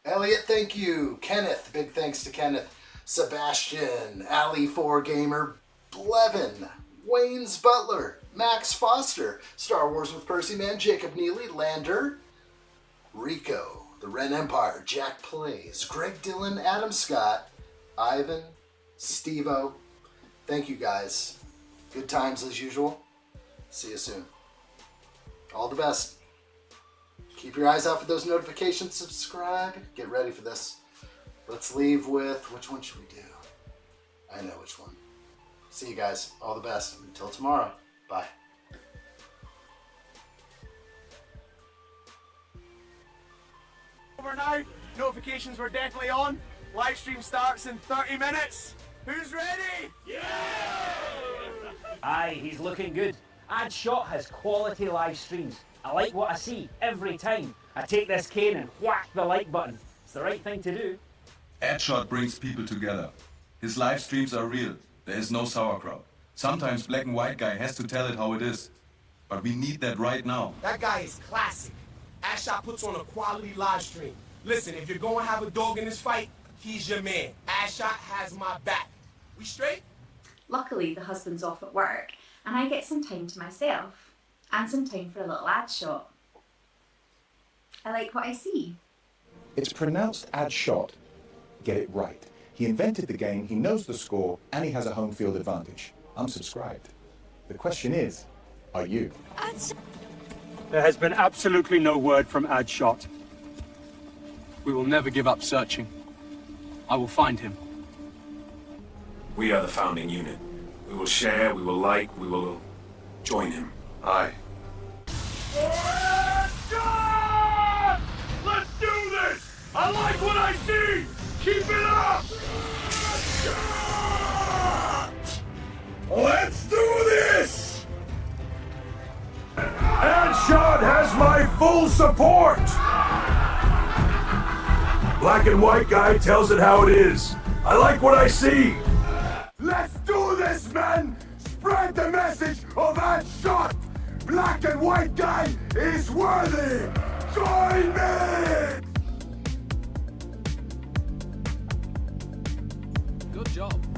Elliot, thank you. Kenneth, big thanks to Kenneth. Sebastian, Ali4Gamer, Blevin, Wayne's Butler, Max Foster, Star Wars with Percy Man, Jacob Neely, Lander, Rico, The Ren Empire, Jack Plays, Greg Dillon, Adam Scott, Ivan, Steve-O. Thank you, guys. Good times as usual. See you soon. All the best. Keep your eyes out for those notifications. Subscribe. Get ready for this. Let's leave with, which one should we do? I know which one. See you guys. All the best. Until tomorrow. Bye. Over now, notifications were definitely on. Live stream starts in 30 minutes. Who's ready? Aye, he's looking good. Addshot has quality live streams. I like what I see every time. I take this cane and whack the like button. It's the right thing to do. Addshot brings people together. His live streams are real. There is no sauerkraut. Sometimes black and white guy has to tell it how it is. But we need that right now. That guy is classic. addshot puts on a quality live stream. Listen, if you're going to have a dog in this fight, he's your man. addshot has my back. We straight? Luckily, the husband's off at work, and I get some time to myself, and some time for a little addshot. I like what I see. It's pronounced addshot. Get it right. He invented the game, he knows the score, and he has a home field advantage. I'm subscribed. The question is, are you? There has been absolutely no word from addshot. We will never give up searching. I will find him. We are the founding unit. We will share, we will like, we will join him. Aye. Let's do this! I like what I see! Keep it up! Let's do this! Addshot has my full support! Black and white guy tells it how it is. I like what I see. Let's do this, man! Spread the message of addshot! Black and white guy is worthy! Join me! Good job.